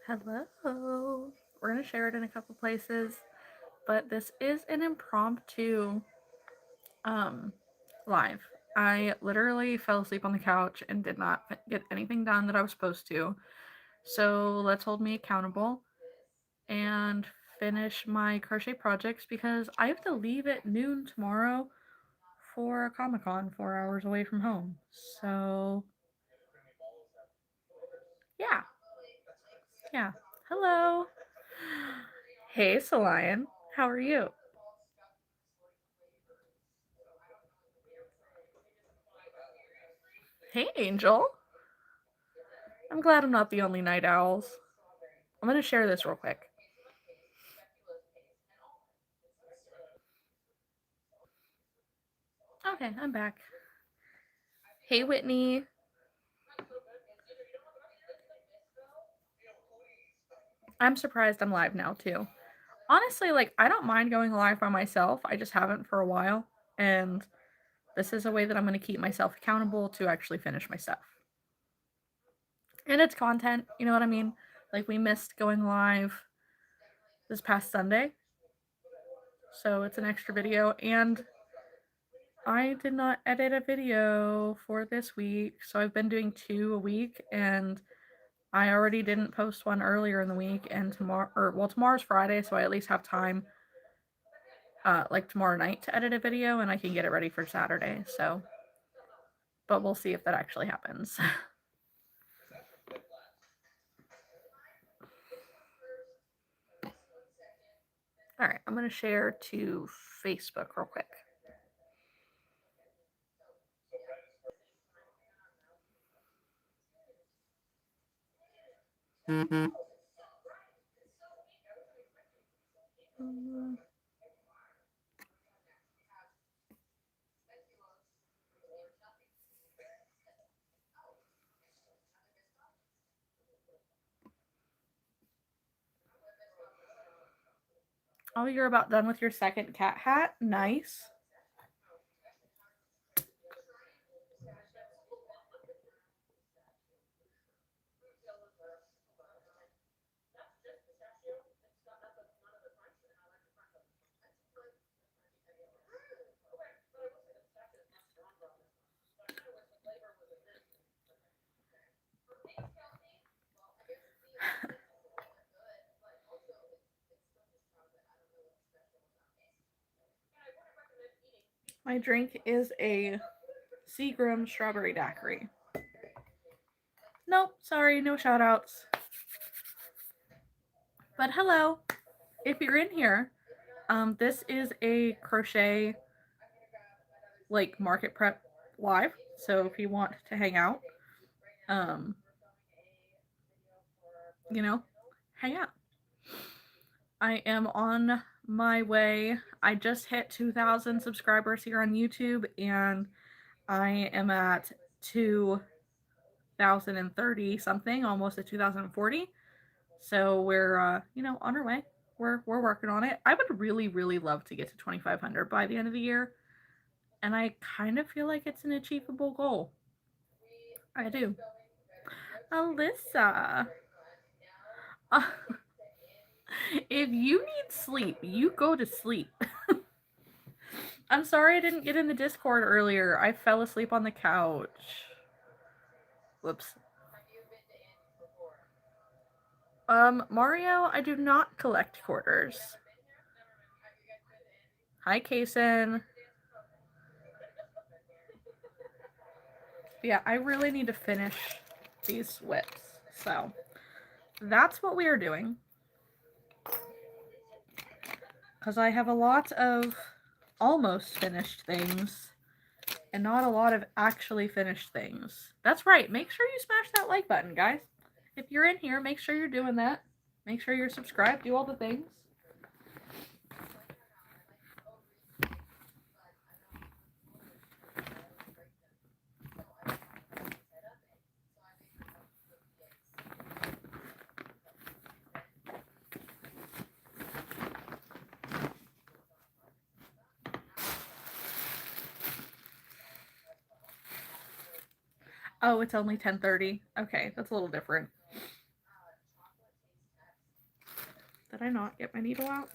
Hello. We're going to share it in a couple places, but this is an impromptu um live. I literally fell asleep on the couch and did not get anything done that I was supposed to. So, let's hold me accountable and finish my crochet projects because I have to leave at noon tomorrow for a Comic-Con 4 hours away from home. So, yeah. Yeah. Hello. Hey, Solion. How are you? Hey, Angel. I'm glad I'm not the only night owls. I'm going to share this real quick. Okay, I'm back. Hey, Whitney. I'm surprised I'm live now, too. Honestly, like, I don't mind going live by myself. I just haven't for a while. And this is a way that I'm going to keep myself accountable to actually finish my stuff. And it's content, you know what I mean? Like, we missed going live this past Sunday. So it's an extra video. And I did not edit a video for this week. So I've been doing 2 a week. And I already didn't post one earlier in the week, and tomorrow's Friday, so I at least have time, like tomorrow night to edit a video, and I can get it ready for Saturday. So, but we'll see if that actually happens. All right, I'm gonna share to Facebook real quick. Oh, you're about done with your second cat hat? Nice. My drink is a Seagram strawberry daiquiri. Nope, sorry, no shout outs. But hello, if you're in here, this is a crochet like market prep live. So if you want to hang out, um, you know, hang out. I am on my way. I just hit 2,000 subscribers here on YouTube, and I am at 2,030 something, almost at 2,040. So we're on our way. We're working on it. I would really really love to get to 2,500 by the end of the year, and I kind of feel like it's an achievable goal. I do. Alyssa. Uh, if you need sleep, you go to sleep. I'm sorry I didn't get in the Discord earlier. I fell asleep on the couch. Whoops. Mario, I do not collect quarters. Hi, Kason. Yeah, I really need to finish these whips. So, that's what we are doing. Because I have a lot of almost finished things and not a lot of actually finished things. That's right. Make sure you smash that like button, guys. If you're in here, make sure you're doing that. Make sure you're subscribed. Do all the things. Oh, it's only 10:30. Okay, that's a little different. Did I not get my needle out?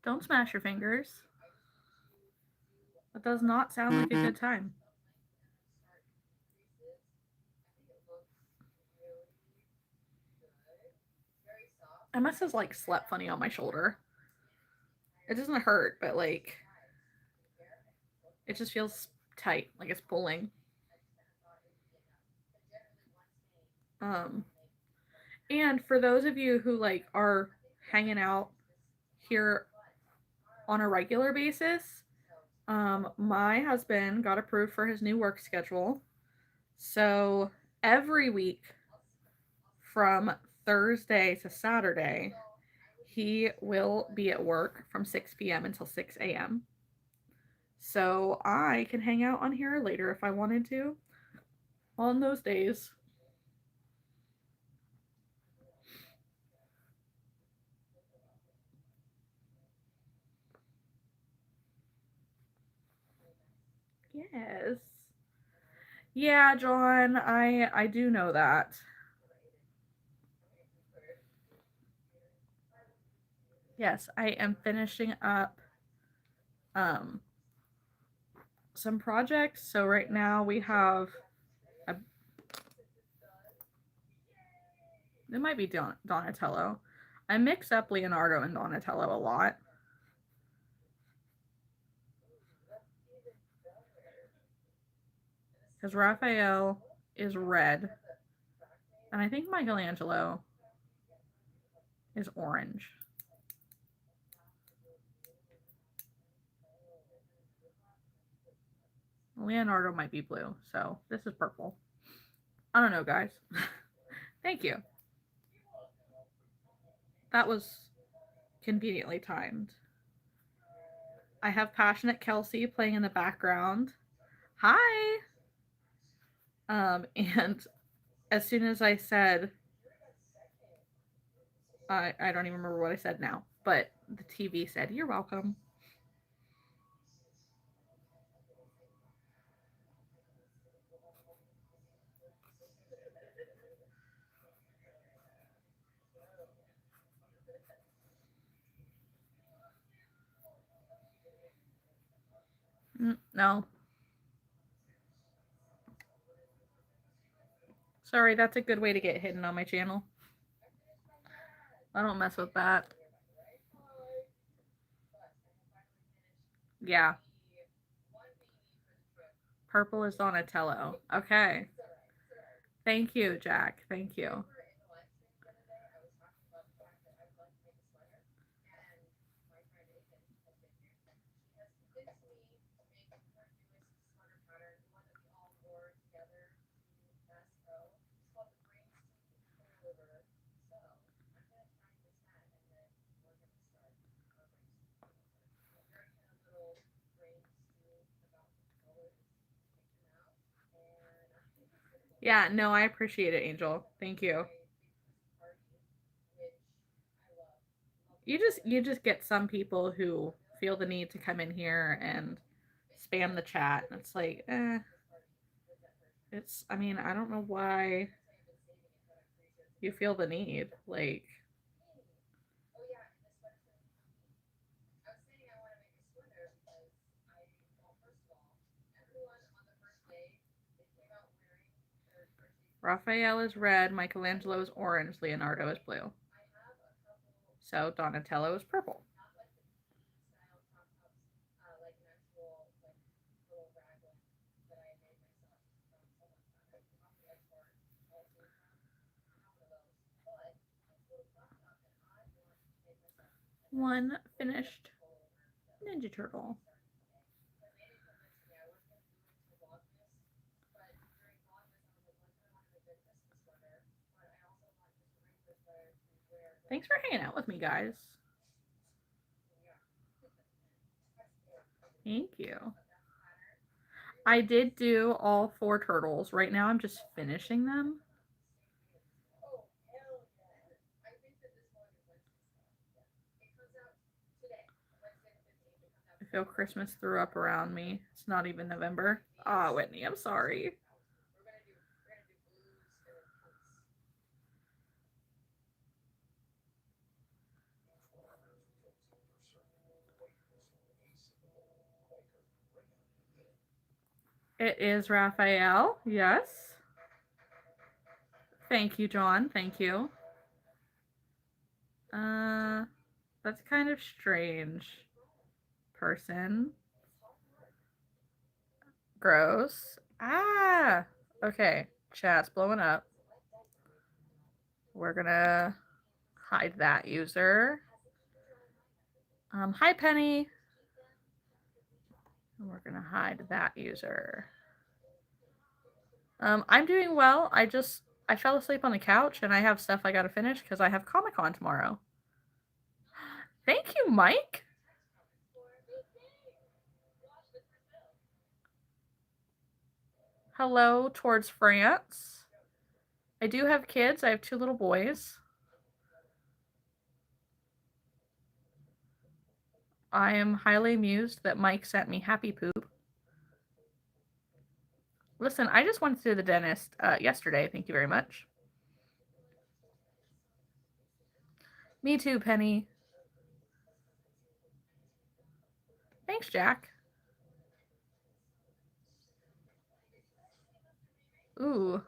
Don't smash your fingers. That does not sound like a good time. I must have like slept funny on my shoulder. It doesn't hurt, but like it just feels tight, like it's pulling. Um and for those of you who like are hanging out here on a regular basis, my husband got approved for his new work schedule. So every week from Thursday to Saturday, he will be at work from 6 p.m. until 6 a.m. So I can hang out on here later if I wanted to on those days. Yes. Yeah, John, I do know that. Yes, I am finishing up um some projects. So right now we have a, it might be Donatello. I mix up Leonardo and Donatello a lot. Because Raphael is red. And I think Michelangelo is orange. Leonardo might be blue, so this is purple. I don't know, guys. Thank you. That was conveniently timed. I have Passionate Kelsey playing in the background. Hi! And as soon as I said, I don't even remember what I said now, but the TV said, "You're welcome." No. Sorry, that's a good way to get hidden on my channel. I don't mess with that. Yeah. Purple is Donatello. Okay. Thank you, Jack. Thank you. Yeah, no, I appreciate it, Angel. Thank you. You just get some people who feel the need to come in here and spam the chat. It's like, it's I mean, I don't know why you feel the need. Like, Raphael is red, Michelangelo is orange, Leonardo is blue. So Donatello is purple. One finished Ninja Turtle. Thanks for hanging out with me, guys. Thank you. I did do all 4 turtles. Right now I'm just finishing them. I feel Christmas threw up around me. It's not even November. Ah, Whitney, I'm sorry. It is Raphael, yes. Thank you, John. Thank you. That's kind of strange. Person. Gross. Ah! Okay, chat's blowing up. We're gonna hide that user. Hi, Penny. And we're gonna hide that user. I'm doing well. I fell asleep on the couch and I have stuff I gotta finish because I have Comic-Con tomorrow. Thank you, Mike. Hello towards France. I do have kids. I have 2 little boys. I am highly amused that Mike sent me happy poop. Listen, I just went to the dentist yesterday. Thank you very much. Me too, Penny. Thanks, Jack. Ooh,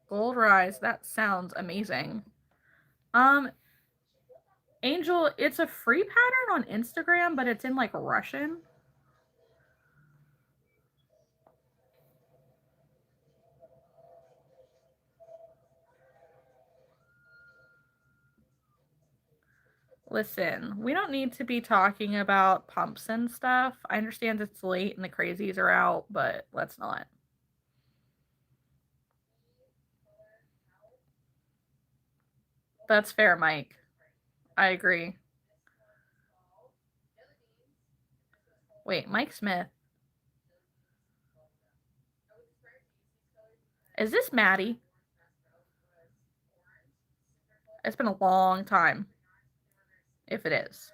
Gold Rise. That sounds amazing. Angel, it's a free pattern on Instagram, but it's in like Russian. Listen, we don't need to be talking about pumps and stuff. I understand it's late and the crazies are out, but let's not. That's fair, Mike. I agree. Wait, Mike Smith. Is this Maddie? It's been a long time. If it is.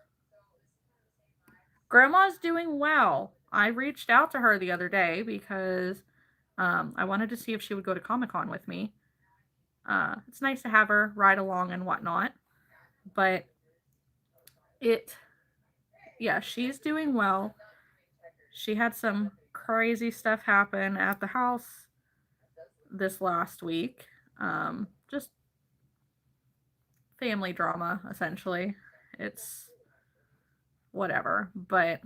Grandma's doing well. I reached out to her the other day because I wanted to see if she would go to Comic Con with me. It's nice to have her ride along and whatnot. But yeah, she's doing well. She had some crazy stuff happen at the house this last week. Just family drama, essentially. It's whatever, but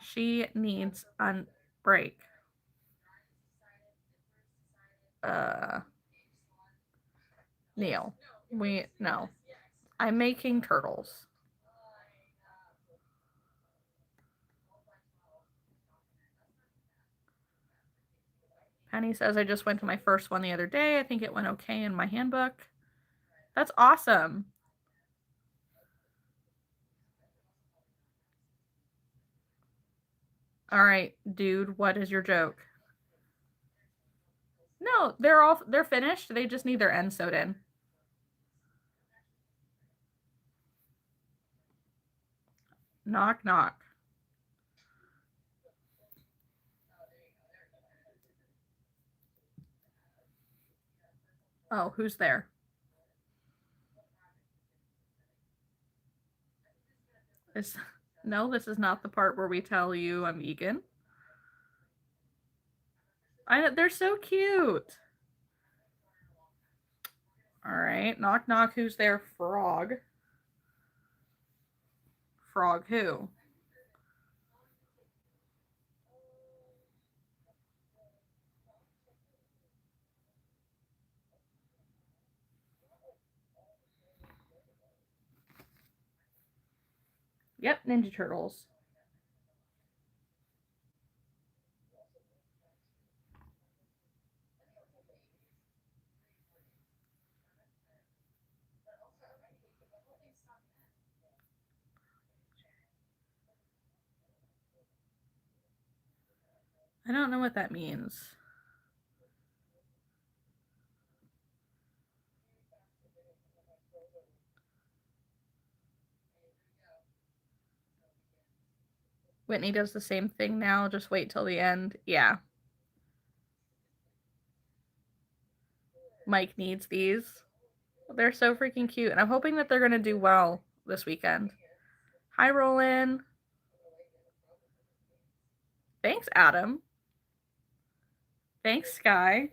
she needs a break. Neil, no. I'm making turtles. Penny says I just went to my first one the other day. I think it went okay in my handbook. That's awesome. All right, dude, what is your joke? No, they're finished. They just need their end sewed in. Knock knock. Oh, who's there? Is No, this is not the part where we tell you I'm vegan. They're so cute. All right, knock knock. Who's there? Frog. Frog who? Yep, Ninja Turtles. I don't know what that means. Whitney does the same thing now. Just wait till the end. Yeah. Mike needs these. They're so freaking cute. And I'm hoping that they're going to do well this weekend. Hi, Roland. Thanks, Adam. Thanks, Sky.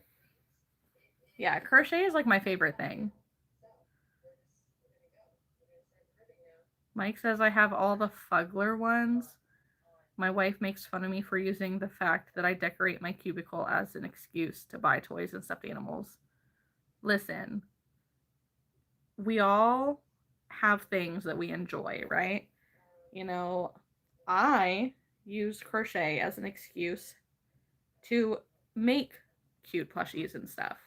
Yeah, crochet is like my favorite thing. Mike says I have all the Fuggler ones. My wife makes fun of me for using the fact that I decorate my cubicle as an excuse to buy toys and stuffed animals. Listen, we all have things that we enjoy, right? You know, I use crochet as an excuse to make cute plushies and stuff.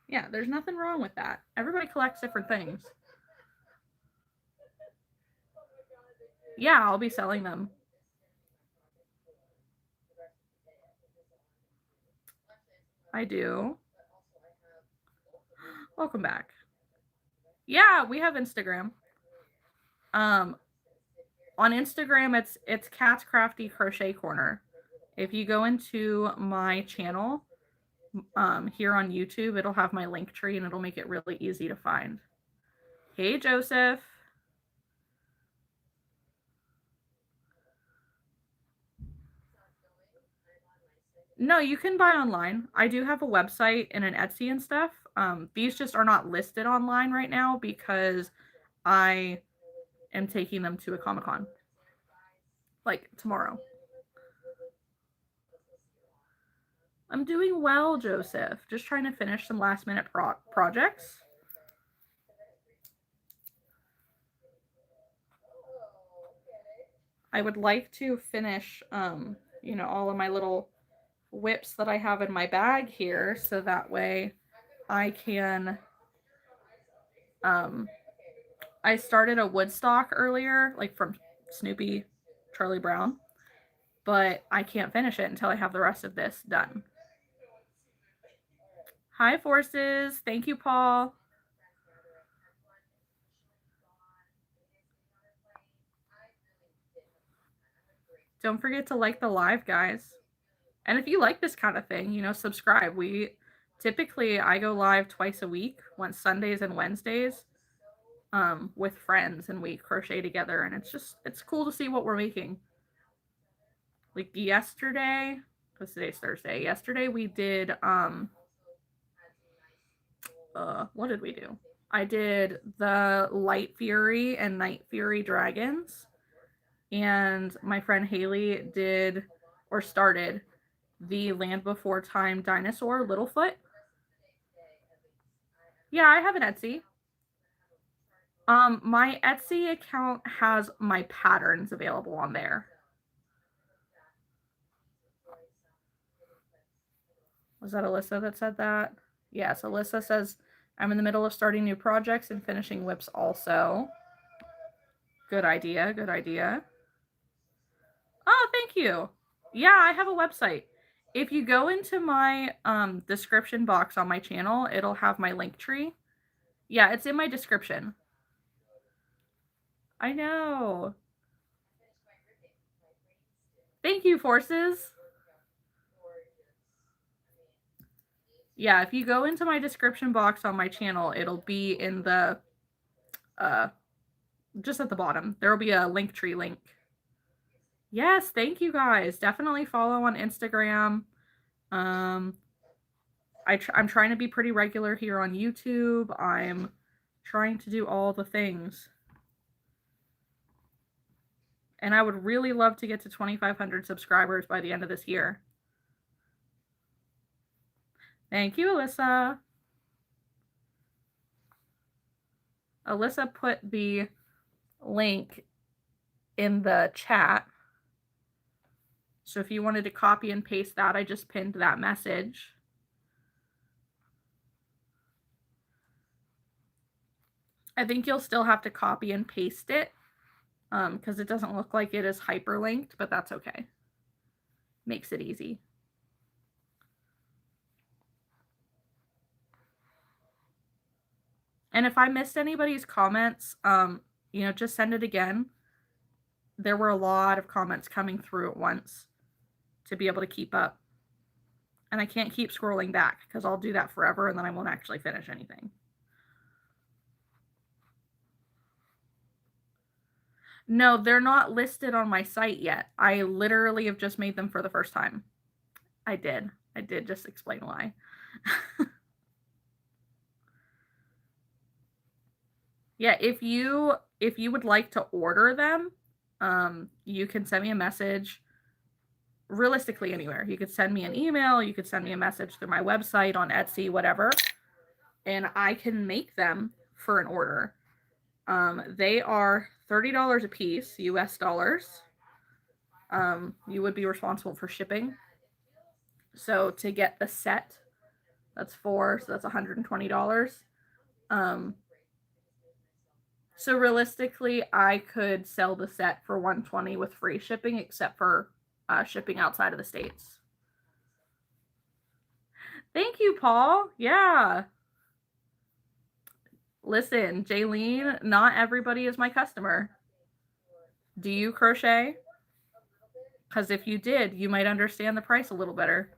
Yeah, there's nothing wrong with that. Everybody collects different things. Yeah, I'll be selling them. I do. Welcome back. Yeah, we have Instagram. On Instagram, it's Cat's Crafty Crochet Corner. If you go into my channel, here on YouTube, it'll have my link tree and it'll make it really easy to find. Hey, Joseph. No, you can buy online. I do have a website and an Etsy and stuff. These just are not listed online right now because I am taking them to a Comic-Con. Like tomorrow. I'm doing well, Joseph. Just trying to finish some last minute projects. I would like to finish, all of my little whips that I have in my bag here, so that way I can, I started a Woodstock earlier, like from Snoopy, Charlie Brown, but I can't finish it until I have the rest of this done. Hi, Forces. Thank you, Paul. Don't forget to like the live, guys. And if you like this kind of thing, subscribe. I go live twice a week, once Sundays and Wednesdays, with friends, and we crochet together, and it's cool to see what we're making. Like yesterday, because today's Thursday. Yesterday we did what did we do? I did the Light Fury and Night Fury dragons, and my friend Haley started the Land Before Time dinosaur Littlefoot. Yeah, I have an Etsy. My Etsy account has my patterns available on there. Was that Alyssa that said that? Yes, Alyssa says, I'm in the middle of starting new projects and finishing whips also. Good idea, good idea. Oh, thank you. Yeah, I have a website. If you go into my description box on my channel, it'll have my link tree. Yeah, it's in my description. I know. Thank you, Forces. Yeah, if you go into my description box on my channel, it'll be in the just at the bottom. There'll be a link tree link. Yes, thank you guys. Definitely follow on Instagram. I'm trying to be pretty regular here on YouTube. I'm trying to do all the things. And I would really love to get to 2,500 subscribers by the end of this year. Thank you, Alyssa. Alyssa put the link in the chat. So if you wanted to copy and paste that, I just pinned that message. I think you'll still have to copy and paste it because it doesn't look like it is hyperlinked, but that's okay. Makes it easy. And if I missed anybody's comments, just send it again. There were a lot of comments coming through at once to be able to keep up. And I can't keep scrolling back because I'll do that forever and then I won't actually finish anything. No, they're not listed on my site yet. I literally have just made them for the first time. I did just explain why. Yeah, if you would like to order them, you can send me a message realistically anywhere. You could send me an email, you could send me a message through my website, on Etsy, whatever, and I can make them for an order. They are $30 a piece, US dollars. You would be responsible for shipping. So to get the set, that's 4, so that's $120. So realistically, I could sell the set for $120 with free shipping, except for shipping outside of the States. Thank you, Paul. Yeah. Listen, Jaylene, not everybody is my customer. Do you crochet? Because if you did, you might understand the price a little better.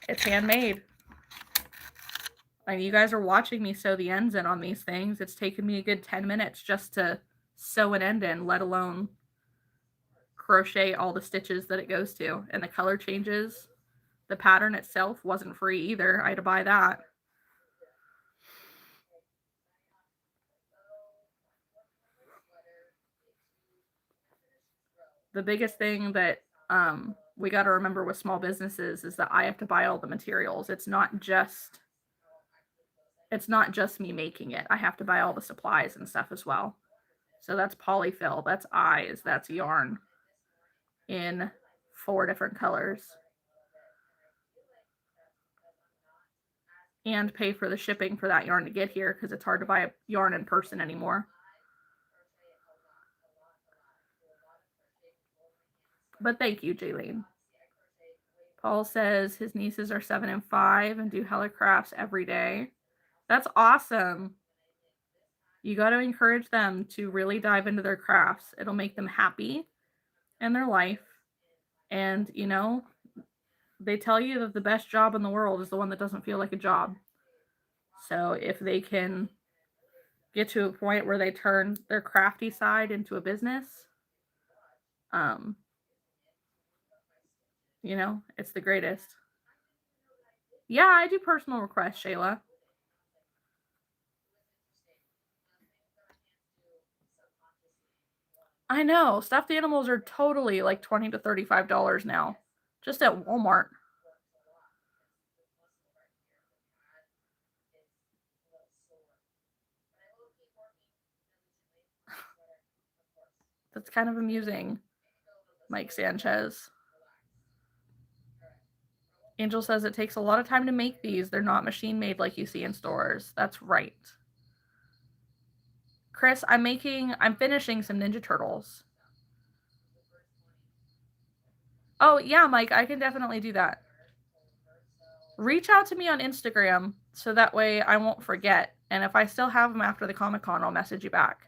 It's handmade. And you guys are watching me sew the ends in on these things. It's taken me a good 10 minutes just to sew an end in, let alone crochet all the stitches that it goes to. And the color changes. The pattern itself wasn't free either. I had to buy that. The biggest thing that we got to remember with small businesses is that I have to buy all the materials. It's not just me making it. I have to buy all the supplies and stuff as well. So that's polyfill, that's eyes, that's yarn in 4 different colors. And pay for the shipping for that yarn to get here because it's hard to buy a yarn in person anymore. But thank you, Jaylene. Paul says his nieces are 7 and 5 and do hella crafts every day. That's awesome. You got to encourage them to really dive into their crafts. It'll make them happy in their life. And, they tell you that the best job in the world is the one that doesn't feel like a job. So if they can get to a point where they turn their crafty side into a business, it's the greatest. Yeah, I do personal requests, Shayla. I know. Stuffed animals are totally like $20 to $35 now, just at Walmart. That's kind of amusing, Mike Sanchez. Angel says it takes a lot of time to make these. They're not machine made like you see in stores. That's right. Chris, I'm finishing some Ninja Turtles. Oh, yeah, Mike, I can definitely do that. Reach out to me on Instagram so that way I won't forget. And if I still have them after the Comic-Con, I'll message you back.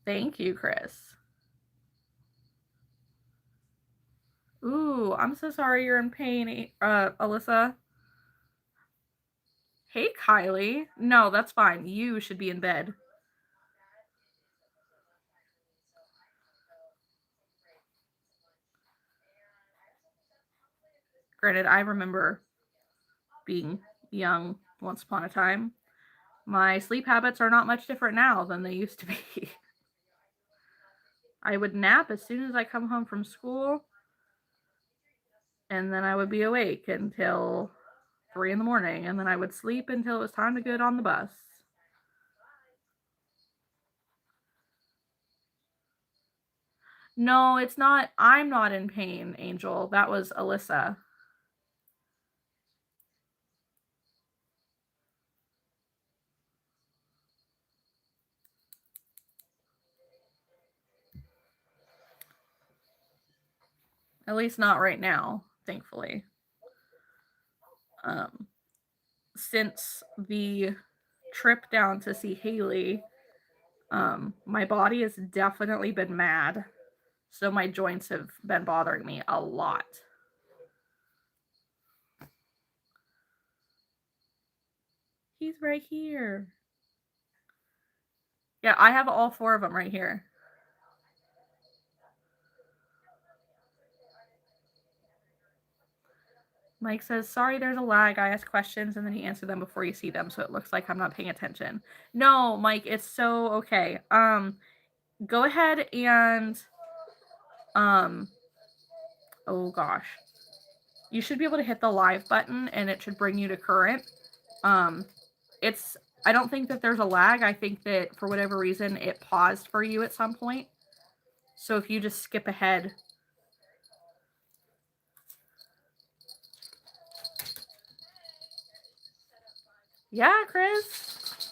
Thank you, Chris. Ooh, I'm so sorry you're in pain, Alyssa. Hey, Kylie. No, that's fine. You should be in bed. Granted, I remember being young once upon a time. My sleep habits are not much different now than they used to be. I would nap as soon as I come home from school, and then I would be awake until 3 in the morning, and then I would sleep until it was time to get on the bus. No, it's not. I'm not in pain, Angel. That was Alyssa. At least not right now, thankfully. Since the trip down to see Haley, my body has definitely been mad. So my joints have been bothering me a lot. He's right here. Yeah, I have all 4 of them right here. Mike says, sorry, there's a lag. I ask questions and then you answer them before you see them, so it looks like I'm not paying attention. No, Mike, it's so okay. Go ahead and, oh gosh. You should be able to hit the live button and it should bring you to current. I don't think that there's a lag. I think that for whatever reason, it paused for you at some point. So if you just skip ahead. Yeah, Chris.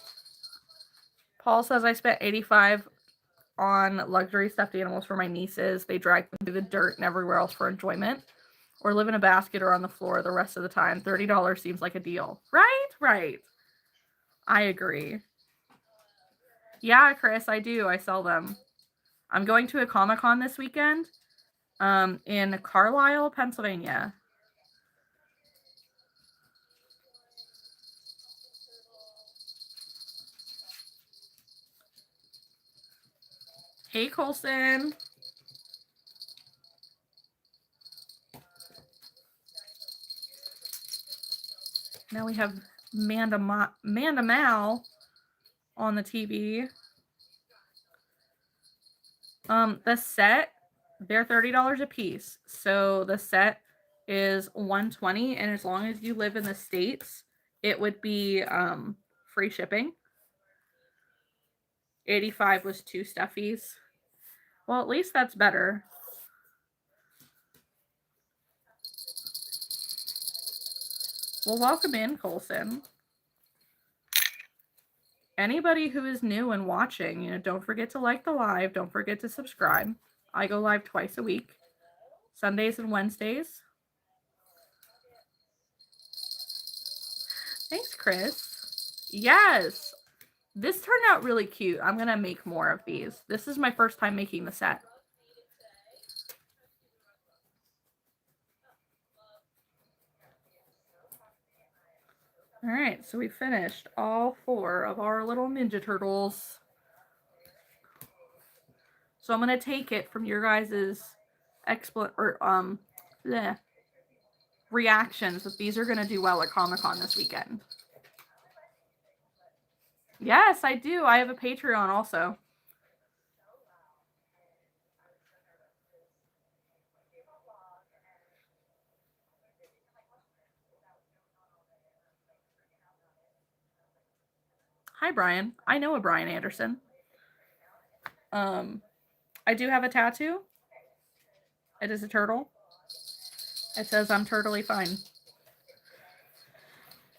Paul says I spent $85 on luxury stuffed animals for my nieces. They drag them through the dirt and everywhere else for enjoyment. Or live in a basket or on the floor the rest of the time. $30 seems like a deal. Right? Right. I agree. Yeah, Chris, I do. I sell them. I'm going to a Comic-Con this weekend in Carlisle, Pennsylvania. Hey, Colson. Now we have Manda Mal on the TV. The set, they're $30 a piece. So the set is $120, and as long as you live in the States, it would be free shipping. $85 was 2 stuffies. Well, at least that's better. Well, welcome in, Colson. Anybody who is new and watching, don't forget to like the live. Don't forget to subscribe. I go live twice a week, Sundays and Wednesdays. Thanks, Chris. Yes. This turned out really cute. I'm going to make more of these. This is my first time making the set. All right, so we finished all 4 of our little Ninja Turtles. So I'm going to take it from your guys' reactions that these are going to do well at Comic-Con this weekend. Yes, I do. I have a Patreon also. Hi, Brian. I know a Brian Anderson. I do have a tattoo. It is a turtle. It says, I'm turtly fine.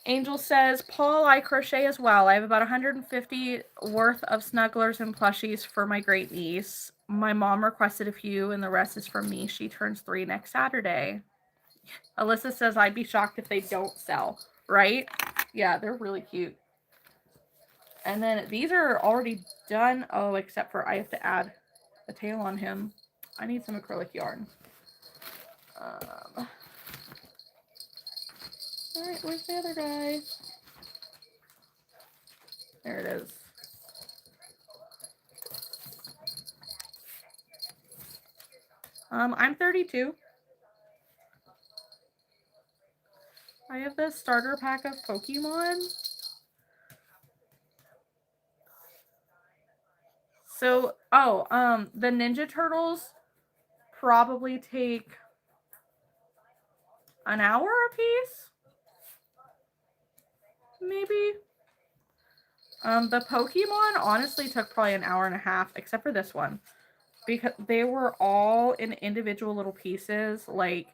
Angel says, Paul, I crochet as well. I have about 150 worth of snugglers and plushies for my great niece. My mom requested a few, and the rest is from me. She turns 3 next Saturday. Alyssa says, I'd be shocked if they don't sell. Right? Yeah, they're really cute. And then these are already done. Oh, except for I have to add a tail on him. I need some acrylic yarn. Alright, where's the other guy? There it is. I'm 32. I have the starter pack of Pokemon. So, the Ninja Turtles probably take an hour a piece. Maybe. The Pokemon honestly took probably an hour and a half, except for this one. Because they were all in individual little pieces, like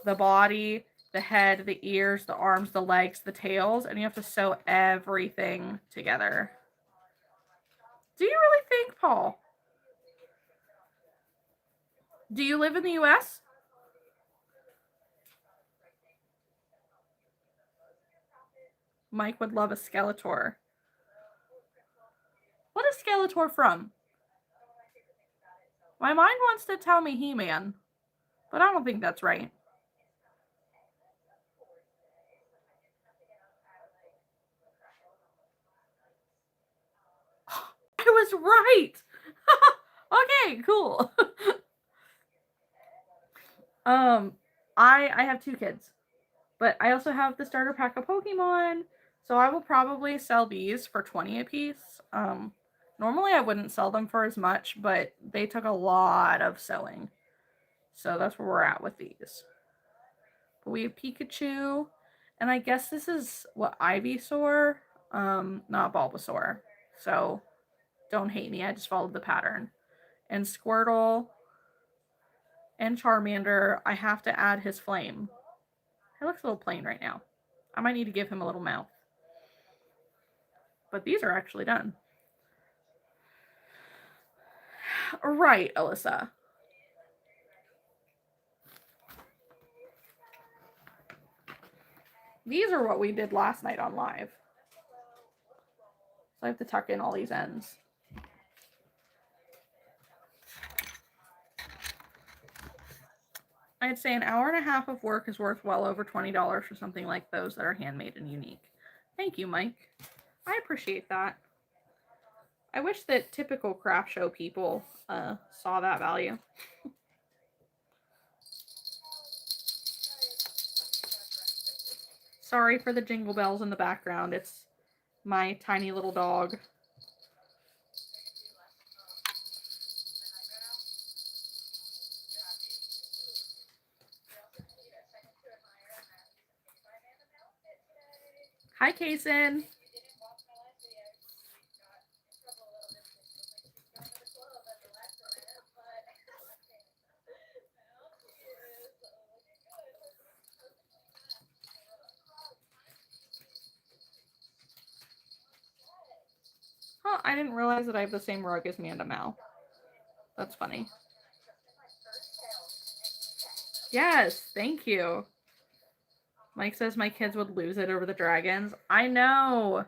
the body, the head, the ears, the arms, the legs, the tails, and you have to sew everything together. Do you really think, Paul? Do you live in the US? Mike would love a Skeletor. What is Skeletor from? My mind wants to tell me He-Man, but I don't think that's right. I was right! Okay, cool. I have 2 kids, but I also have the starter pack of Pokemon, so I will probably sell these for 20 a piece. Normally I wouldn't sell them for as much, but they took a lot of sewing. So that's where we're at with these. But we have Pikachu, and I guess this is what Ivysaur, not Bulbasaur. So don't hate me, I just followed the pattern. And Squirtle and Charmander, I have to add his flame. He looks a little plain right now. I might need to give him a little mouth. But these are actually done. Right, Alyssa. These are what we did last night on live. So I have to tuck in all these ends. I'd say an hour and a half of work is worth well over $20 for something like those that are handmade and unique. Thank you, Mike. I appreciate that. I wish that typical craft show people saw that value. Sorry for the jingle bells in the background. It's my tiny little dog. Hi, Kason. Oh, I didn't realize that I have the same rug as Manda Mal. That's funny. Yes, thank you. Mike says my kids would lose it over the dragons. I know.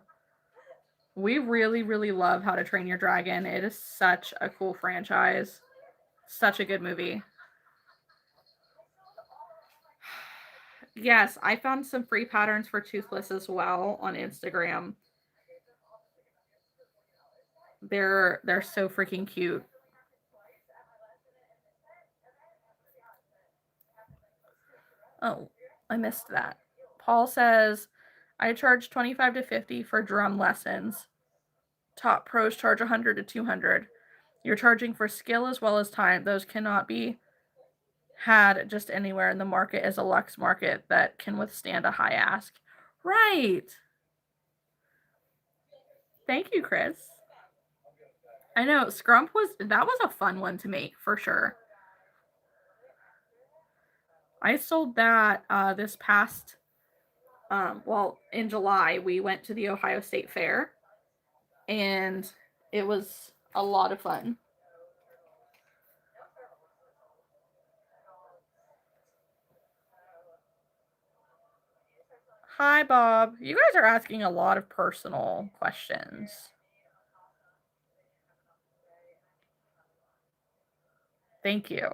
We really, really love How to Train Your Dragon. It is such a cool franchise. Such a good movie. Yes, I found some free patterns for Toothless as well on Instagram. They're so freaking cute. Oh, I missed that. Paul says I charge 25 to 50 for drum lessons. Top pros charge 100 to 200. You're charging for skill as well as time. Those cannot be had just anywhere, in the market is a luxe market that can withstand a high ask. Right. Thank you, Chris. I know Scrump was a fun one to make for sure. I sold that this past in July we went to the Ohio State Fair and it was a lot of fun. Hi, Bob. You guys are asking a lot of personal questions. Thank you.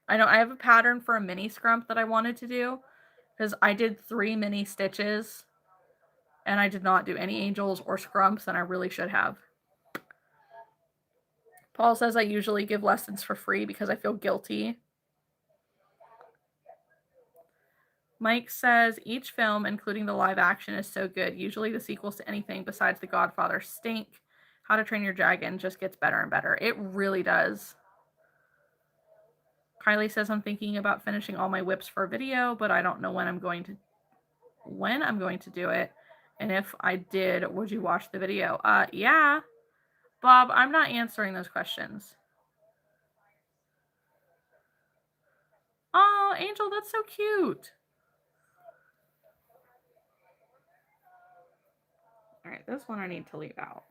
I know I have a pattern for a mini scrump that I wanted to do because I did 3 mini stitches and I did not do any angels or scrumps, and I really should have. Paul says I usually give lessons for free because I feel guilty. Mike says each film, including the live action, is so good. Usually the sequels to anything besides The Godfather stink. How to Train Your Dragon just gets better and better. It really does. Kylie says I'm thinking about finishing all my whips for a video, but I don't know when I'm going to do it. And if I did, would you watch the video? Yeah. Bob, I'm not answering those questions. Oh, Angel, that's so cute. All right, this one I need to leave out.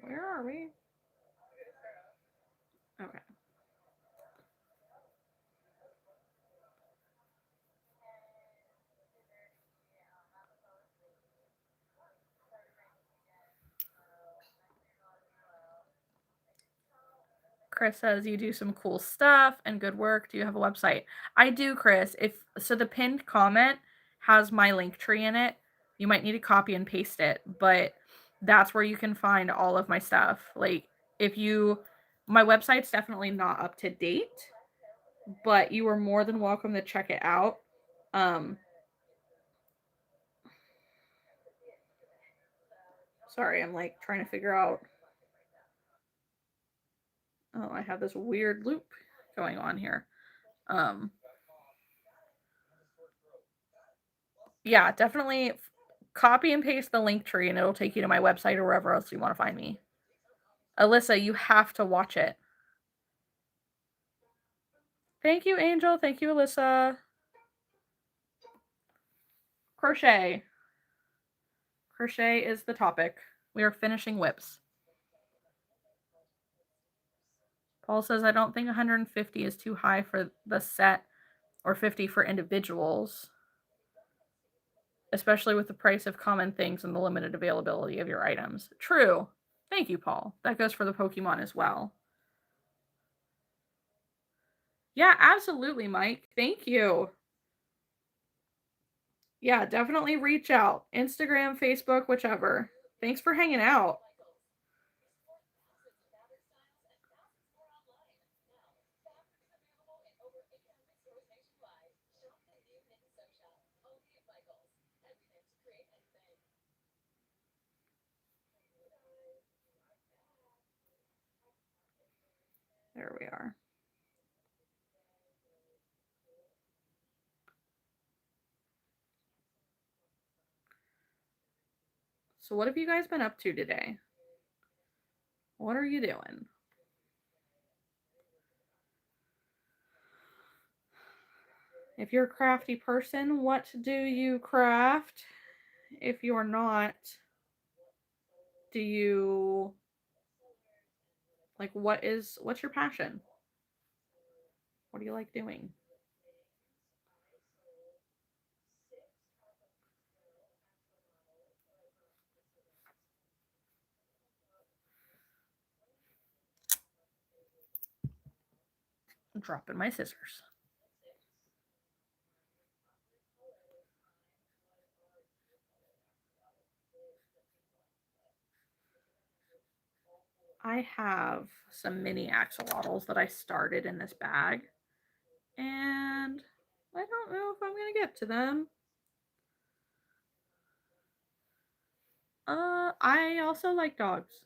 Where are we? Okay. Chris says you do some cool stuff and good work. Do you have a website? I do, Chris. If so, the pinned comment has my link tree in it. You might need to copy and paste it, but that's where you can find all of my stuff. Like if you my website's definitely not up to date, but you are more than welcome to check it out. Sorry, I'm like trying to figure out. Oh, I have this weird loop going on here. Yeah, definitely copy and paste the link tree and it'll take you to my website or wherever else you want to find me. Alyssa, you have to watch it. Thank you, Angel. Thank you, Alyssa. Crochet. Crochet is the topic. We are finishing whips. Paul says, I don't think 150 is too high for the set or 50 for individuals, especially with the price of common things and the limited availability of your items. True. Thank you, Paul. That goes for the Pokemon as well. Yeah, absolutely, Mike. Thank you. Yeah, definitely reach out. Instagram, Facebook, whichever. Thanks for hanging out. There we are. So, what have you guys been up to today? What are you doing? If you're a crafty person, what do you craft? If you're not, do you like what's your passion? What do you like doing? I'm dropping my scissors. I have some mini axolotls that I started in this bag, and I don't know if I'm gonna get to them. I also like dogs.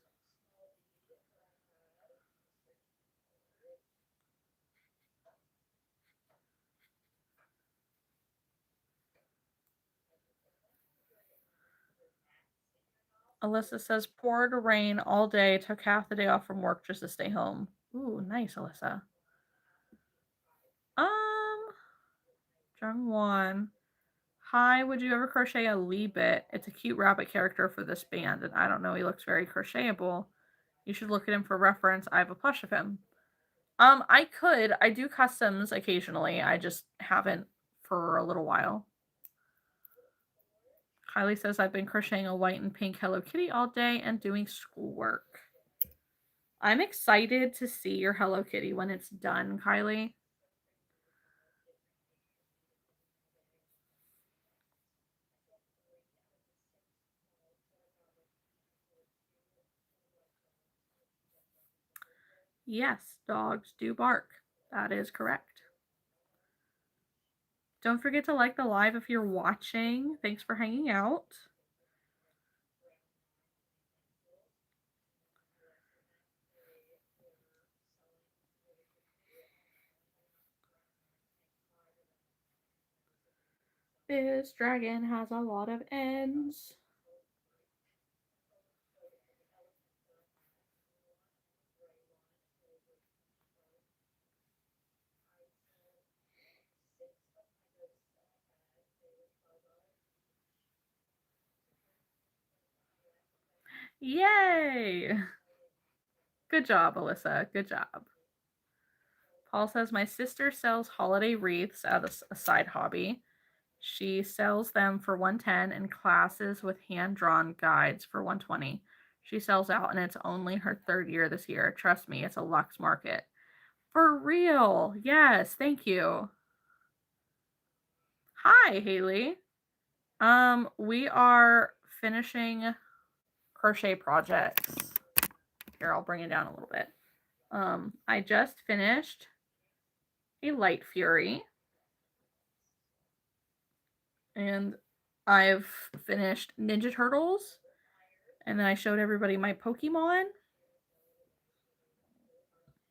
Alyssa says poured rain all day, took half the day off from work just to stay home. Ooh, nice, Alyssa. Um, Jungwon. Hi, would you ever crochet a Lee bit? It's a cute rabbit character for this band, and I don't know, he looks very crochetable. You should look at him for reference. I have a plush of him. I could. I do customs occasionally. I just haven't for a little while. Kylie says I've been crocheting a white and pink Hello Kitty all day and doing schoolwork. I'm excited to see your Hello Kitty when it's done, Kylie. Yes, dogs do bark. That is correct. Don't forget to like the live if you're watching. Thanks for hanging out. This dragon has a lot of ends. Yay! Good job, Alyssa. Good job. Paul says, my sister sells holiday wreaths as a side hobby. She sells them for $110 and classes with hand-drawn guides for $120. She sells out and it's only her 3rd year this year. Trust me, it's a Lux market. For real. Yes, thank you. Hi, Haley. We are finishing crochet projects. Here, I'll bring it down a little bit. I just finished a Light Fury. And I've finished Ninja Turtles. And then I showed everybody my Pokemon.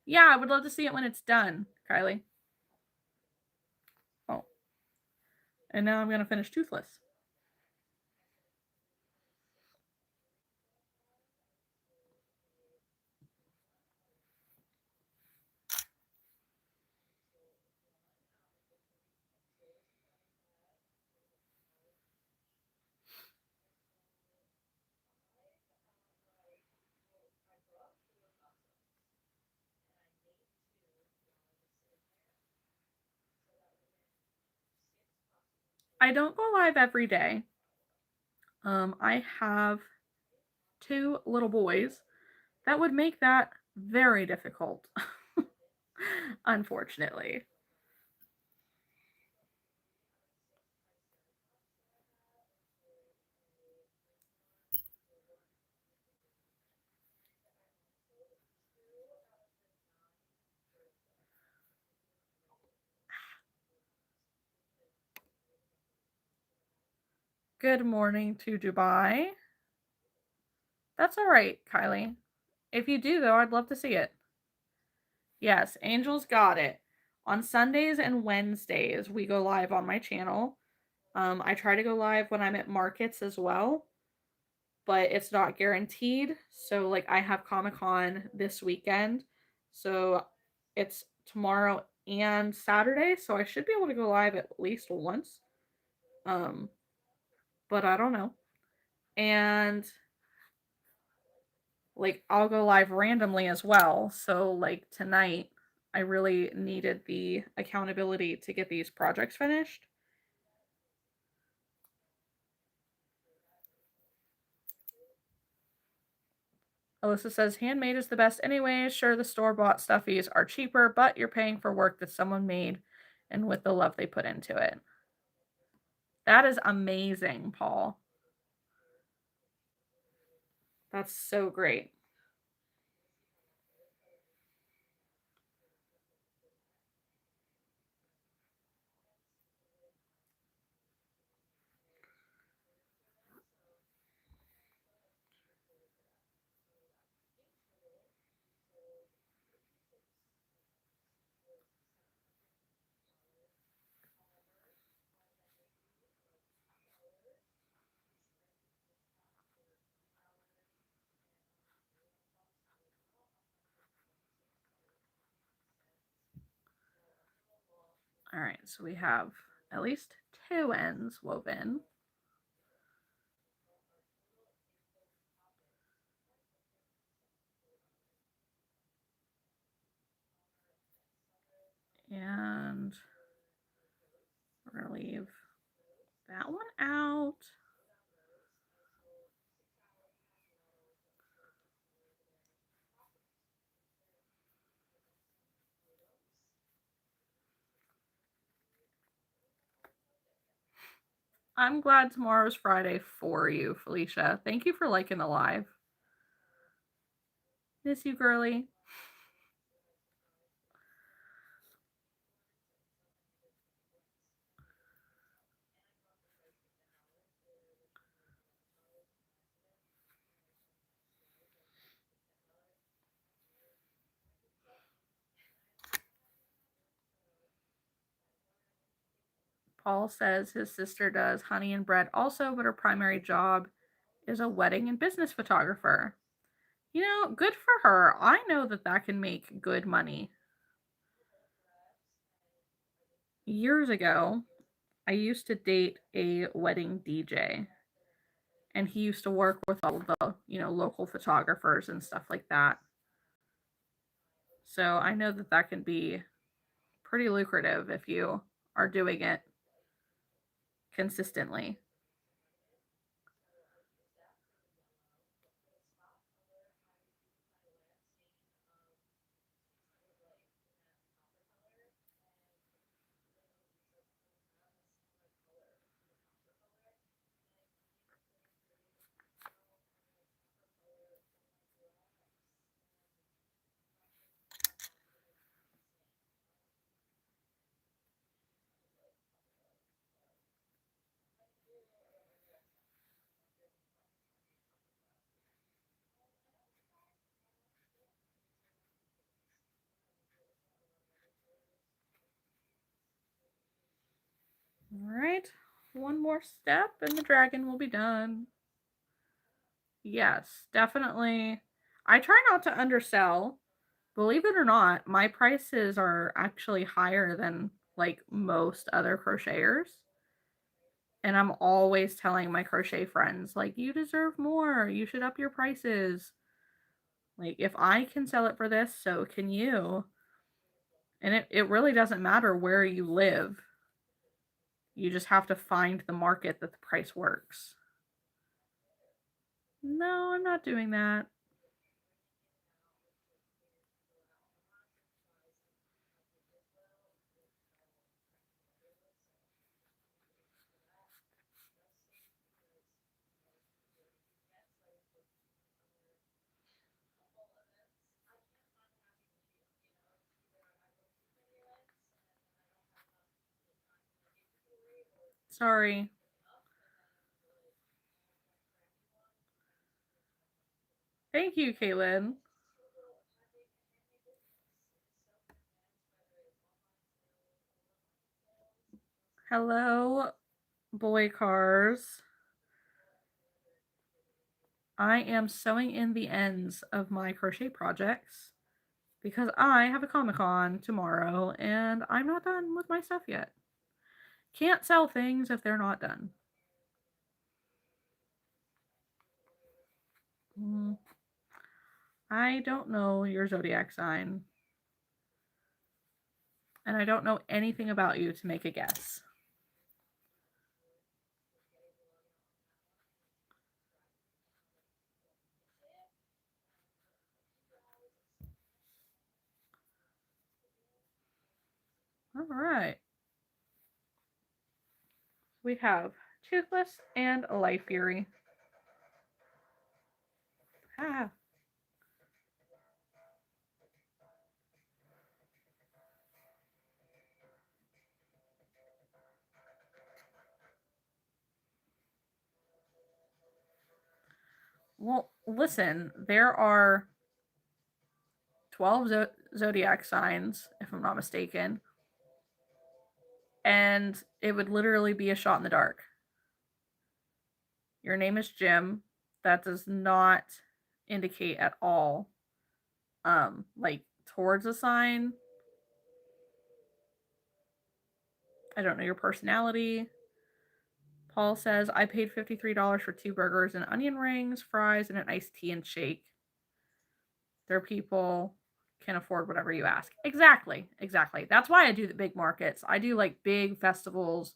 Yeah, I would love to see it when it's done, Kylie. Oh. And now I'm going to finish Toothless. I don't go live every day. I have 2 little boys. That would make that very difficult, unfortunately. Good morning to Dubai. That's all right, Kylie. If you do, though, I'd love to see it. Yes, Angel's got it. On Sundays and Wednesdays, we go live on my channel. I try to go live when I'm at markets as well, but it's not guaranteed. So, like, I have Comic-Con this weekend. So, it's tomorrow and Saturday. So, I should be able to go live at least once. But I don't know. And like I'll go live randomly as well. So like tonight, I really needed the accountability to get these projects finished. Alyssa says, handmade is the best anyway. Sure, the store-bought stuffies are cheaper, but you're paying for work that someone made and with the love they put into it. That is amazing, Paul. That's so great. All right, so we have at least 2 ends woven. And we're going to leave that one out. I'm glad tomorrow's Friday for you, Felicia. Thank you for liking the live. Miss you, girly. Paul says his sister does honey and bread also, but her primary job is a wedding and business photographer. You know, good for her. I know that that can make good money. Years ago, I used to date a wedding DJ, and he used to work with all the, local photographers and stuff like that. So I know that that can be pretty lucrative if you are doing it consistently. All right, one more step and the dragon will be done. Yes, definitely. I try not to undersell. Believe it or not, my prices are actually higher than like most other crocheters. And I'm always telling my crochet friends, like, you deserve more. You should up your prices. Like, if I can sell it for this, so can you. And it really doesn't matter where you live. You just have to find the market that the price works. No, I'm not doing that. Sorry. Thank you, Caitlin. Hello, boy cars. I am sewing in the ends of my crochet projects because I have a Comic Con tomorrow and I'm not done with my stuff yet. Can't sell things if they're not done. Mm, I don't know your zodiac sign, and I don't know anything about you to make a guess. All right. We have Toothless and Life Fury. Ah. Well, listen, there are 12 zodiac signs, if I'm not mistaken, and it would literally be a shot in the dark. Your name is Jim. That does not indicate at all, like towards a sign. I don't know your personality. Paul says, I paid $53 for 2 burgers and onion rings, fries, and an iced tea and shake. Their people can afford whatever you ask. Exactly. Exactly. That's why I do the big markets. I do like big festivals,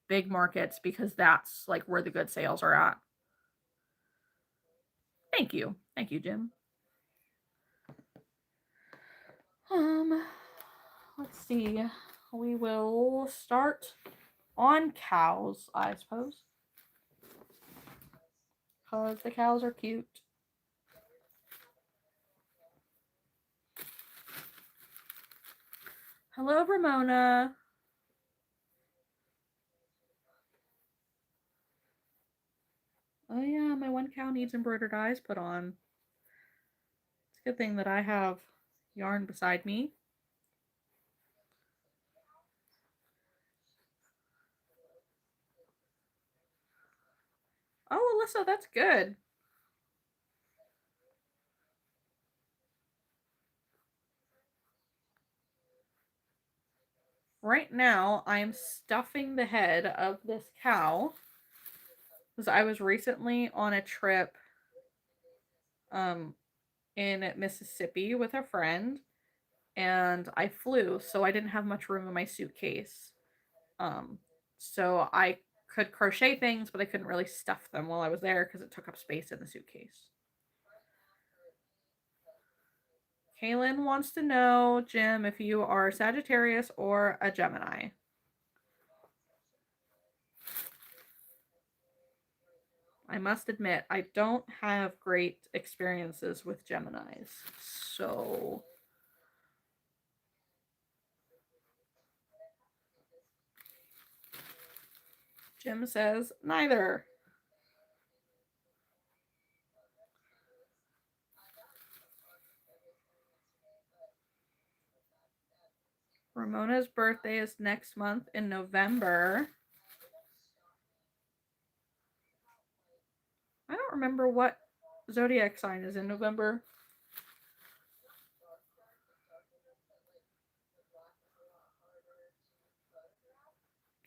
big markets, because that's like where the good sales are at. Thank you. Thank you, Jim. Um, let's see. We will start on cows, I suppose. Because the cows are cute. Hello, Ramona. Oh, yeah, my one cow needs embroidered eyes put on. It's a good thing that I have yarn beside me. Oh, Alyssa, that's good. Right now, I'm stuffing the head of this cow because I was recently on a trip um in Mississippi with a friend, and I flew, so I didn't have much room in my suitcase. Um, so I could crochet things, but I couldn't really stuff them while I was there because it took up space in the suitcase. Kaylin wants to know, Jim, if you are a Sagittarius or a Gemini. I must admit, I don't have great experiences with Geminis. So Jim says neither. Ramona's birthday is next month in November. I don't remember what zodiac sign is in November.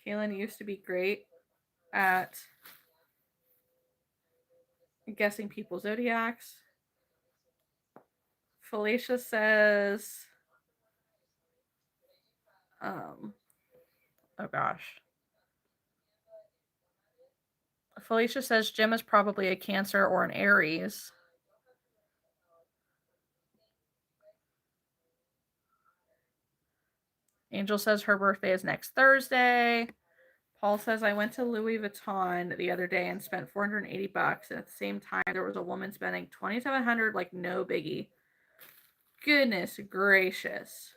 Kaylin used to be great at guessing people's zodiacs. Felicia says, oh gosh. Felicia says Jim is probably a Cancer or an Aries. Angel says her birthday is next Thursday. Paul says I went to Louis Vuitton the other day and spent $480, and at the same time there was a woman spending $2,700, like no biggie. Goodness gracious.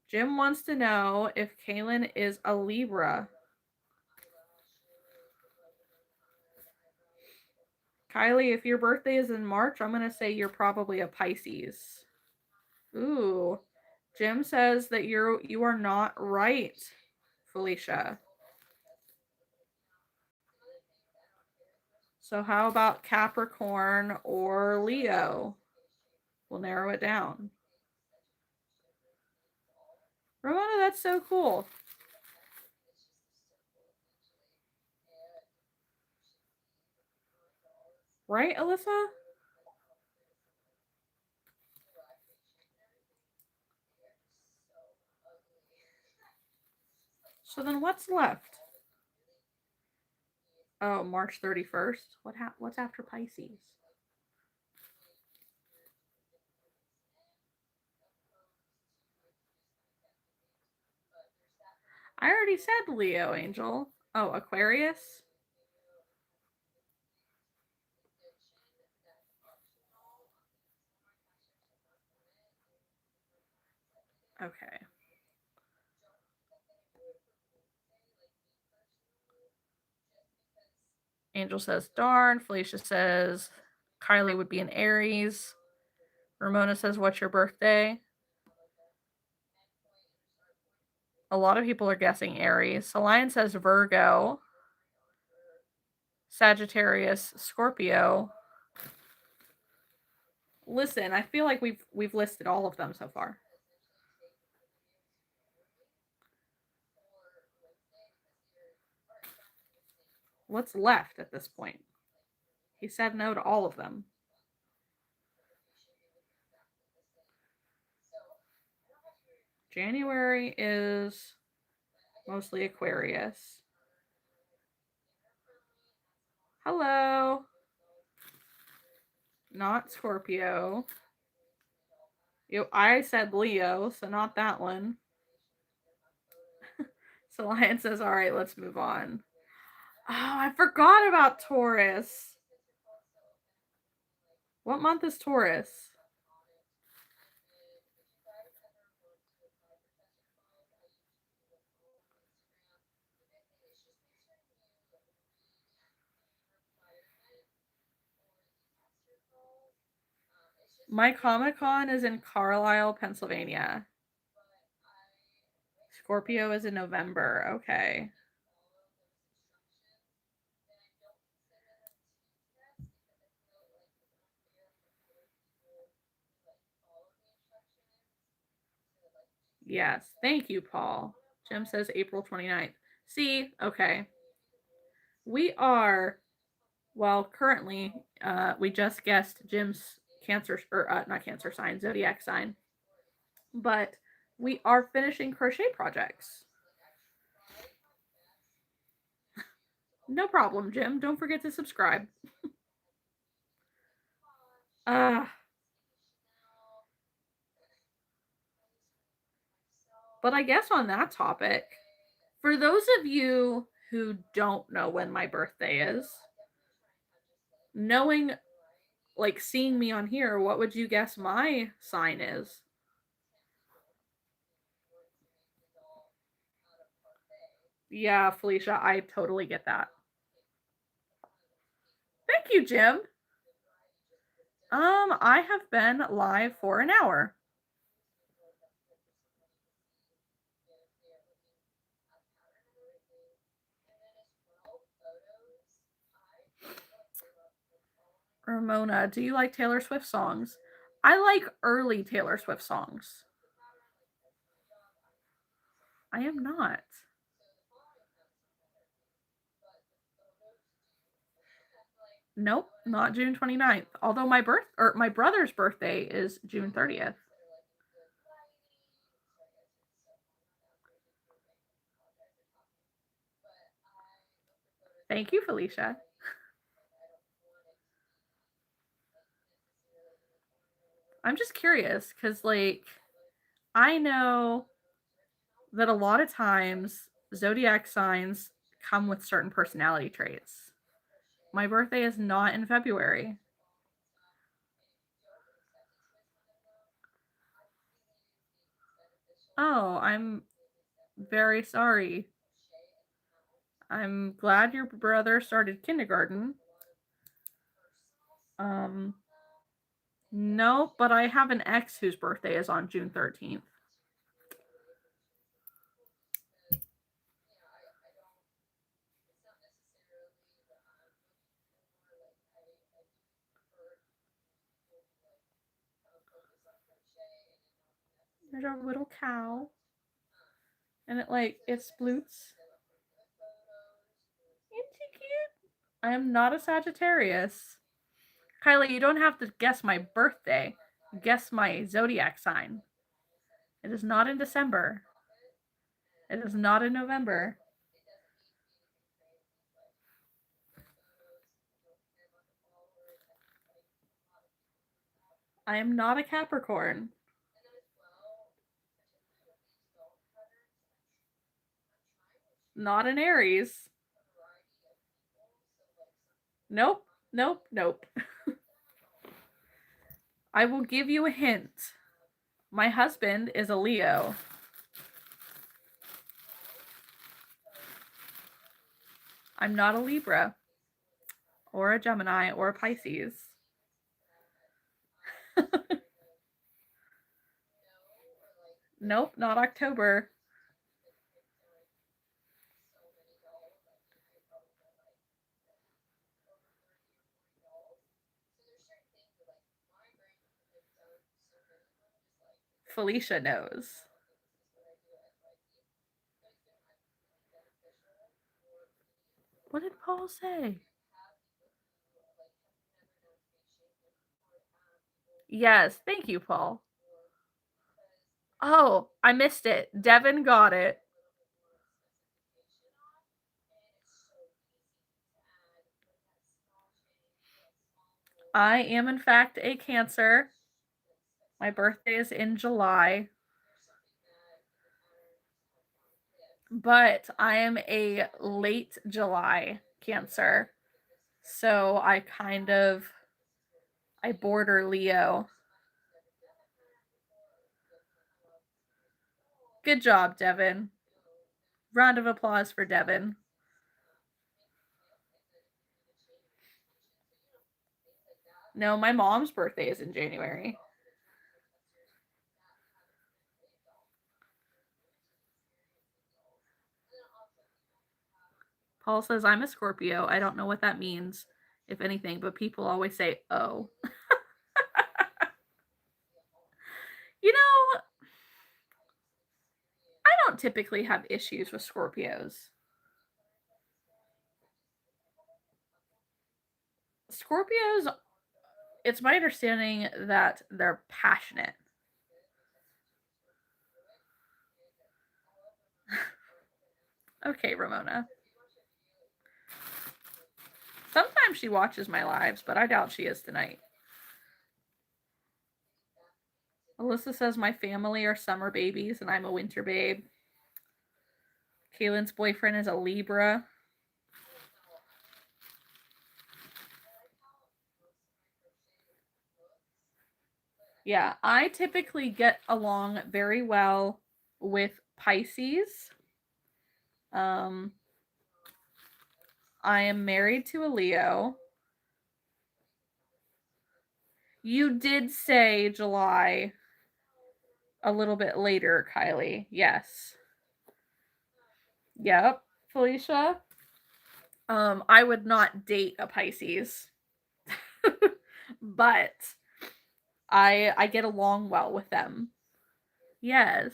Jim wants to know if Kaylin is a Libra. Kylie, if your birthday is in March, I'm going to say you're probably a Pisces. Ooh. Jim says that you are not right, Felicia. So how about Capricorn or Leo? We'll narrow it down. Ramona, that's so cool. Right, Alyssa? So then what's left? Oh, March 31st. What's after Pisces? I already said Leo, Angel. Oh, Aquarius? Okay. Angel says darn. Felicia says Kylie would be an Aries. Ramona says, what's your birthday? A lot of people are guessing Aries. Lion says Virgo. Sagittarius, Scorpio. Listen, I feel like we've listed all of them so far. What's left at this point? He said no to all of them. January is mostly Aquarius. Hello. Not Scorpio. I said Leo, so not that one. So Lion says, all right, let's move on. Oh, I forgot about Taurus. What month is Taurus? My Comic-Con is in Carlisle, Pennsylvania. Scorpio is in November. Okay. Yes. Thank you, Paul. Jim says April 29th. See? Okay. We are, well, currently, we just guessed Jim's Cancer, or not Cancer sign, Zodiac sign. but we are finishing crochet projects. No problem, Jim. Don't forget to subscribe. Uh, but I guess on that topic, for those of you who don't know when my birthday is, knowing, like, seeing me on here, what would you guess my sign is? Yeah, Felicia, I totally get that. Thank you, Jim. I have been live for an hour. Ramona, do you like Taylor Swift songs? I like early Taylor Swift songs. I am not. Nope, not June 29th. Although my brother's birthday is June 30th. Thank you, Felicia. I'm just curious because, like, I know that a lot of times zodiac signs come with certain personality traits. My birthday is not in February. Oh, I'm very sorry. I'm glad your brother started kindergarten. Um, no, but I have an ex whose birthday is on June 13th. There's a little cow. And it sploots. Isn't he cute? I am not a Sagittarius. Kylie, you don't have to guess my birthday. Guess my zodiac sign. It is not in December. It is not in November. I am not a Capricorn. Not an Aries. Nope, nope, nope. I will give you a hint. My husband is a Leo. I'm not a Libra or a Gemini or a Pisces. Nope, not October. Felicia knows. What did Paul say? Yes, thank you, Paul. Oh, I missed it. Devin got it. I am, in fact, a Cancer. My birthday is in July. But I am a late July Cancer. So I border Leo. Good job, Devin. Round of applause for Devin. No, my mom's birthday is in January. Paul says, I'm a Scorpio. I don't know what that means, if anything, but people always say, oh. You know, I don't typically have issues with Scorpios. Scorpios, it's my understanding that they're passionate. Okay, Ramona. Sometimes she watches my lives, but I doubt she is tonight. Alyssa says my family are summer babies and I'm a winter babe. Kaylin's boyfriend is a Libra. Yeah, I typically get along very well with Pisces. I am married to a Leo. You did say July a little bit later, Kylie. Yes. Yep, Felicia. I would not date a Pisces. But I get along well with them. Yes.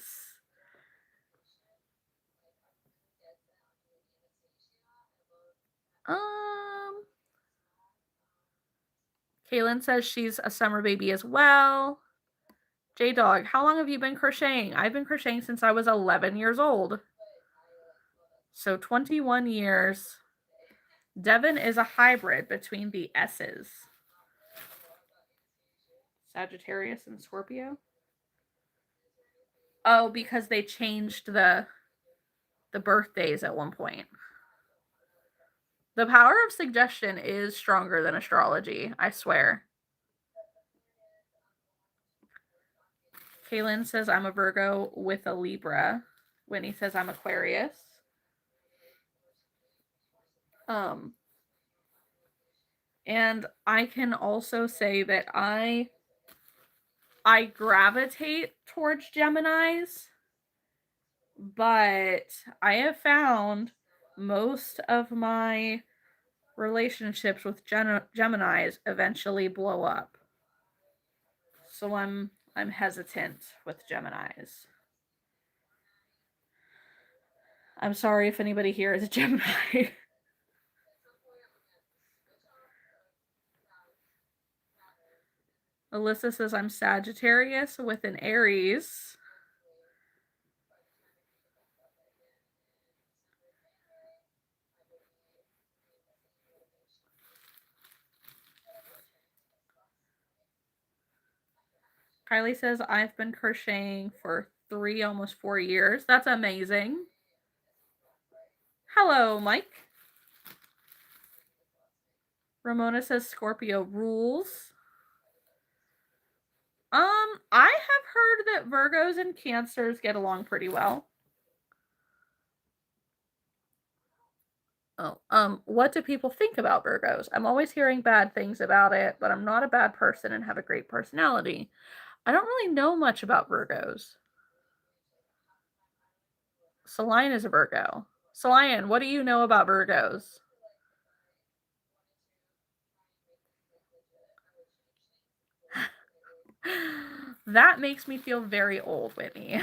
Um Kaylin says she's a summer baby as well. J Dog, how long have you been crocheting? I've been crocheting since I was 11 years old. So 21 years. Devin is a hybrid between the S's. Sagittarius and Scorpio. Oh, because they changed the birthdays at one point. The power of suggestion is stronger than astrology, I swear. Kaylin says I'm a Virgo with a Libra. Winnie says I'm Aquarius. And I can also say that I gravitate towards Geminis, but I have found most of my relationships with Geminis eventually blow up. So I'm hesitant with Geminis. I'm sorry if anybody here is a Gemini. Alyssa says I'm Sagittarius with an Aries. Kylie says I've been crocheting for 3, almost 4 years. That's amazing. Hello, Mike. Ramona says Scorpio rules. I have heard that Virgos and Cancers get along pretty well. Oh, what do people think about Virgos? I'm always hearing bad things about it, but I'm not a bad person and have a great personality. I don't really know much about Virgos. Celine is a Virgo. Celine, what do you know about Virgos? That makes me feel very old, Whitney.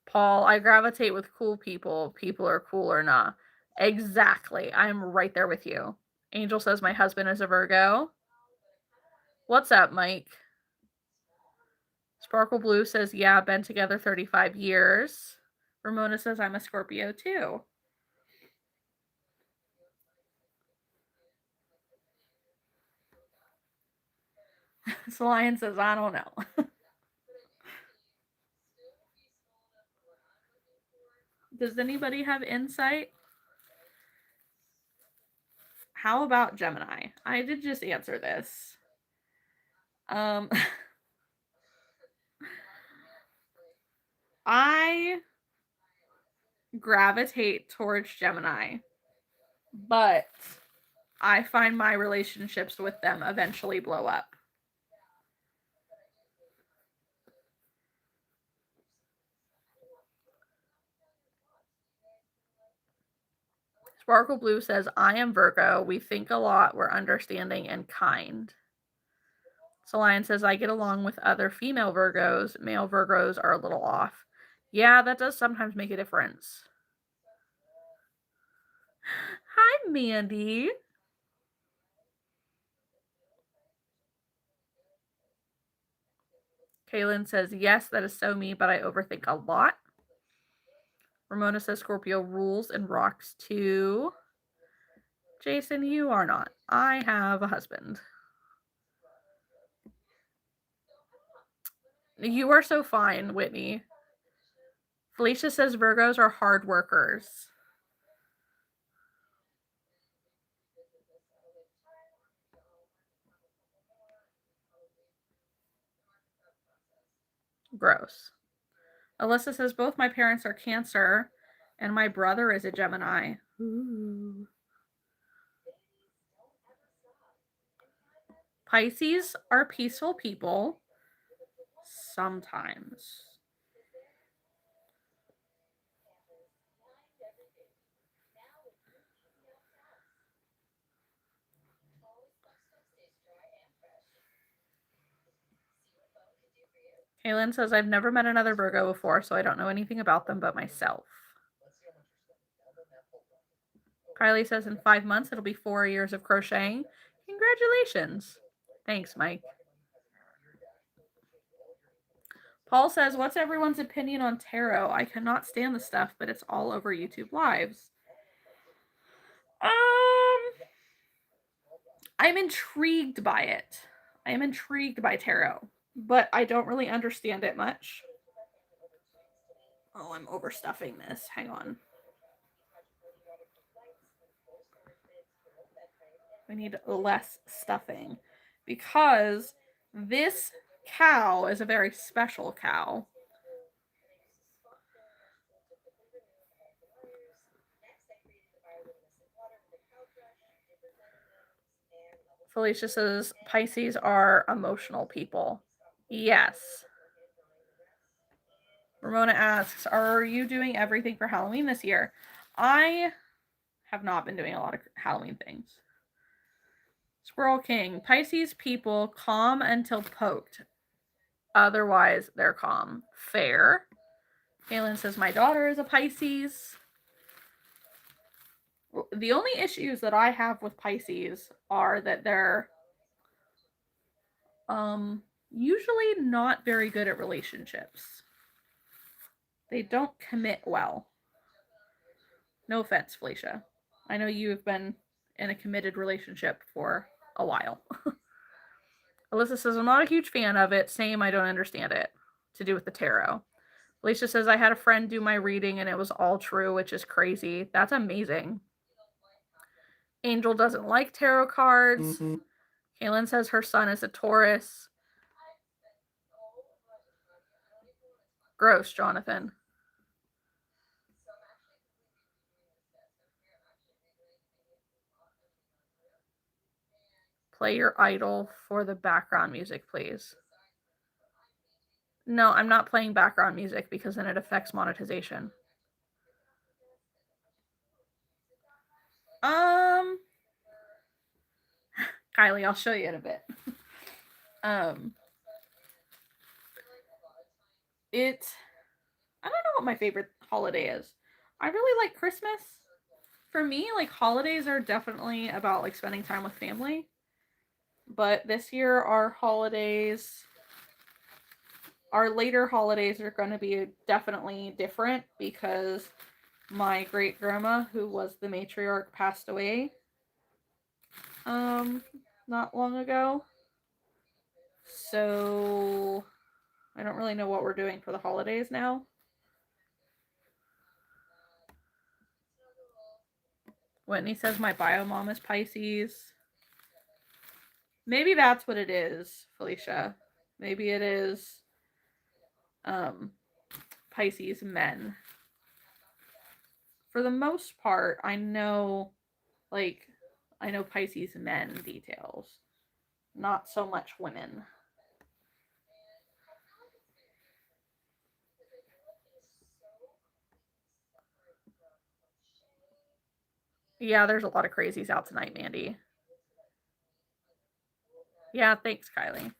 Paul, I gravitate with cool people. People are cool or not. Exactly. I'm right there with you. Angel says my husband is a Virgo. What's up, Mike? Sparkle Blue says, yeah, been together 35 years. Ramona says I'm a Scorpio too. Lion says, I don't know. Does anybody have insight? How about Gemini? I did just answer this. I gravitate towards Gemini, but I find my relationships with them eventually blow up. Sparkle Blue says, I am Virgo. We think a lot. We're understanding and kind. Lion says, I get along with other female Virgos. Male Virgos are a little off. Yeah, that does sometimes make a difference. Hi, Mandy. Kaylin says, yes, that is so me, but I overthink a lot. Ramona says Scorpio rules and rocks too. Jason, you are not. I have a husband. You are so fine, Whitney. Felicia says Virgos are hard workers. Gross. Alyssa says both my parents are Cancer and my brother is a Gemini. Ooh. Pisces are peaceful people. Sometimes. Kaylin says, I've never met another Virgo before, so I don't know anything about them but myself. Kylie says, in 5 months, it'll be 4 years of crocheting. Congratulations. Thanks, Mike. Paul says, what's everyone's opinion on tarot? I cannot stand the stuff, but it's all over YouTube lives. I'm intrigued by it. I am intrigued by tarot, but I don't really understand it much. Oh, I'm overstuffing this. Hang on. We need less stuffing because this cow is a very special cow. Felicia says Pisces are emotional people. Yes. Ramona asks, are you doing everything for Halloween this year? I have not been doing a lot of Halloween things. Squirrel King, Pisces people calm until poked. Otherwise, they're calm. Fair. Kaylin says, my daughter is a Pisces. The only issues that I have with Pisces are that they're usually not very good at relationships. They don't commit well. No offense, Felicia. I know you've been in a committed relationship for a while. Alyssa says, I'm not a huge fan of it. Same, I don't understand it. To do with the tarot. Alicia says, I had a friend do my reading and it was all true, which is crazy. That's amazing. Angel doesn't like tarot cards. Kaylin says her son is a Taurus. Gross, Jonathan. Play your idol for the background music, please. No, I'm not playing background music because then it affects monetization. Kylie, I'll show you in a bit. I don't know what my favorite holiday is. I really like Christmas. For me, like, holidays are definitely about like spending time with family. But this year our later holidays are going to be definitely different because my great grandma, who was the matriarch, passed away not long ago. So I don't really know what we're doing for the holidays now. Whitney says my bio mom is Pisces. Maybe that's what it is, Felicia. Maybe it is Pisces men. For the most part, I know Pisces men details. Not so much women. Yeah, there's a lot of crazies out tonight, Mandy. Yeah, thanks, Kylie.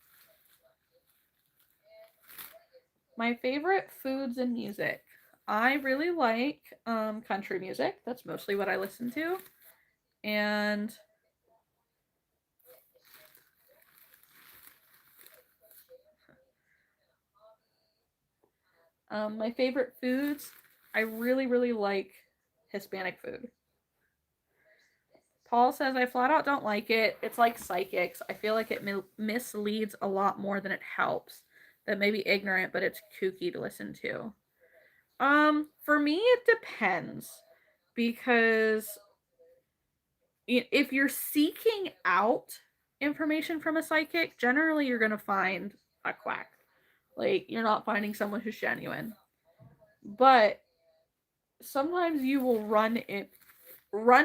My favorite foods and music. I really like country music. That's mostly what I listen to. And my favorite foods, I really, really like Hispanic food. Paul says, I flat out don't like it. It's like psychics. I feel like it misleads a lot more than it helps. That may be ignorant, but it's kooky to listen to. For me, it depends. Because if you're seeking out information from a psychic, generally you're going to find a quack. Like, you're not finding someone who's genuine. But sometimes you will run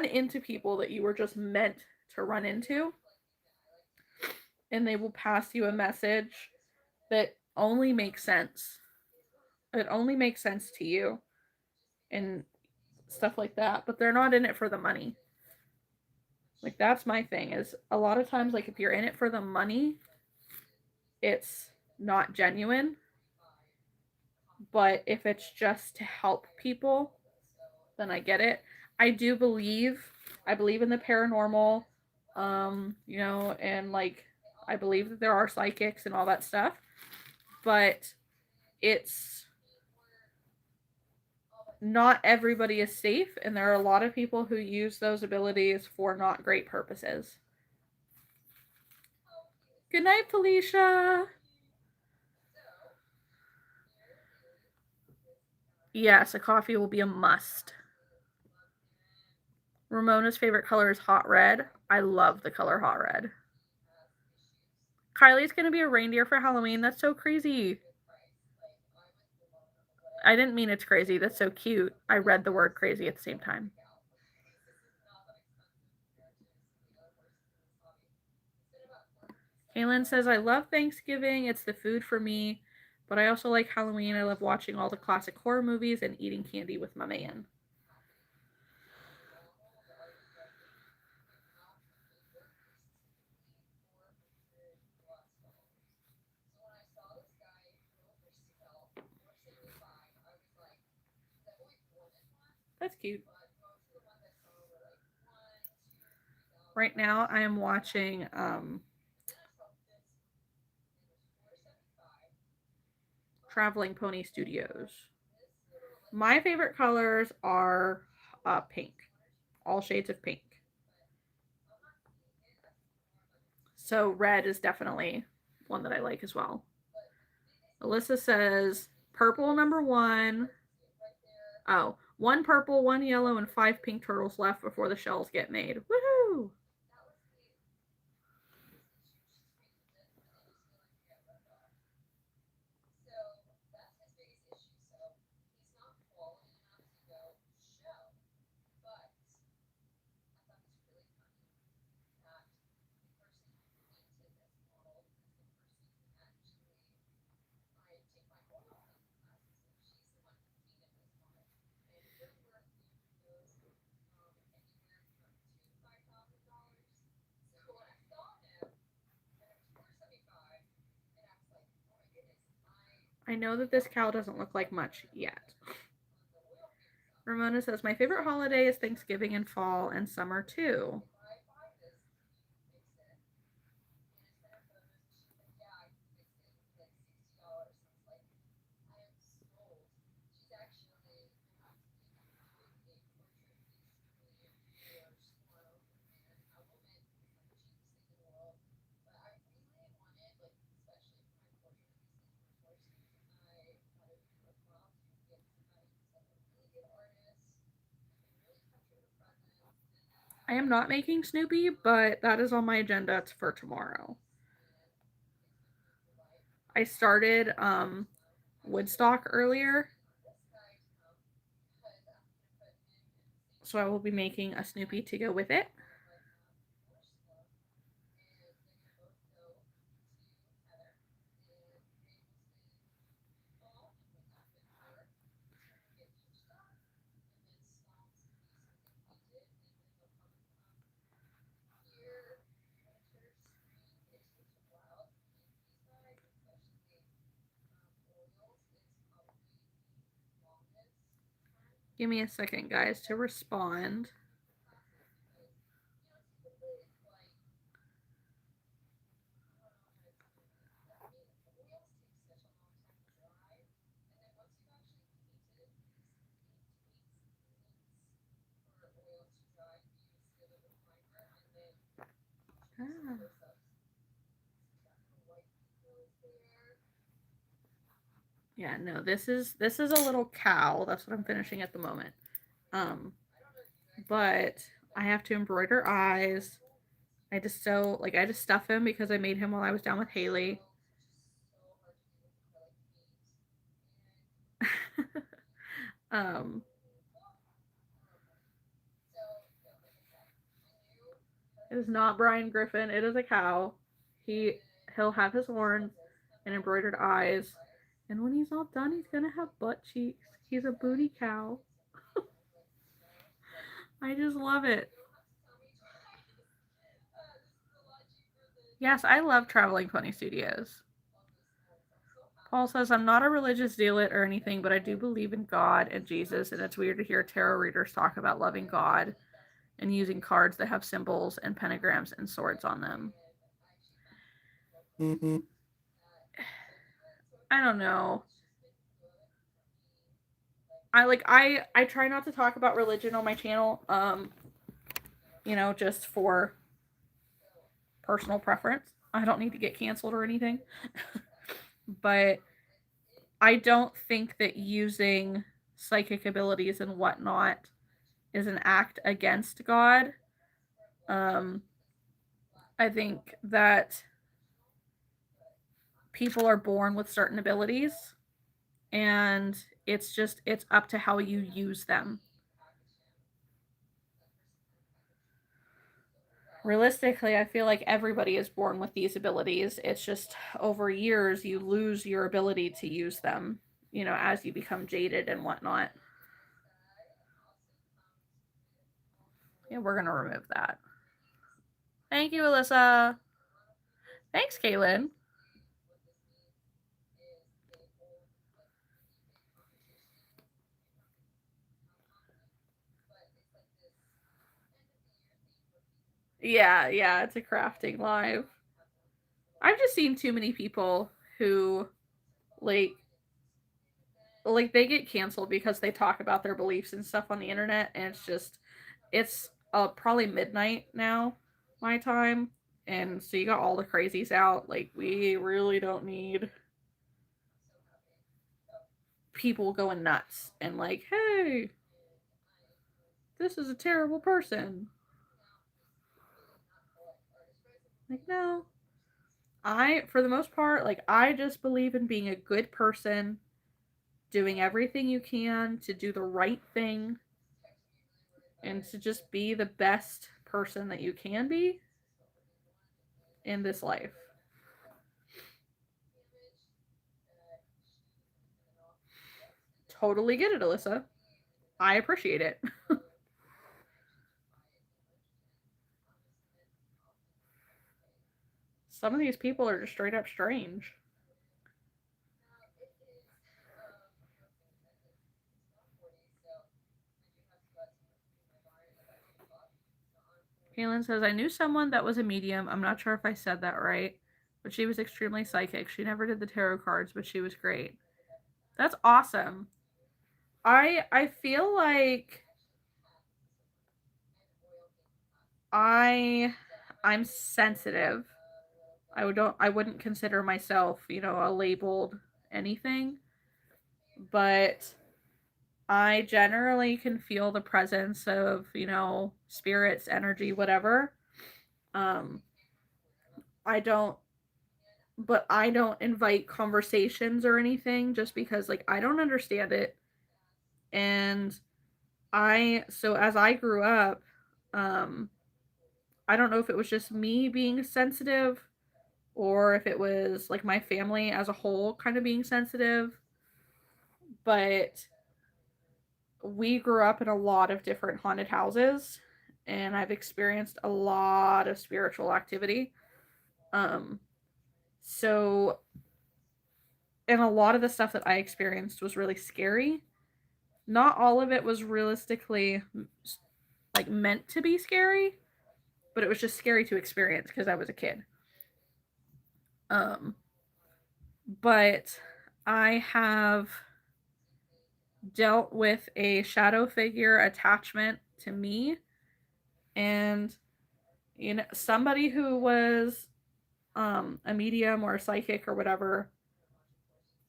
into people that you were just meant to run into, and they will pass you a message that only makes sense. It only makes sense to you and stuff like that, but they're not in it for the money. Like, that's my thing, is a lot of times, like, if you're in it for the money, it's not genuine. But if it's just to help people, then I get it. I believe in the paranormal, and like, I believe that there are psychics and all that stuff, but it's not everybody is safe, and there are a lot of people who use those abilities for not great purposes. Good night, Felicia. Yes, a coffee will be a must. Ramona's favorite color is hot red. I love the color hot red. Kylie's gonna be a reindeer for Halloween. That's so crazy. I didn't mean it's crazy. That's so cute. I read the word crazy at the same time. Kaylin says, I love Thanksgiving. It's the food for me. But I also like Halloween. I love watching all the classic horror movies and eating candy with my man. That's cute. Right now, I am watching Traveling Pony Studios. My favorite colors are pink, all shades of pink. So red is definitely one that I like as well. Alyssa says purple number one. Oh, one purple, one yellow, and 5 pink turtles left before the shells get made. Woohoo! I know that this cow doesn't look like much yet. Ramona says, my favorite holiday is Thanksgiving and fall and summer too. I am not making Snoopy, but that is on my agenda for tomorrow. I started Woodstock earlier, so I will be making a Snoopy to go with it. Give me a second, guys, to respond. Yeah, no, this is a little cow. That's what I'm finishing at the moment. Um, but I have to embroider eyes. I just I just stuff him because I made him while I was down with Haley. um, it is not Brian Griffin. It is a cow. He he'll have his horns and embroidered eyes, and when he's all done, he's gonna have butt cheeks. He's a booty cow. I just love it. Yes, I love Traveling Pony Studios. Paul says, I'm not a religious zealot or anything, but I do believe in God and Jesus, and it's weird to hear tarot readers talk about loving God and using cards that have symbols and pentagrams and swords on them. Mm-hmm. I don't know. I try not to talk about religion on my channel, just for personal preference. I don't need to get canceled or anything. But I don't think that using psychic abilities and whatnot is an act against God. Um, I think that people are born with certain abilities, and it's up to how you use them. Realistically, I feel like everybody is born with these abilities. It's just over years you lose your ability to use them, as you become jaded and whatnot. Yeah, we're gonna remove that. Thank you, Alyssa. Thanks, Kaylin. Yeah, it's a crafting live. I've just seen too many people who like they get canceled because they talk about their beliefs and stuff on the internet, and it's probably midnight now, my time, and so you got all the crazies out. Like, we really don't need people going nuts and like, hey, this is a terrible person. Like, no. For the most part, like, I just believe in being a good person, doing everything you can to do the right thing, and to just be the best person that you can be in this life. Totally get it, Alyssa. I appreciate it. Some of these people are just straight up strange. Kaylin says, I knew someone that was a medium. I'm not sure if I said that right, but she was extremely psychic. She never did the tarot cards, but she was great. That's awesome. I feel like I'm sensitive. I wouldn't consider myself, a labeled anything, but I generally can feel the presence of, spirits, energy, whatever. Um I don't I don't invite conversations or anything just because like I don't understand it. And as I grew up, um I don't know if it was just me being sensitive or if it was like my family as a whole kind of being sensitive, but we grew up in a lot of different haunted houses, and I've experienced a lot of spiritual activity. Um so and a lot of the stuff that I experienced was really scary. Not all of it was realistically like meant to be scary, but it was just scary to experience because I was a kid. Um but I have dealt with a shadow figure attachment to me, and somebody who was a medium or a psychic or whatever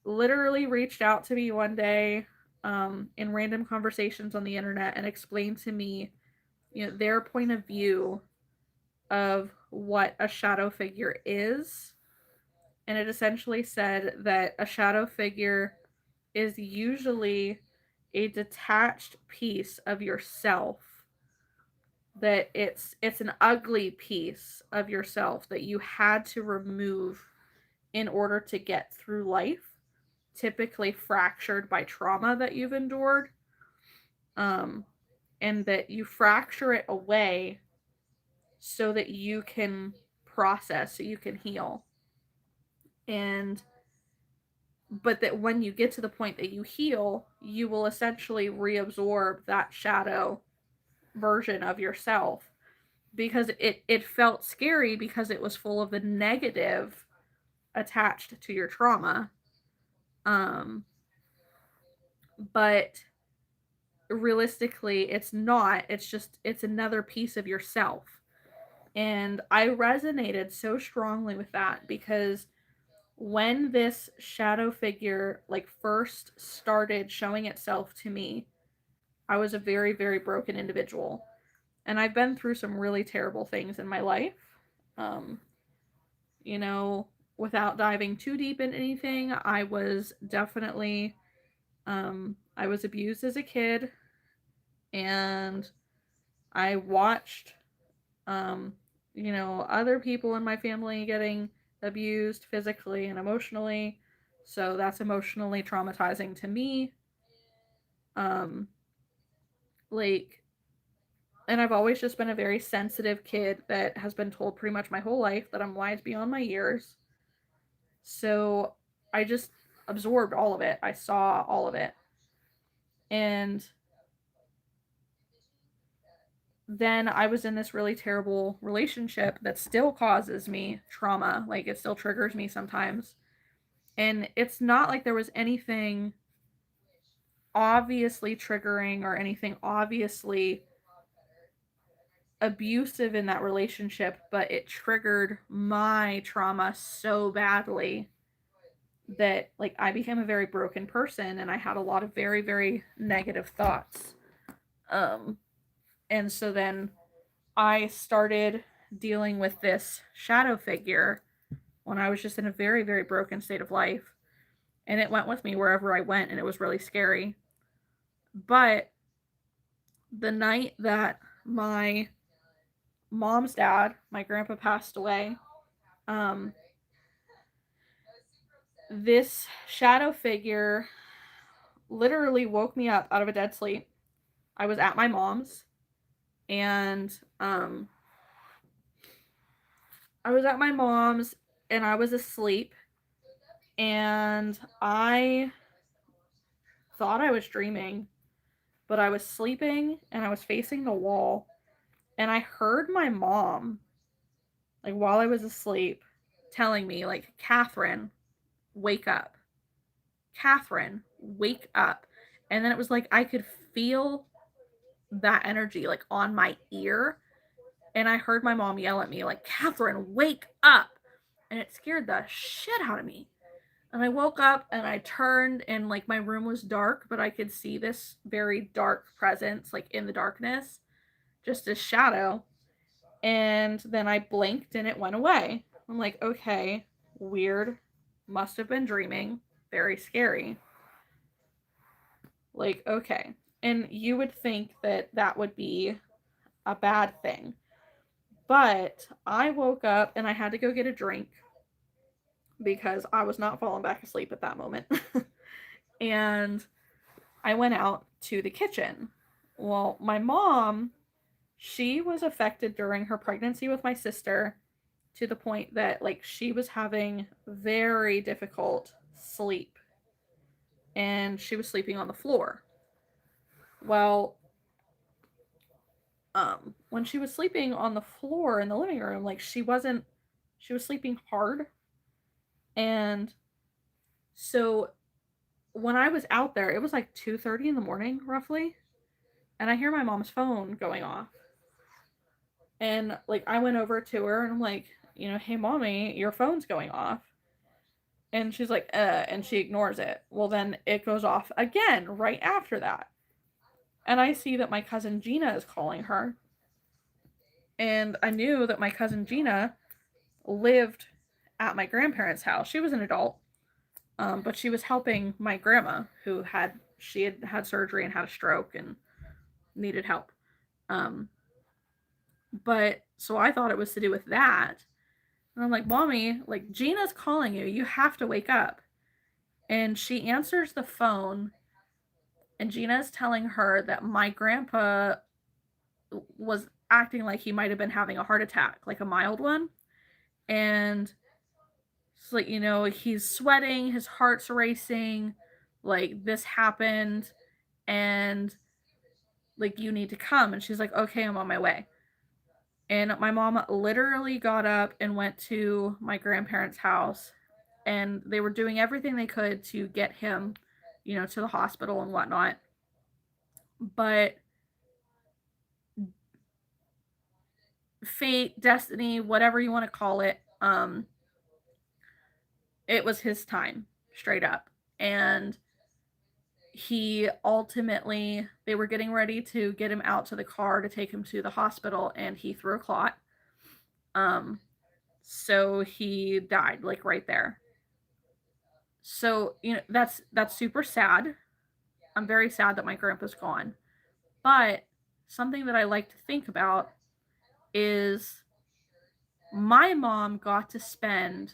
literally reached out to me one day in random conversations on the internet and explained to me, their point of view of what a shadow figure is. And it essentially said that a shadow figure is usually a detached piece of yourself, that it's an ugly piece of yourself that you had to remove in order to get through life, typically fractured by trauma that you've endured, um, and that you fracture it away so that you can process, so you can heal. And but that when you get to the point that you heal, you will essentially reabsorb that shadow version of yourself, because it felt scary because it was full of the negative attached to your trauma. Um, but realistically, it's not. It's another piece of yourself. And I resonated so strongly with that because when this shadow figure like first started showing itself to me, I was a very, very broken individual. And I've been through some really terrible things in my life. Um, you know, without diving too deep into anything, I was definitely I was abused as a kid, and I watched um, other people in my family getting abused physically and emotionally. So that's emotionally traumatizing to me. Um, like, and I've always just been a very sensitive kid that has been told pretty much my whole life that I'm wise beyond my years. So I just absorbed all of it. I saw all of it. And then I was in this really terrible relationship that still causes me trauma. Like, it still triggers me sometimes. And it's not like there was anything obviously triggering or anything obviously abusive in that relationship, but it triggered my trauma so badly that like I became a very broken person, and I had a lot of very, very negative thoughts. Um and so then I started dealing with this shadow figure when I was just in a very, very broken state of life. And it went with me wherever I went, and it was really scary. But the night that my mom's dad, my grandpa, passed away, um, this shadow figure literally woke me up out of a dead sleep. I was at my mom's, and I was at my mom's and I was asleep, and I thought I was dreaming, but I was sleeping and I was facing the wall, and I heard my mom, like while I was asleep, telling me, like, Catherine, wake up. Catherine, wake up. And then it was like I could feel that energy like on my ear. And I heard my mom yell at me, like, Catherine, wake up. And it scared the shit out of me. And I woke up and I turned, and like my room was dark, but I could see this very dark presence like in the darkness, just a shadow. And then I blinked and it went away. I'm like, okay, weird. Must have been dreaming. Very scary. Like, okay. And you would think that that would be a bad thing. But I woke up and I had to go get a drink because I was not falling back asleep at that moment. And I went out to the kitchen. Well, my mom, she was affected during her pregnancy with my sister to the point that like she was having very difficult sleep, and she was sleeping on the floor. Well, when she was sleeping on the floor in the living room, like she was sleeping hard. And so when I was out there, it was like 2:30 in the morning roughly, and I hear my mom's phone going off. And like I went over to her and I'm like, hey mommy, your phone's going off. And she's like, and she ignores it. Well, then it goes off again right after that. And I see that my cousin Gina is calling her. And I knew that my cousin Gina lived at my grandparents' house. She was an adult, but she was helping my grandma, who had surgery and had a stroke and needed help. Um, but so I thought it was to do with that. And I'm like, Mommy, like Gina's calling you. You have to wake up. And she answers the phone, and Gina's telling her that my grandpa was acting like he might have been having a heart attack, like a mild one. And it's like, he's sweating, his heart's racing, like this happened, and like you need to come. And she's like, okay, I'm on my way. And my mom literally got up and went to my grandparents' house, and they were doing everything they could to get him, to the hospital and whatnot. But fate, destiny, whatever you want to call it, it was his time, straight up. And he ultimately, they were getting ready to get him out to the car to take him to the hospital, and he threw a clot. So he died like right there. So, that's super sad. I'm very sad that my grandpa's gone. But something that I like to think about is my mom got to spend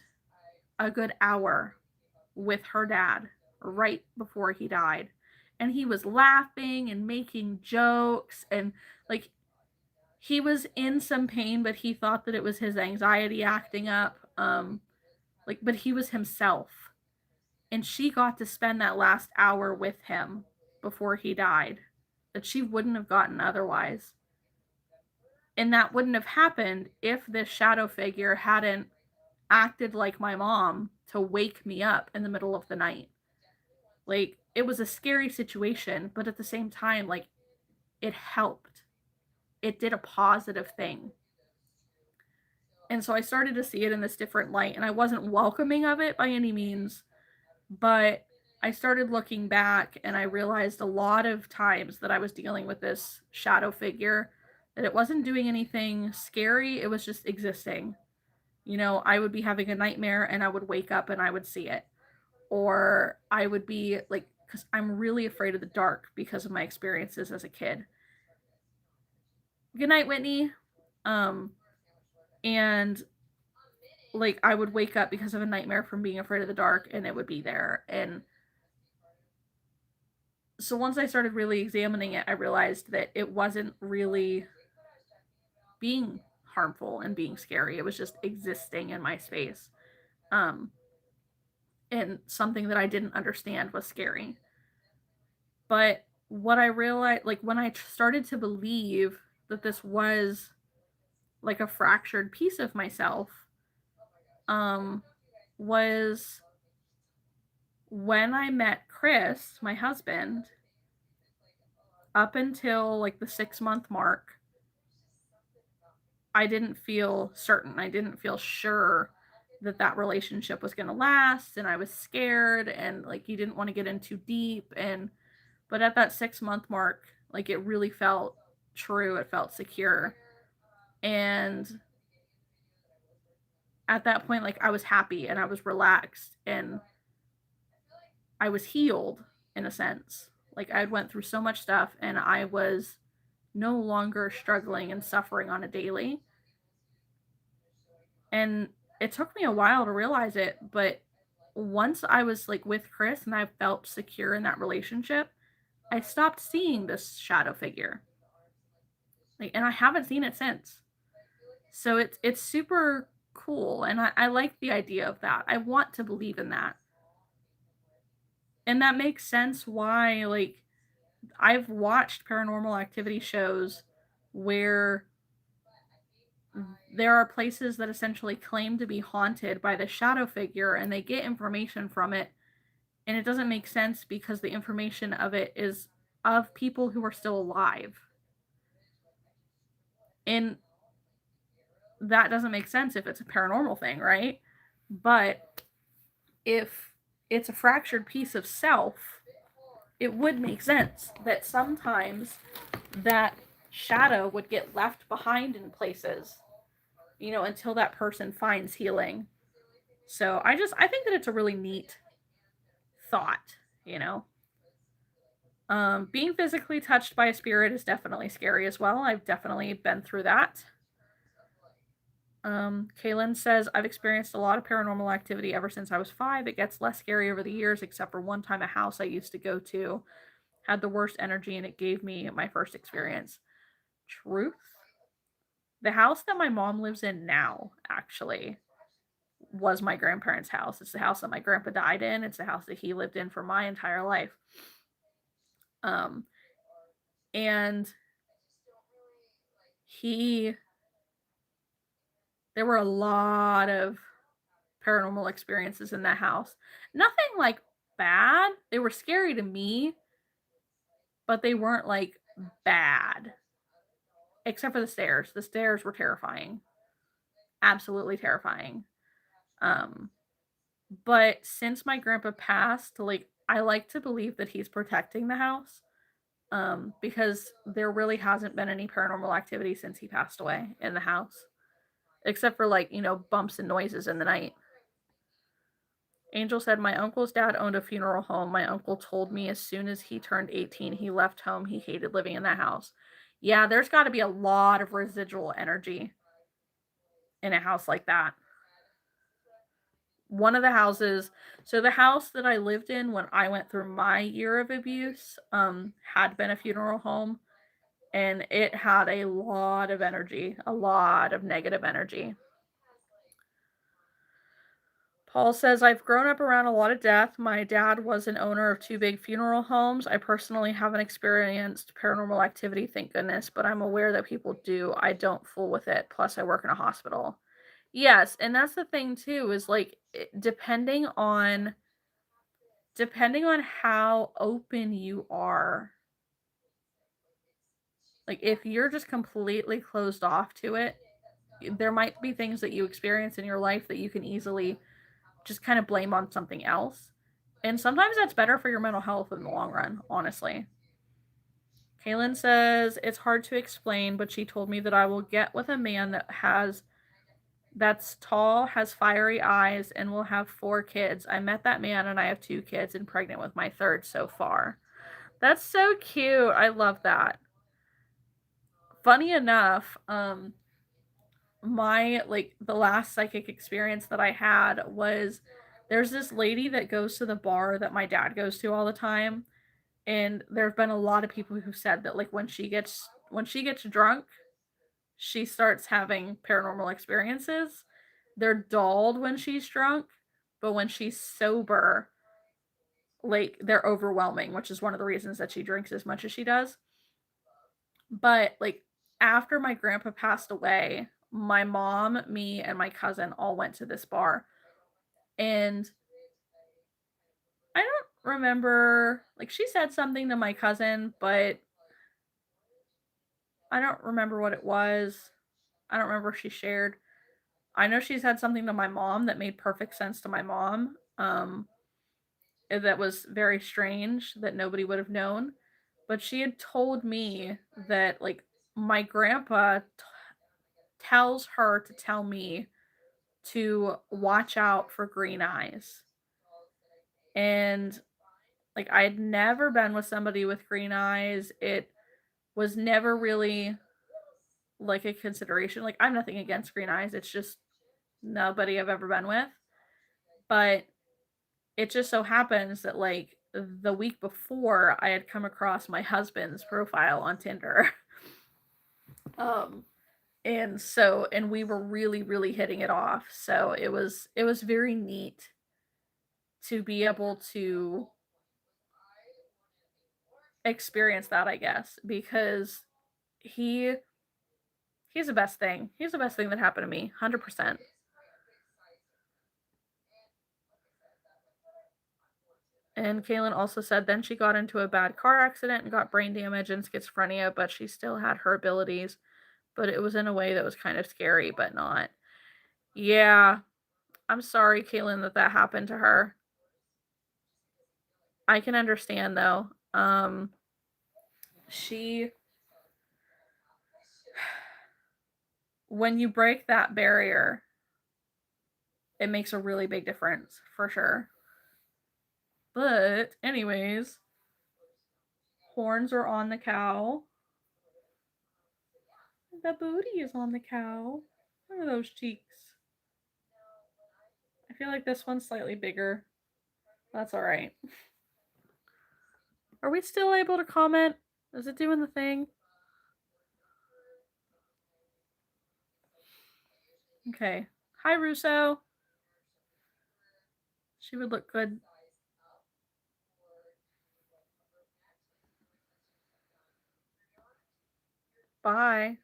a good hour with her dad right before he died. And he was laughing and making jokes, and like he was in some pain, but he thought that it was his anxiety acting up. But he was himself. And she got to spend that last hour with him before he died that she wouldn't have gotten otherwise. And that wouldn't have happened if this shadow figure hadn't acted like my mom to wake me up in the middle of the night. Like, it was a scary situation, but at the same time, like, it helped. It did a positive thing. And so I started to see it in this different light, and I wasn't welcoming of it by any means, but I started looking back, and I realized a lot of times that I was dealing with this shadow figure, that it wasn't doing anything scary, it was just existing. I would be having a nightmare and I would wake up and I would see it. Or I would be like, because I'm really afraid of the dark because of my experiences as a kid. Good night, Whitney. And like I would wake up because of a nightmare from being afraid of the dark, and it would be there. And so once I started really examining it, I realized that it wasn't really being harmful and being scary. It was just existing in my space. Um, and something that I didn't understand was scary. But what I realized, like when I started to believe that this was like a fractured piece of myself, was when I met Chris, my husband, up until like the 6-month mark, I didn't feel certain. I didn't feel sure that that relationship was going to last, and I was scared, and like you didn't want to get in too deep. And but at that 6-month mark, like it really felt true. It felt secure. And at that point, like I was happy and I was relaxed and I was healed in a sense. Like I went through so much stuff and I was no longer struggling and suffering on a daily. And it took me a while to realize it, but once I was like with Chris and I felt secure in that relationship, I stopped seeing this shadow figure. Like, and I haven't seen it since. So it's super cool, and I like the idea of that. I want to believe in that. And that makes sense why, like, I've watched paranormal activity shows where there are places that essentially claim to be haunted by the shadow figure, and they get information from it, and it doesn't make sense because the information of it is of people who are still alive. And that doesn't make sense if it's a paranormal thing, right? But if it's a fractured piece of self, it would make sense that sometimes that shadow would get left behind in places, until that person finds healing. So I think that it's a really neat thought, you know. Being physically touched by a spirit is definitely scary as well. I've definitely been through that. Kaylin says, I've experienced a lot of paranormal activity ever since I was 5. It gets less scary over the years, except for one time a house I used to go to had the worst energy and it gave me my first experience. Truth? The house that my mom lives in now, actually, was my grandparents' house. It's the house that my grandpa died in. It's the house that he lived in for my entire life. Um, and he, there were a lot of paranormal experiences in that house. Nothing like bad. They were scary to me, but they weren't like bad. Except for the stairs. The stairs were terrifying. Absolutely terrifying. Um, but since my grandpa passed, like I like to believe that he's protecting the house. Because there really hasn't been any paranormal activity since he passed away in the house. Except for like, bumps and noises in the night. Angel said, my uncle's dad owned a funeral home. My uncle told me as soon as he turned 18, he left home. He hated living in that house. Yeah, there's got to be a lot of residual energy in a house like that. One of the houses, so the house that I lived in when I went through my year of abuse, had been a funeral home, and it had a lot of energy, a lot of negative energy. Paul says, I've grown up around a lot of death. My dad was an owner of 2 big funeral homes. I personally haven't experienced paranormal activity, thank goodness, but I'm aware that people do. I don't fool with it. Plus, I work in a hospital. Yes, and that's the thing too, is like depending on how open you are. Like if you're just completely closed off to it, there might be things that you experience in your life that you can easily just kind of blame on something else. And sometimes that's better for your mental health in the long run, honestly. Kaylin says, it's hard to explain, but she told me that I will get with a man that's tall, has fiery eyes, and will have 4 kids. I met that man and I have 2 kids and pregnant with my 3rd so far. That's so cute. I love that. Funny enough, the last psychic experience that I had was there's this lady that goes to the bar that my dad goes to all the time, and there've been a lot of people who said that like when she gets drunk, she starts having paranormal experiences. They're dulled when she's drunk, but when she's sober, like they're overwhelming, which is one of the reasons that she drinks as much as she does. But like after my grandpa passed away, my mom, me, and my cousin all went to this bar. And I don't remember, like, she said something to my cousin, but I don't remember what it was. I don't remember if she shared. I know she said something to my mom that made perfect sense to my mom. That was very strange that nobody would have known. But she had told me that, like, my grandpa tells her to tell me to watch out for green eyes. And like I had never been with somebody with green eyes. It was never really like a consideration. Like I'm nothing against green eyes. It's just nobody I've ever been with. But it just so happens that like the week before I had come across my husband's profile on Tinder. um and we were really really hitting it off. So it was very neat to be able to experience that, I guess, because he he's the best thing. He's the best thing that happened to me, 100%. And Kaylin also said then she got into a bad car accident and got brain damage and schizophrenia, but she still had her abilities, but it was in a way that was kind of scary, but not. Yeah. I'm sorry, Kaylin, that that happened to her. I can understand though. She when you break that barrier, it makes a really big difference for sure. But anyways, horns are on the cow. The booty is on the cow. Look at those cheeks. I feel like this one's slightly bigger. That's alright. Are we still able to comment? Is it doing the thing? Okay. Hi, Russo. She would look good. Bye.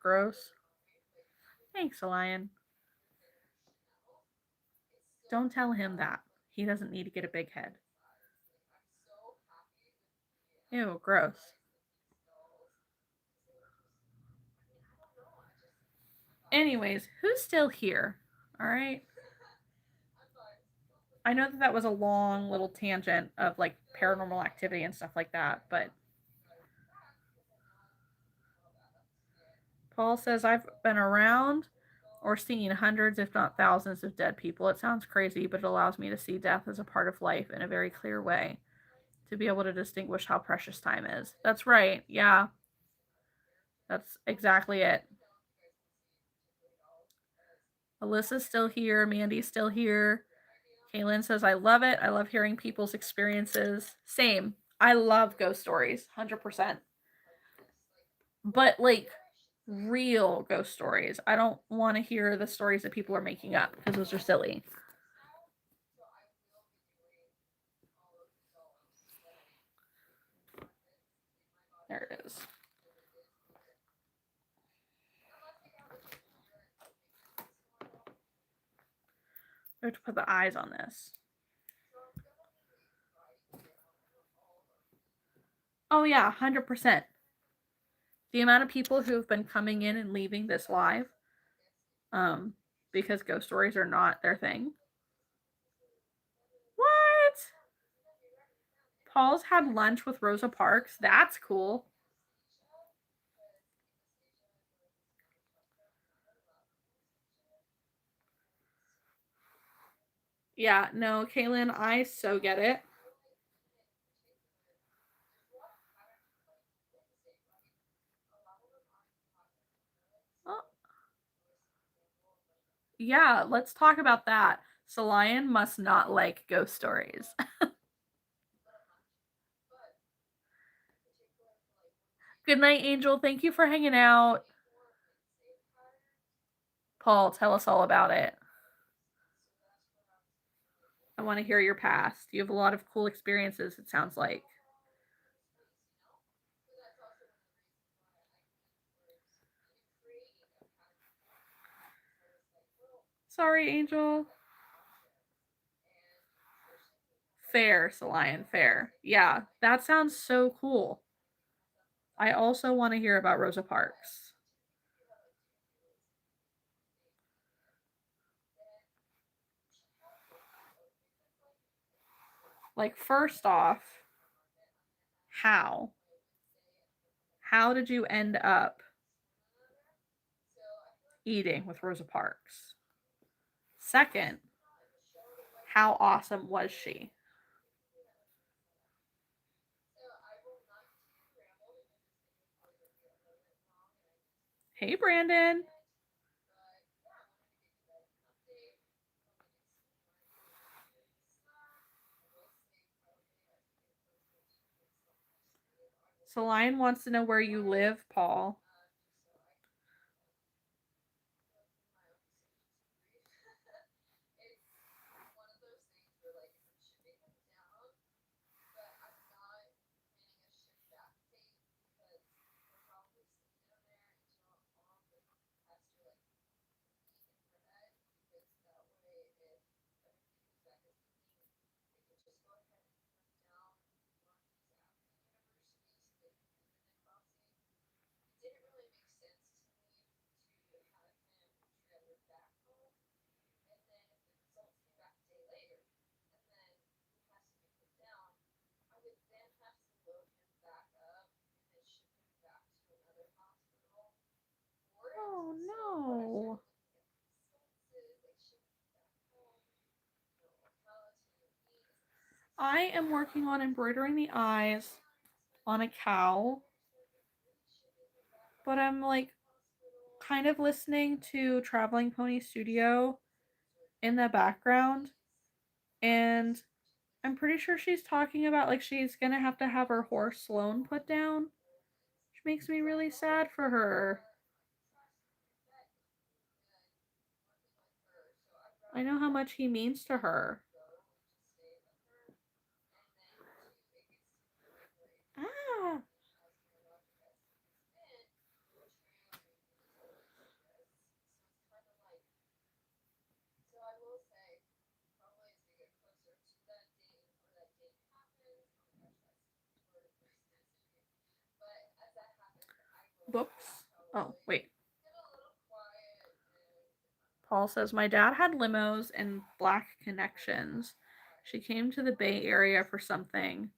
Gross. Thanks, Lion. Don't tell him that. He doesn't need to get a big head. Ew, gross. Anyways, who's still here? All right. I know that that was a long little tangent of like paranormal activity and stuff like that, but Paul says I've been around or seen hundreds, if not thousands, of dead people. It sounds crazy, but it allows me to see death as a part of life in a very clear way, to be able to distinguish how precious time is. That's right. Yeah. That's exactly it. Alyssa's still here. Mandy's still here. Kaylin says, I love it. I love hearing people's experiences. Same. I love ghost stories, 100%. But like real ghost stories. I don't want to hear the stories that people are making up because those are silly. There it is. I have to put the eyes on this. Oh yeah, 100%. The amount of people who have been coming in and leaving this live, because ghost stories are not their thing. What? Paul's had lunch with Rosa Parks. That's cool. Yeah, no, Kaylin, I so get it. Oh, yeah, let's talk about that. Solian must not like ghost stories. Good night, Angel. Thank you for hanging out. Paul, tell us all about it. I want to hear your past. You have a lot of cool experiences, it sounds like. Sorry, Angel. Fair, Solian, fair. Yeah, that sounds so cool. I also want to hear about Rosa Parks. Like, first off, how? How did you end up eating with Rosa Parks? Second, how awesome was she? Hey, Brandon. Solian wants to know where you live, Paul. Oh no. I am working on embroidering the eyes on a cow, but I'm like kind of listening to Traveling Pony Studio in the background, and I'm pretty sure she's talking about like she's gonna have to have her horse Sloan put down, which makes me really sad for her. I know how much he means to her. Ah. Books. Oh, wait. Paul says, my dad had limos and black connections. She came to the Bay Area for something.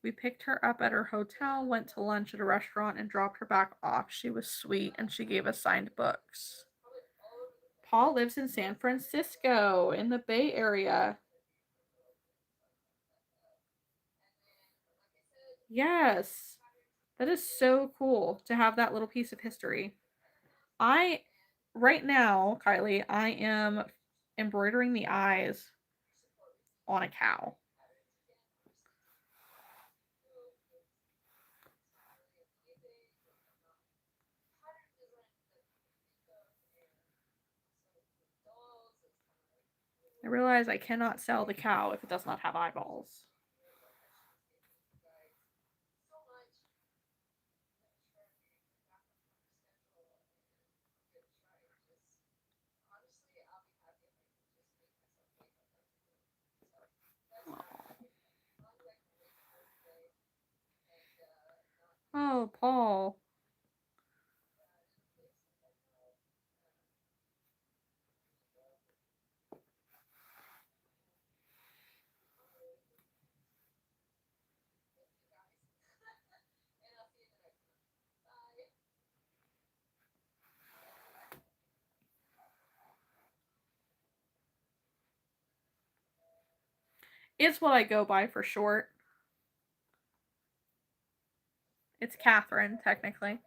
We picked her up at her hotel, went to lunch at a restaurant, and dropped her back off. She was sweet and she gave us signed books. Paul lives in San Francisco in the Bay Area. Yes. That is so cool to have that little piece of history. I, right now, Kylie, I am embroidering the eyes on a cow. I realize I cannot sell the cow if it does not have eyeballs. Oh, Paul. It's what I go by for short. It's Catherine, technically.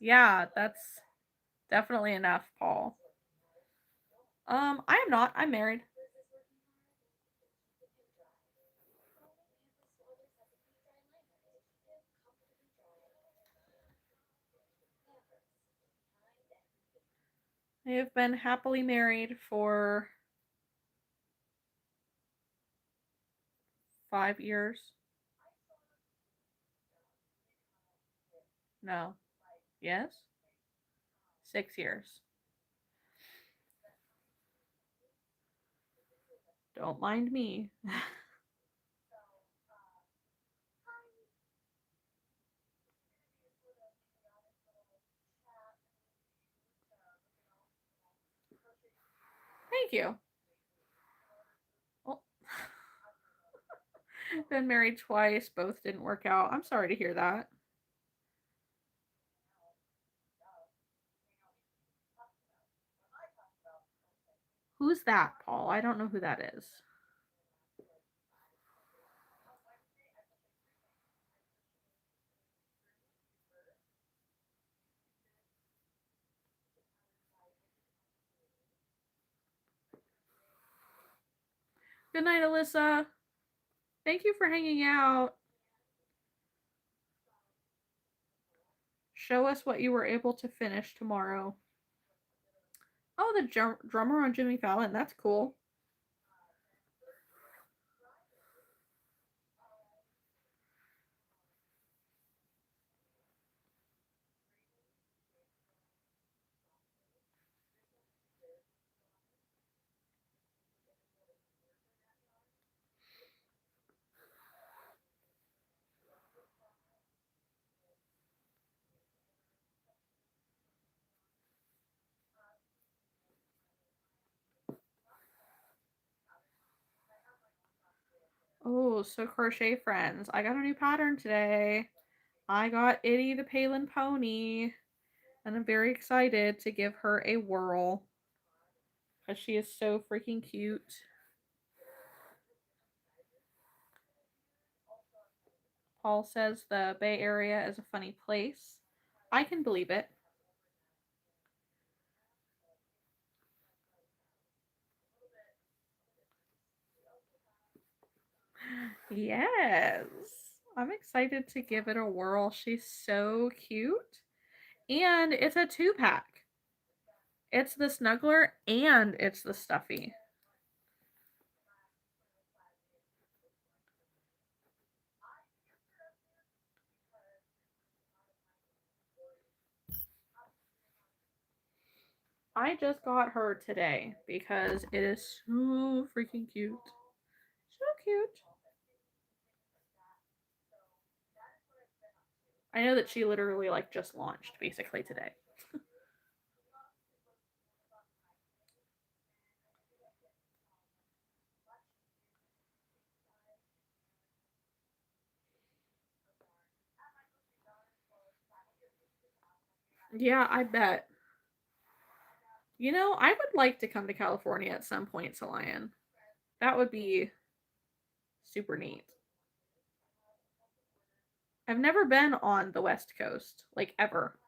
Yeah, that's definitely enough, Paul. I am not. I'm married. I have been happily married for 5 years. No. Yes? 6 years. Don't mind me. Thank you. Well, been married twice. Both didn't work out. I'm sorry to hear that. Who's that, Paul? I don't know who that is. Good night, Alyssa. Thank you for hanging out. Show us what you were able to finish tomorrow. Oh, the drummer on Jimmy Fallon. That's cool. Oh, so crochet friends. I got a new pattern today. I got Itty the Palin Pony. And I'm very excited to give her a whirl because she is so freaking cute. Paul says the Bay Area is a funny place. I can believe it. Yes. I'm excited to give it a whirl. She's so cute. And it's a 2-pack. It's the snuggler and it's the stuffy. I just got her today because it is so freaking cute. So cute. I know that she literally like just launched basically today. Yeah, I bet. You know, I would like to come to California at some point, Lion. That would be super neat. I've never been on the West Coast, like ever.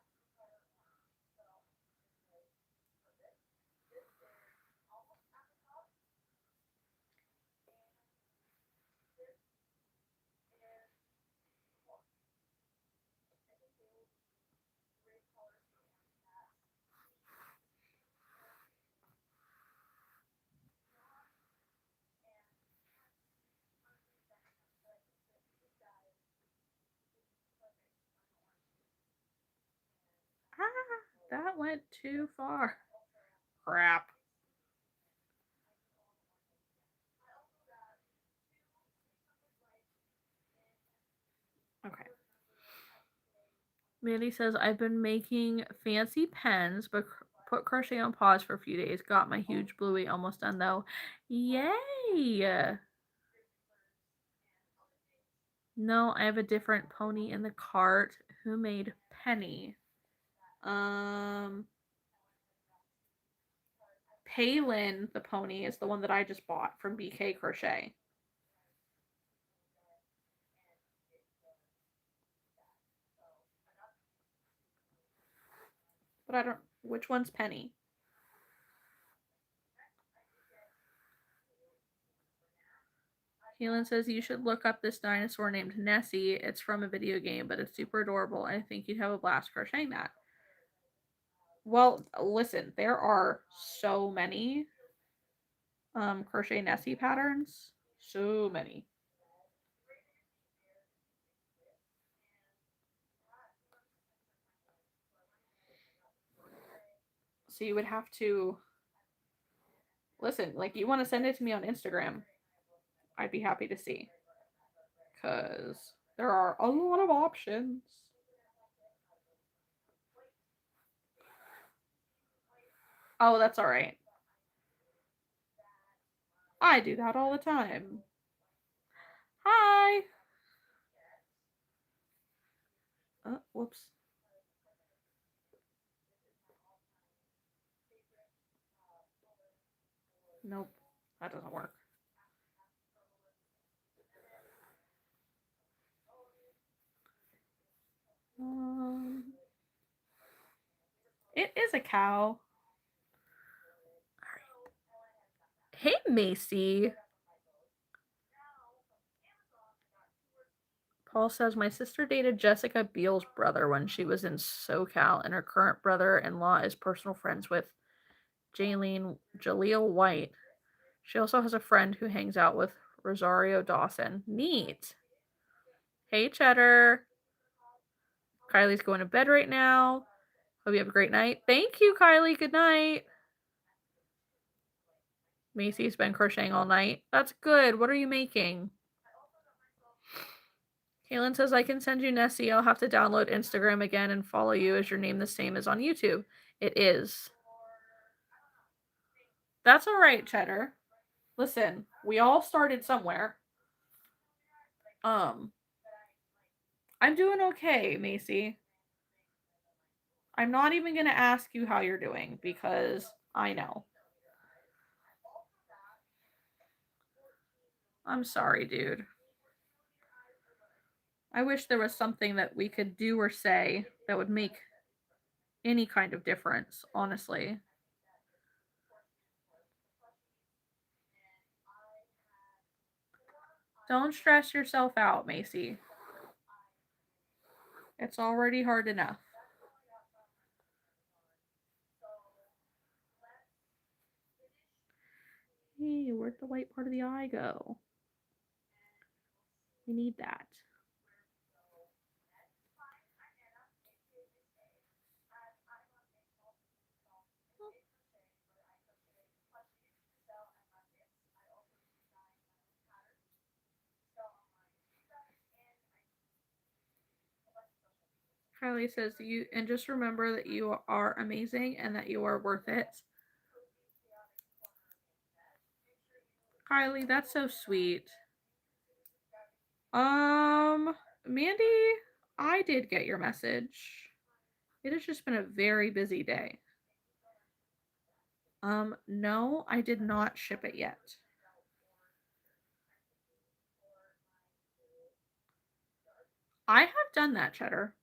Ah, that went too far. Crap. Okay. Mandy says, I've been making fancy pens, but put crochet on pause for a few days. Got my huge bluey almost done though. Yay! No, I have a different pony in the cart. Who made Penny? Um, Palin, the pony, is the one that I just bought from BK Crochet. But I don't. Which one's Penny? Keelan says you should look up this dinosaur named Nessie. It's from a video game, but it's super adorable. I think you'd have a blast crocheting that. Well, listen, there are so many crochet Nessie patterns. So many. So you would have to listen, like you want to send it to me on Instagram. I'd be happy to see. Cause there are a lot of options. Oh, that's all right. I do that all the time. Hi. Whoops. Nope. That doesn't work. Um, it is a cow. Hey, Macy. Paul says my sister dated Jessica Biel's brother when she was in SoCal, and her current brother-in-law is personal friends with Jaleel White. She also has a friend who hangs out with Rosario Dawson. Neat. Hey, Cheddar. Kylie's going to bed right now. Hope you have a great night. Thank you, Kylie. Good night. Macy's been crocheting all night. That's good. What are you making? Kaylin says, I can send you Nessie. I'll have to download Instagram again and follow you. Is your name the same as on YouTube? It is. That's all right, Cheddar. Listen, we all started somewhere. Um, I'm doing okay, Macy. I'm not even going to ask you how you're doing because I know. I'm sorry, dude. I wish there was something that we could do or say that would make any kind of difference, honestly. Don't stress yourself out, Macy. It's already hard enough. Hey, where'd the white part of the eye go? We need that. Kylie says you and just remember that you are amazing and that you are worth it. Kylie, that's so sweet. Mandy, I did get your message. It has just been a very busy day. No, I did not ship it yet. I have done that, Cheddar.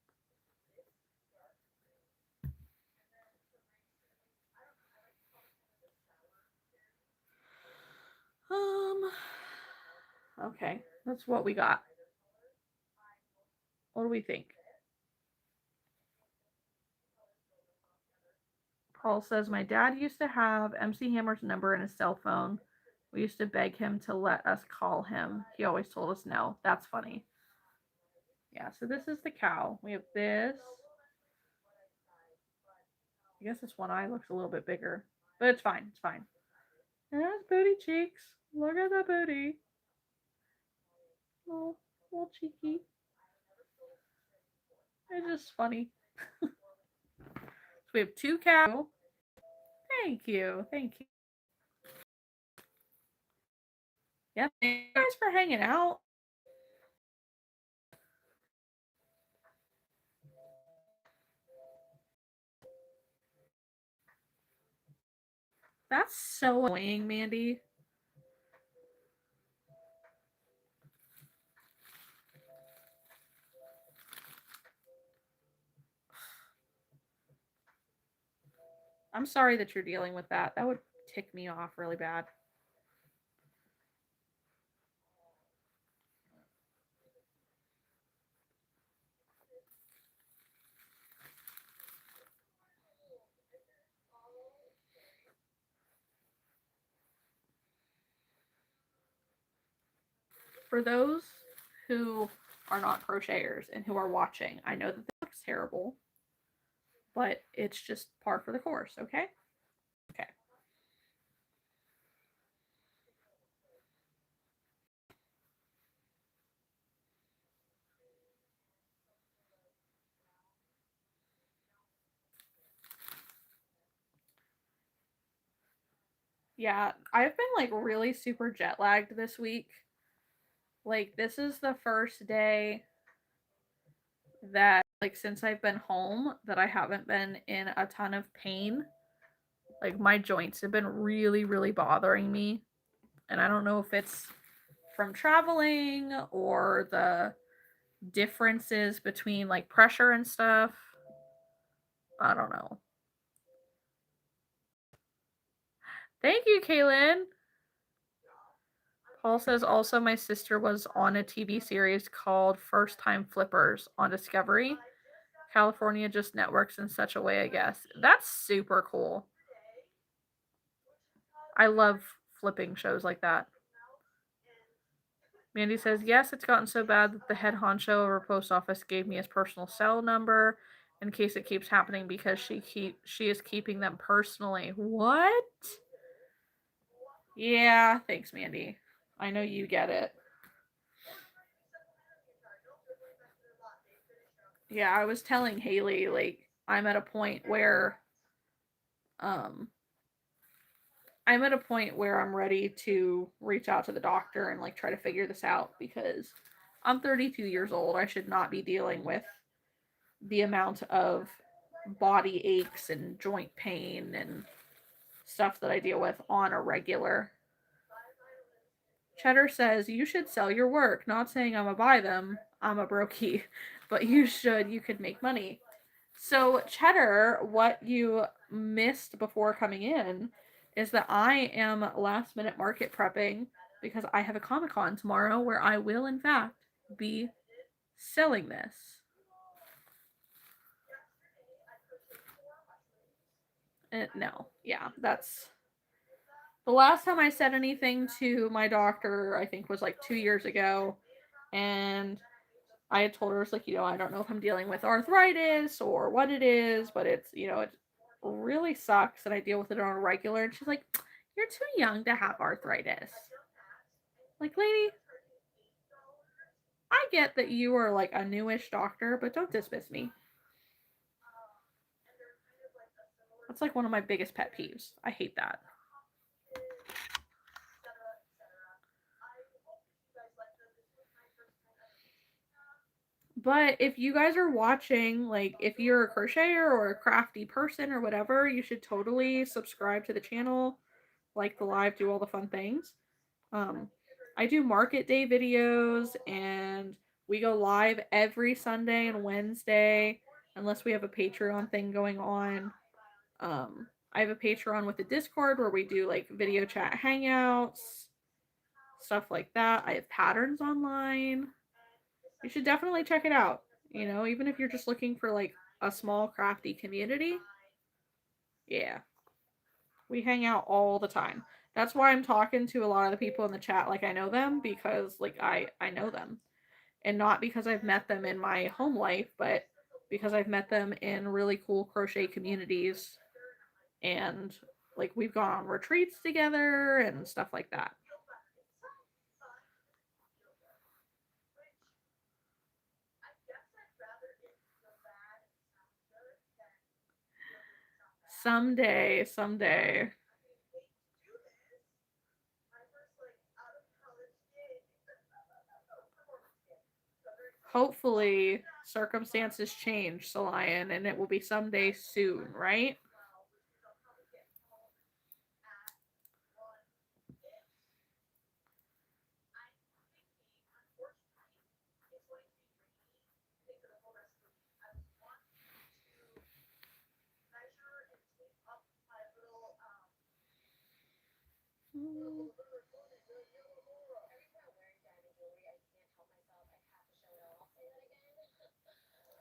Okay, that's what we got. What do we think? Paul says, my dad used to have MC Hammer's number in his cell phone. We used to beg him to let us call him. He always told us no. That's funny. Yeah, so this is the cow. We have this. I guess this one eye looks a little bit bigger, but it's fine. It's fine. And that's booty cheeks. Look at the booty. Oh, little cheeky. It's just funny. So we have two cows. Thank you. Thank you. Yeah, thank you guys for hanging out. That's so annoying, Mandy. I'm sorry that you're dealing with that. That would tick me off really bad. For those who are not crocheters and who are watching, I know that this looks terrible, but it's just par for the course, okay? Okay. Yeah, I've been like really super jet lagged this week. Like, this is the first day that, like, since I've been home, that I haven't been in a ton of pain. Like, my joints have been really, really bothering me. And I don't know if it's from traveling or the differences between like pressure and stuff. I don't know. Thank you, Kaylin. Paul says also my sister was on a TV series called First Time Flippers on Discovery. California just networks in such a way, I guess. That's super cool. I love flipping shows like that. Mandy says, yes, it's gotten so bad that the head honcho of her post office gave me his personal cell number in case it keeps happening because she is keeping them personally. What? Yeah, thanks, Mandy. I know you get it. Yeah, I was telling Haley, like, I'm at a point where um I'm at a point where I'm ready to reach out to the doctor and like try to figure this out because I'm 32 years old. I should not be dealing with the amount of body aches and joint pain and stuff that I deal with on a regular. Cheddar says, you should sell your work. Not saying I'm a buy them, I'm a brokey, but you should, you could make money. So, Cheddar, what you missed before coming in is that I am last minute market prepping because I have a Comic Con tomorrow where I will, in fact, be selling this. No, yeah, that's the last time I said anything to my doctor, I think was like 2 years ago. And I had told her, it's like, I don't know if I'm dealing with arthritis or what it is, but it's, it really sucks and I deal with it on a regular. And she's like, you're too young to have arthritis. Like, lady, I get that you are like a newish doctor, but don't dismiss me. That's like one of my biggest pet peeves. I hate that. But if you guys are watching, like, if you're a crocheter or a crafty person or whatever, you should totally subscribe to the channel, like the live, do all the fun things. I do market day videos, and we go live every Sunday and Wednesday, unless we have a Patreon thing going on. I have a Patreon with a Discord where we do, like, video chat hangouts, stuff like that. I have patterns online. You should definitely check it out. Even if you're just looking for like a small crafty community. Yeah. We hang out all the time. That's why I'm talking to a lot of the people in the chat like I know them, because like I know them. And not because I've met them in my home life, but because I've met them in really cool crochet communities, and like we've gone on retreats together and stuff like that. Someday. Hopefully circumstances change, Solian, and it will be someday soon, right?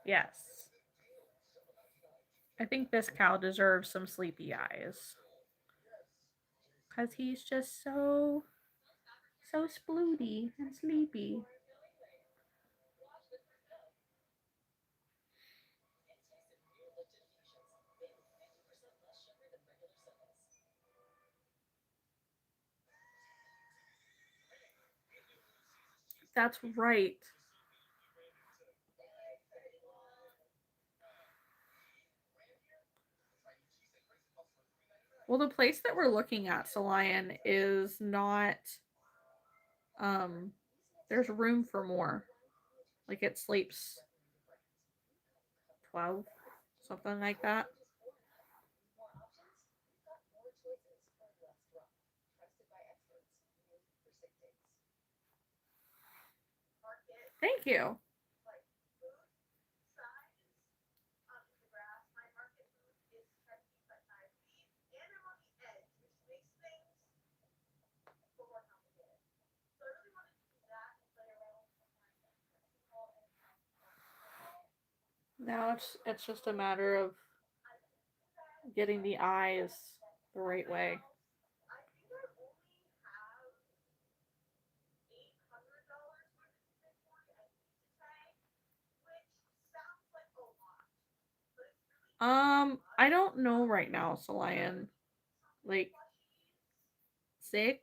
Yes. I think this cow deserves some sleepy eyes. Because he's just so splooty and sleepy. That's right. Well, the place that we're looking at, Solian, is not there's room for more. Like it sleeps 12, something like that. Thank you. Now it's just a matter of getting the eyes the right way. I don't know right now, Solian. Like 6?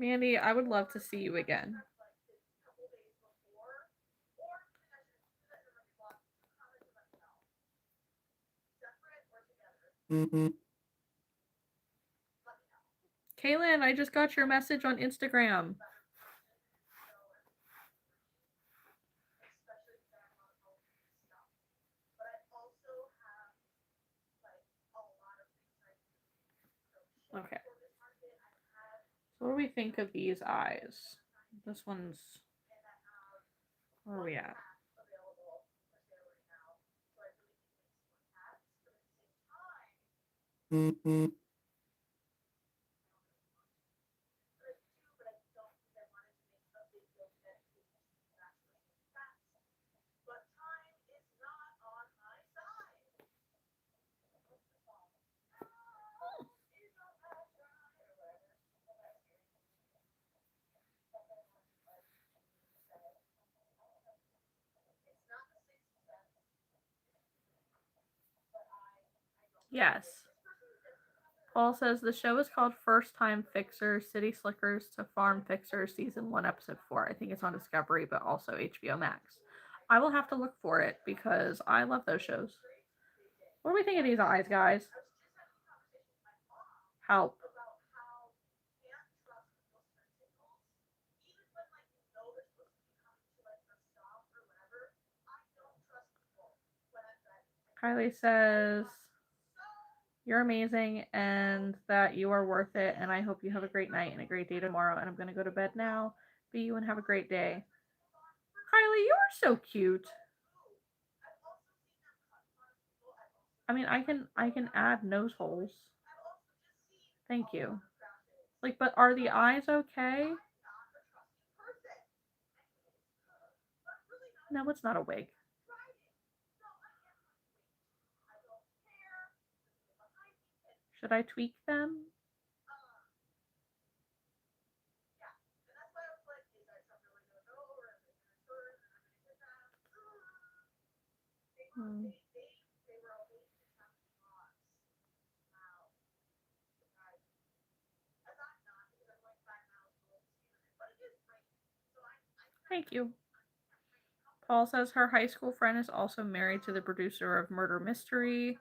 Mandy, I would love to see you again. Kaylin, I just got your message on Instagram. Okay. So what do we think of these eyes? This one's... Where are we at? Yes. Paul says the show is called First Time Fixers, City Slickers to Farm Fixers, Season 1, Episode 4. I think it's on Discovery, but also HBO Max. I will have to look for it because I love those shows. What do we think of these eyes, guys? Help. Kylie says, you're amazing and that you are worth it, and I hope you have a great night and a great day tomorrow, and I'm going to go to bed now. Be you and have a great day. Kylie, you are so cute. I mean, I can add nose holes. Thank you. Like, but are the eyes okay? No, it's not a wig. Should I tweak them? Hmm. Thank you. Paul says her high school friend is also married to the producer of Murder Mystery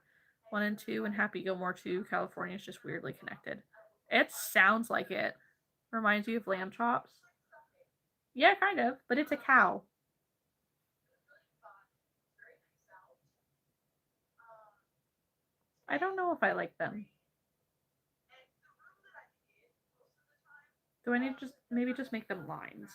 1 and 2 and Happy Gilmore 2. California is just weirdly connected. It sounds like it. Reminds you of lamb chops. Yeah, kind of, but it's a cow. I don't know if I like them. Do I need to just maybe just make them lines?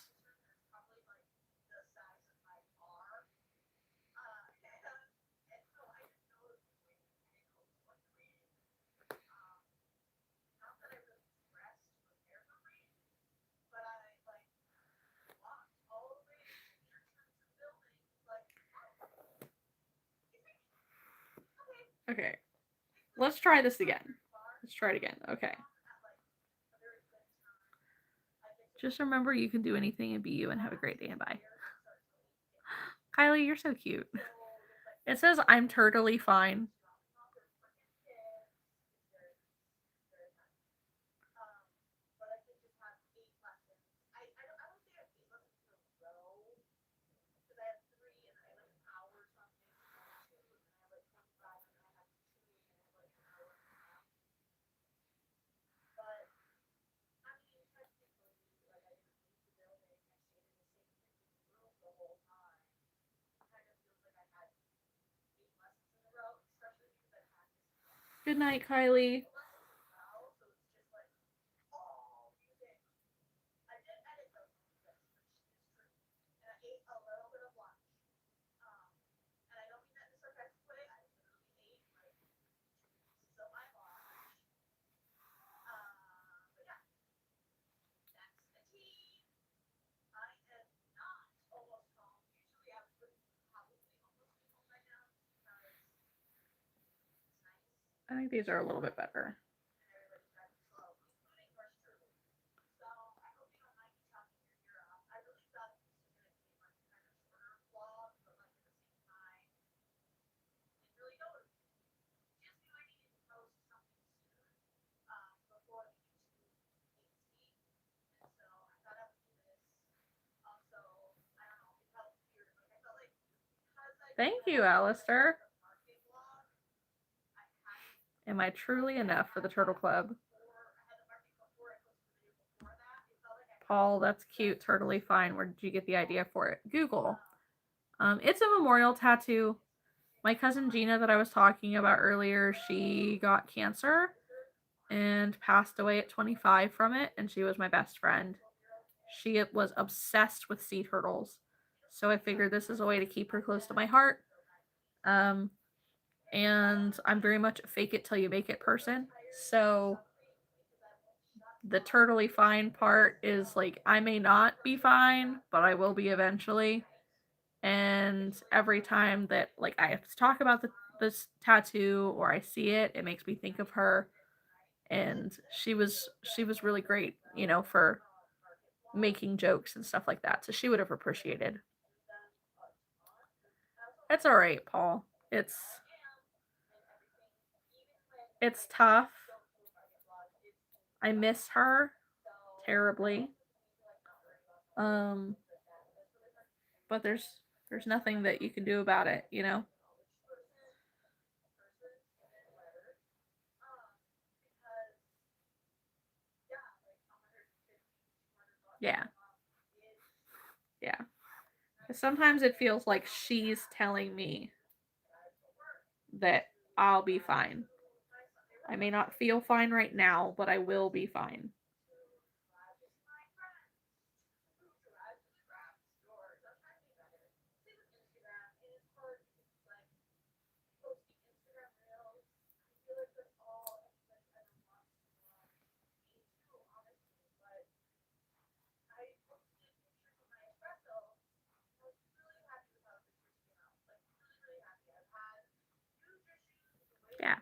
Okay. Let's try this again. Let's try it again. Okay. Just remember you can do anything and be you and have a great day and bye. Kylie, you're so cute. It says I'm totally fine. Good night, Kylie. I think these are a little bit better. Thank you, Alistair. Am I truly enough for the Turtle Club? Paul, that's cute. Totally fine. Where did you get the idea for it? Google. It's a memorial tattoo. My cousin Gina, that I was talking about earlier, she got cancer and passed away at 25 from it, and she was my best friend. She was obsessed with sea turtles, so I figured this is a way to keep her close to my heart. And I'm very much a fake it till you make it person. So the turtly fine part is like, I may not be fine, but I will be eventually. And every time that like I have to talk about this tattoo or I see it, it makes me think of her. And she was really great, you know, for making jokes and stuff like that. So she would have appreciated. It's all right, Paul. It's tough. I miss her terribly. Um but there's nothing that you can do about it, you know? Yeah. Yeah. Sometimes it feels like she's telling me that I'll be fine. I may not feel fine right now, but I will be fine. Yeah.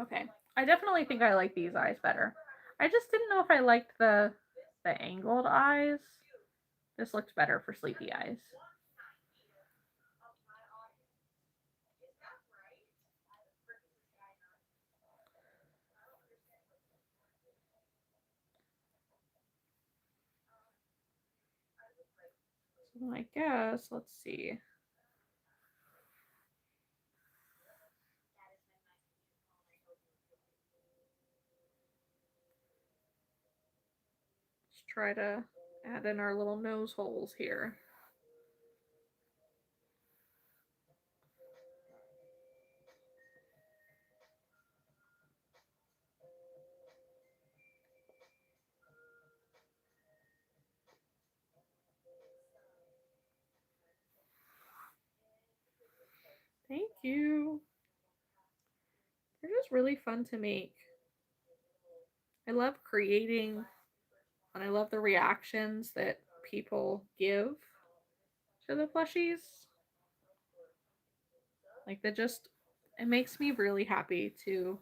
Okay. I definitely think I like these eyes better. I just didn't know if I liked the angled eyes. This looks better for sleepy eyes. So I guess, let's see. Let's try to add in our little nose holes here. Thank you. They're just really fun to make. I love creating, and I love the reactions that people give to the plushies. Like, that just, it makes me really happy to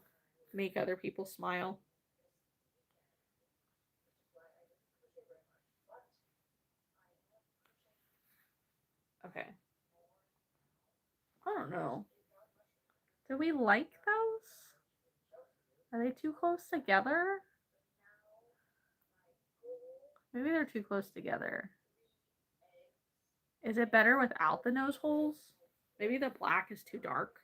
make other people smile. Okay. I don't know. Do we like those? Are they too close together? Maybe they're too close together. Is it better without the nose holes? Maybe the black is too dark.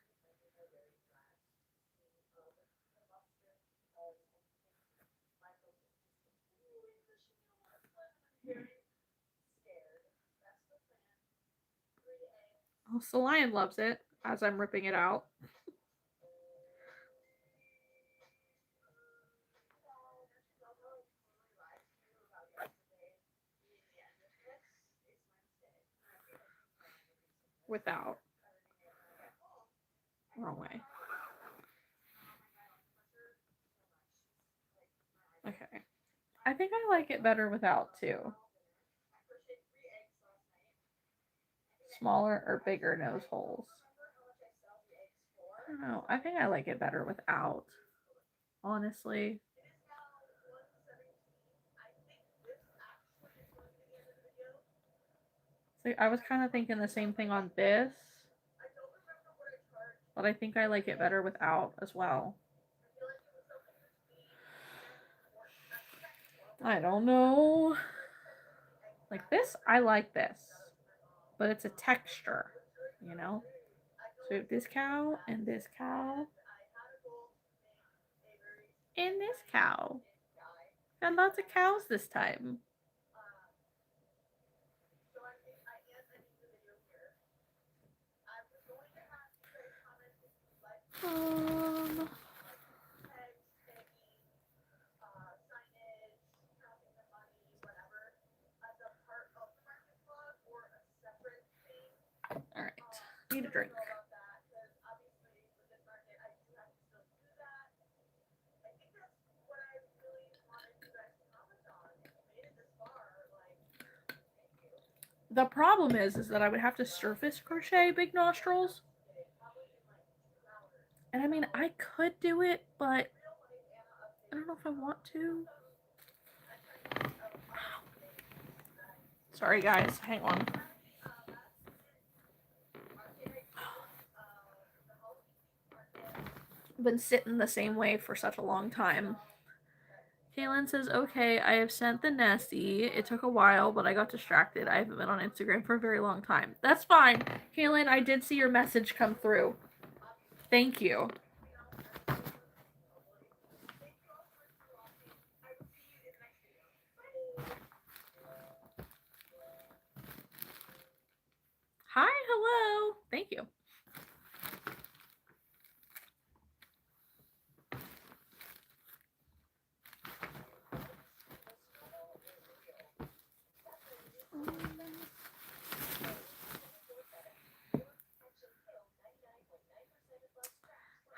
Oh, Lion loves it as I'm ripping it out. Without. Wrong way. Okay. I think I like it better without too. Smaller or bigger nose holes. I don't know. I think I like it better without. Honestly. So I was kind of thinking the same thing on this. But I think I like it better without as well. I don't know. Like this, I like this. but it's a texture, you know? So we have this cow and this cow and this cow. Got lots of cows this time. Um, all right. Need a drink. The problem is that I would have to surface crochet big nostrils. And I mean, I could do it, but I don't know if I want to. Sorry, guys. Hang on. I've been sitting the same way for such a long time. Kaylin says, okay, I have sent the nasty. It took a while, but I got distracted. I haven't been on Instagram for a very long time. That's fine. Kaylin, I did see your message come through. Thank you. Hi, hello. Thank you.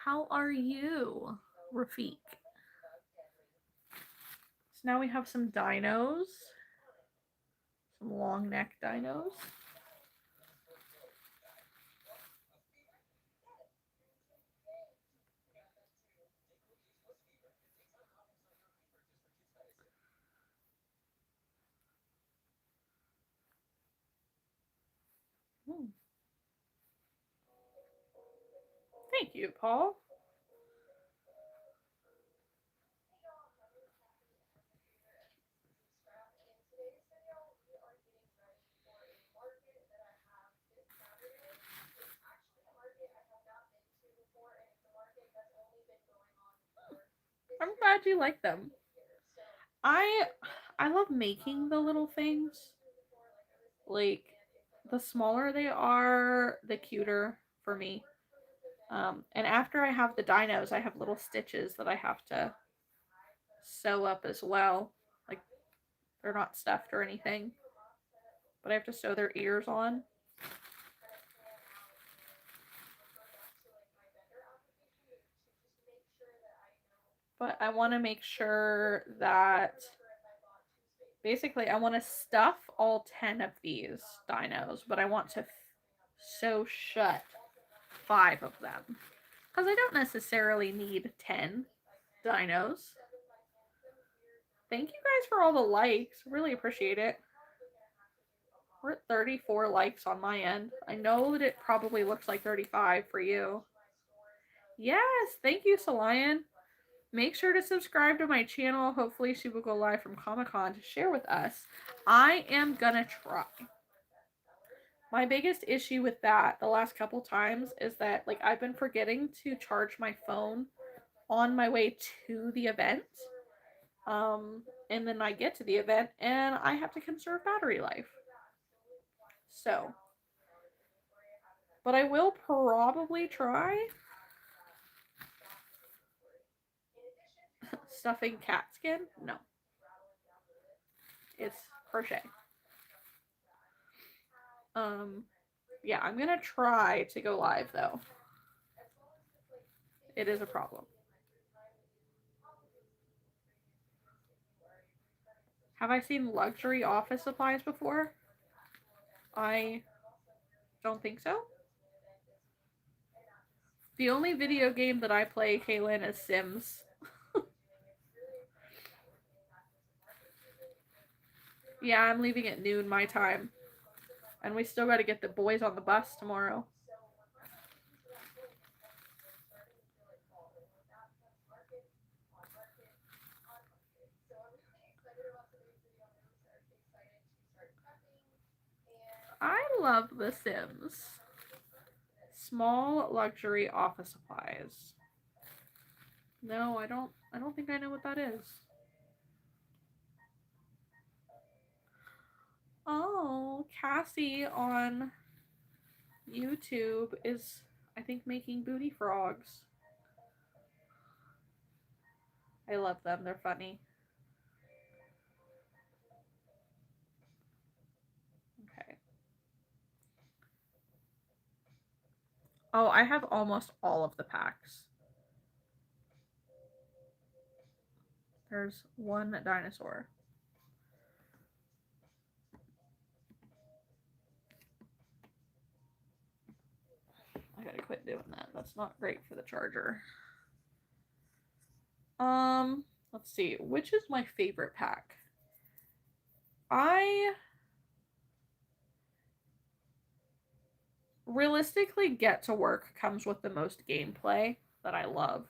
How are you, Rafiq? So now we have some dinos. Some long neck dinos. Thank you, Paul. I'm glad you like them. I love making the little things. Like, the smaller they are, the cuter for me. And after I have the dinos, I have little stitches that I have to sew up as well. Like, they're not stuffed or anything, but I have to sew their ears on. But I want to make sure that basically I want to stuff all 10 of these dinos, but I want to sew shut 5 of them. Because I don't necessarily need 10 dinos. Thank you guys for all the likes. Really appreciate it. We're at 34 likes on my end. I know that it probably looks like 35 for you. Yes, thank you, Solian. Make sure to subscribe to my channel. Hopefully she will go live from Comic-Con to share with us. I am gonna try. My biggest issue with that the last couple times is that like I've been forgetting to charge my phone on my way to the event. And then I get to the event and I have to conserve battery life. So, but I will probably try stuffing cat skin. No, it's crochet. Yeah, I'm gonna try to go live though. It is a problem. Have I seen luxury office supplies before? I don't think so. The only video game that I play, Kaylin, is Sims. Yeah, I'm leaving at noon my time. And we still gotta get the boys on the bus tomorrow. I love The Sims. Small luxury office supplies. No, I don't think I know what that is. Oh, Cassie on YouTube is, I think, making booty frogs. I love them. They're funny. Okay. Oh, I have almost all of the packs. There's one dinosaur. I gotta quit doing that. That's not great for the charger. Let's see. Which is my favorite pack? I realistically Get to Work comes with the most gameplay that I love.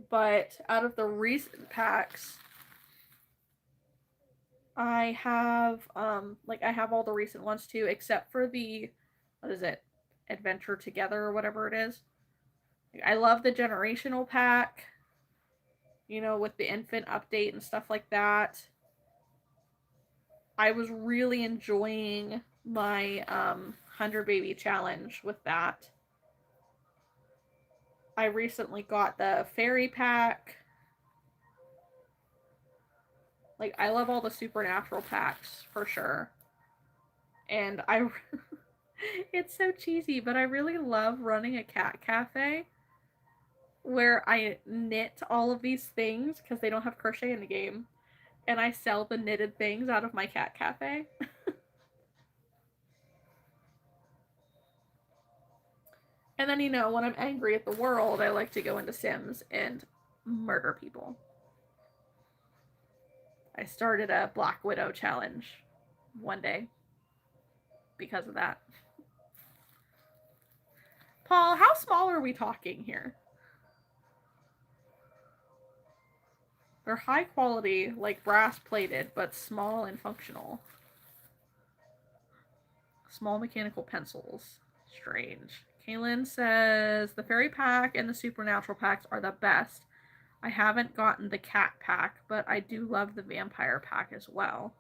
But out of the recent packs, I have I have all the recent ones too, except for the, what is it? Adventure Together or whatever it is. I love the generational pack, with the infant update and stuff like that. I was really enjoying my 100 baby challenge with that. I recently got the fairy pack. Like, I love all the supernatural packs for sure. And it's so cheesy, but I really love running a cat cafe where I knit all of these things because they don't have crochet in the game. And I sell the knitted things out of my cat cafe. And then, when I'm angry at the world, I like to go into Sims and murder people. I started a Black Widow challenge one day because of that. Paul, how small are we talking here? They're high quality, like brass plated, but small and functional. Small mechanical pencils. Strange. Kaylin says the fairy pack and the supernatural packs are the best. I haven't gotten the cat pack, but I do love the vampire pack as well.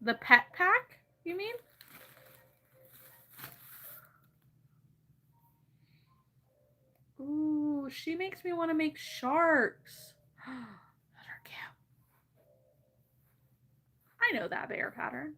The pet pack, you mean? Ooh, she makes me want to make sharks. Those are cute. I know that bear pattern.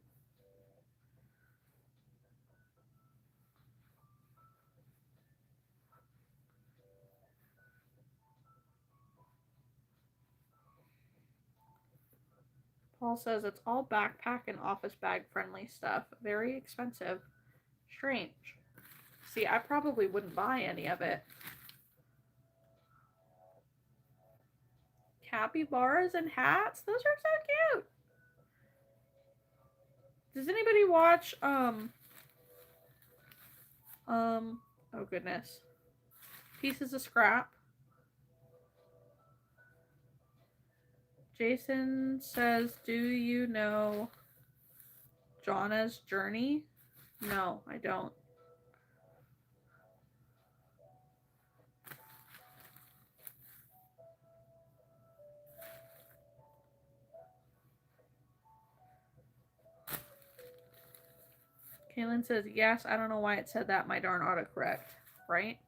Paul says it's all backpack and office bag friendly stuff. Very expensive. Strange. See, I probably wouldn't buy any of it. Capybaras and hats? Those are so cute. Does anybody watch, oh goodness. Pieces of Scrap? Jason says, do you know Jonna's Journey? No, I don't. Kaylin says, yes, I don't know why it said that, my darn autocorrect. Right?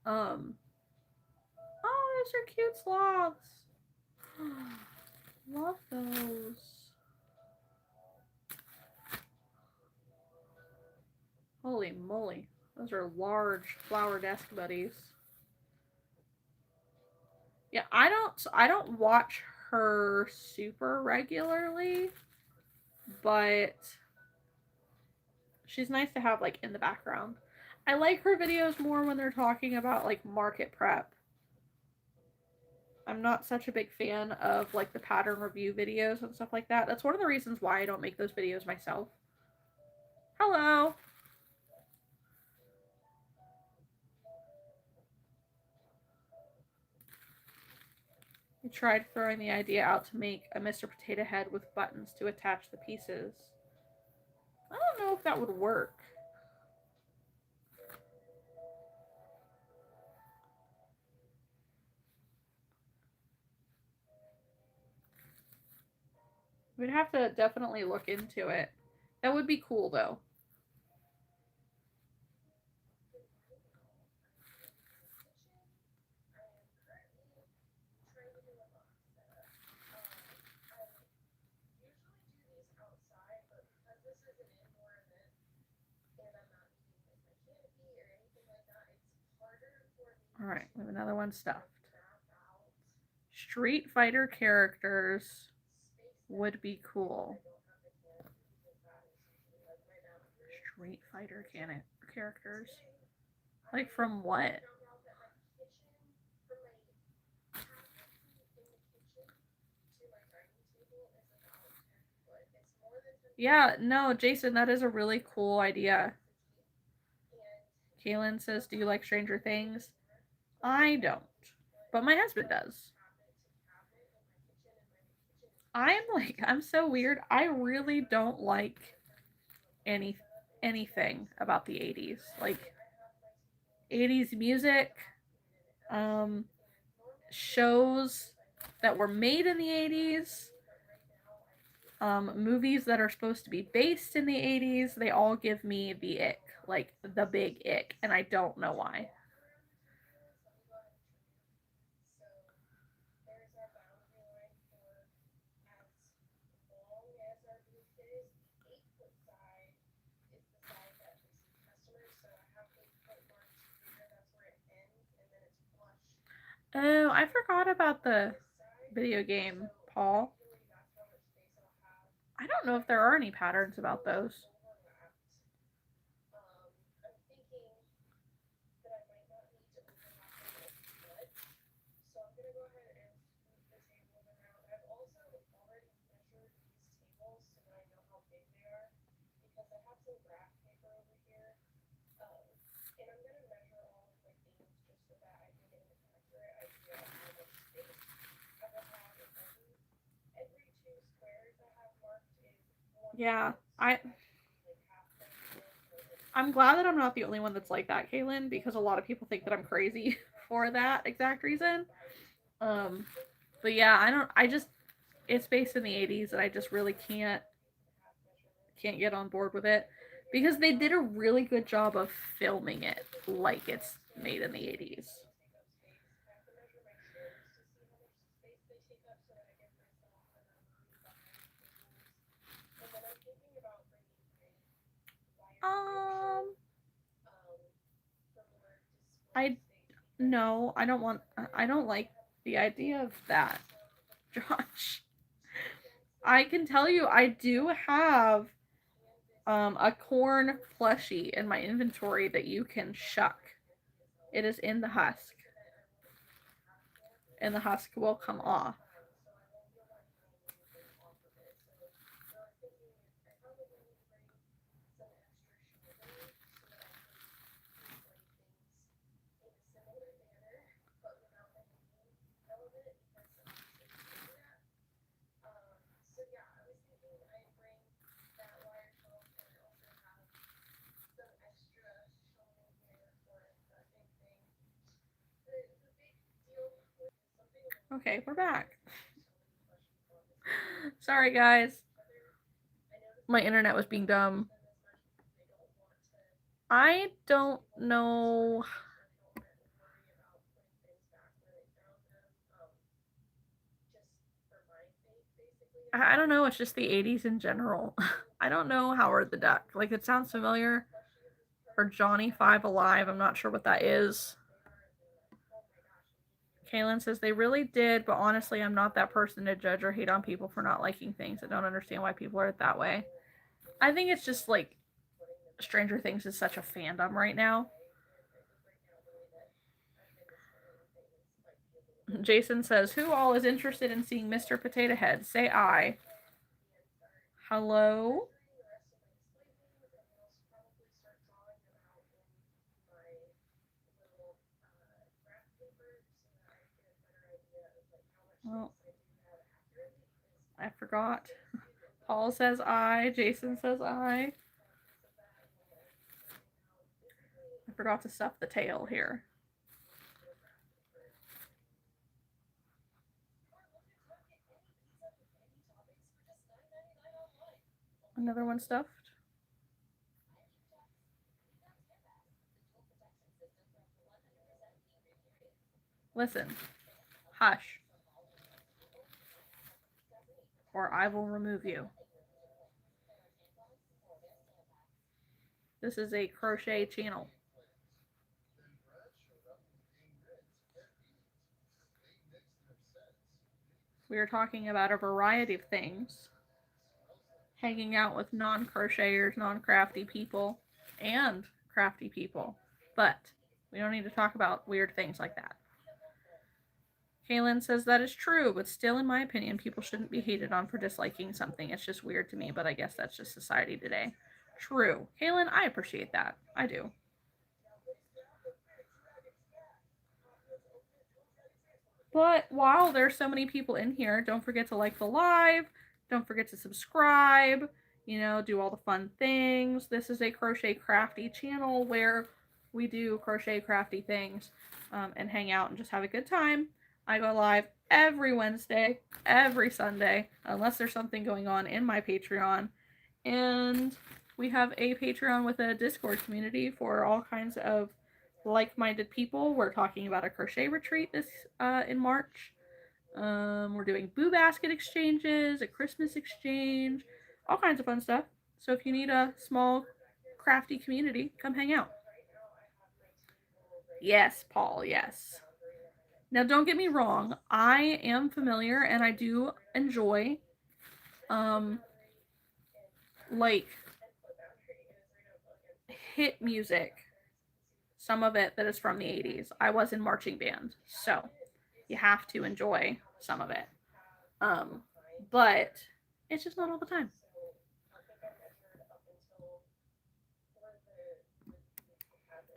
Oh, those are cute sloths. Love those. Holy moly. Those are large flower desk buddies. Yeah, I don't watch her super regularly, but she's nice to have like in the background. I like her videos more when they're talking about like market prep. I'm not such a big fan of like the pattern review videos and stuff like that. That's one of the reasons why I don't make those videos myself. Hello. We tried throwing the idea out to make a Mr. Potato Head with buttons to attach the pieces. I don't know if that would work. We'd have to definitely look into it. That would be cool though. Alright, we have another one stuffed. Street Fighter characters would be cool. Street Fighter characters? Like from what? Yeah, no, Jason, that is a really cool idea. Kaylin says, do you like Stranger Things? I don't, but my husband does. I'm so weird. I really don't like any anything about the 80s. Like 80s music, um, shows that were made in the 80s, movies that are supposed to be based in the 80s, they all give me the ick, like the big ick, and I don't know why. Oh, I forgot about the video game, Paul. I don't know if there are any patterns about those. Yeah, I'm glad that I'm not the only one that's like that, Kaylin, because a lot of people think that I'm crazy for that exact reason. Um, but yeah, I just it's based in the 80s and I just really can't get on board with it because they did a really good job of filming it like it's made in the 80s. Um, I no, I don't like the idea of that, Josh. I can tell you I do have a corn plushie in my inventory that you can shuck. It is in the husk. And the husk will come off. Okay, we're back. Sorry, guys. My internet was being dumb. I don't know. I don't know. It's just the 80s in general. I don't know Howard the Duck. Like, it sounds familiar. Or Johnny Five Alive. I'm not sure what that is. Kaylin says they really did, but honestly, I'm not that person to judge or hate on people for not liking things. I don't understand why people are that way. I think it's just like Stranger Things is such a fandom right now. Jason says, who all is interested in seeing Mr. Potato Head? Say I. Hello? Well, I forgot. Paul says I. Jason says I. I forgot to stuff the tail here. Another one stuffed. Listen. Hush. Or I will remove you. This is a crochet channel. We are talking about a variety of things. Hanging out with non-crocheters, non-crafty people, and crafty people. But we don't need to talk about weird things like that. Kaylin says that is true, but still, in my opinion, people shouldn't be hated on for disliking something. It's just weird to me, but I guess that's just society today. True. Kaylin, I appreciate that. I do. But while there's so many people in here, don't forget to like the live. Don't forget to subscribe. You know, do all the fun things. This is a Crochet Crafty channel where we do crochet crafty things and hang out and just have a good time. I go live every Wednesday, every Sunday, unless there's something going on in my Patreon. And we have a Patreon with a Discord community for all kinds of like-minded people. We're talking about a crochet retreat this in March. We're doing boo basket exchanges, a Christmas exchange, all kinds of fun stuff. So if you need a small crafty community, come hang out. Yes, Paul, yes. Now don't get me wrong, I am familiar and I do enjoy like hit music. Some of it that is from the 80s. I was in marching band, so you have to enjoy some of it. But it's just not all the time.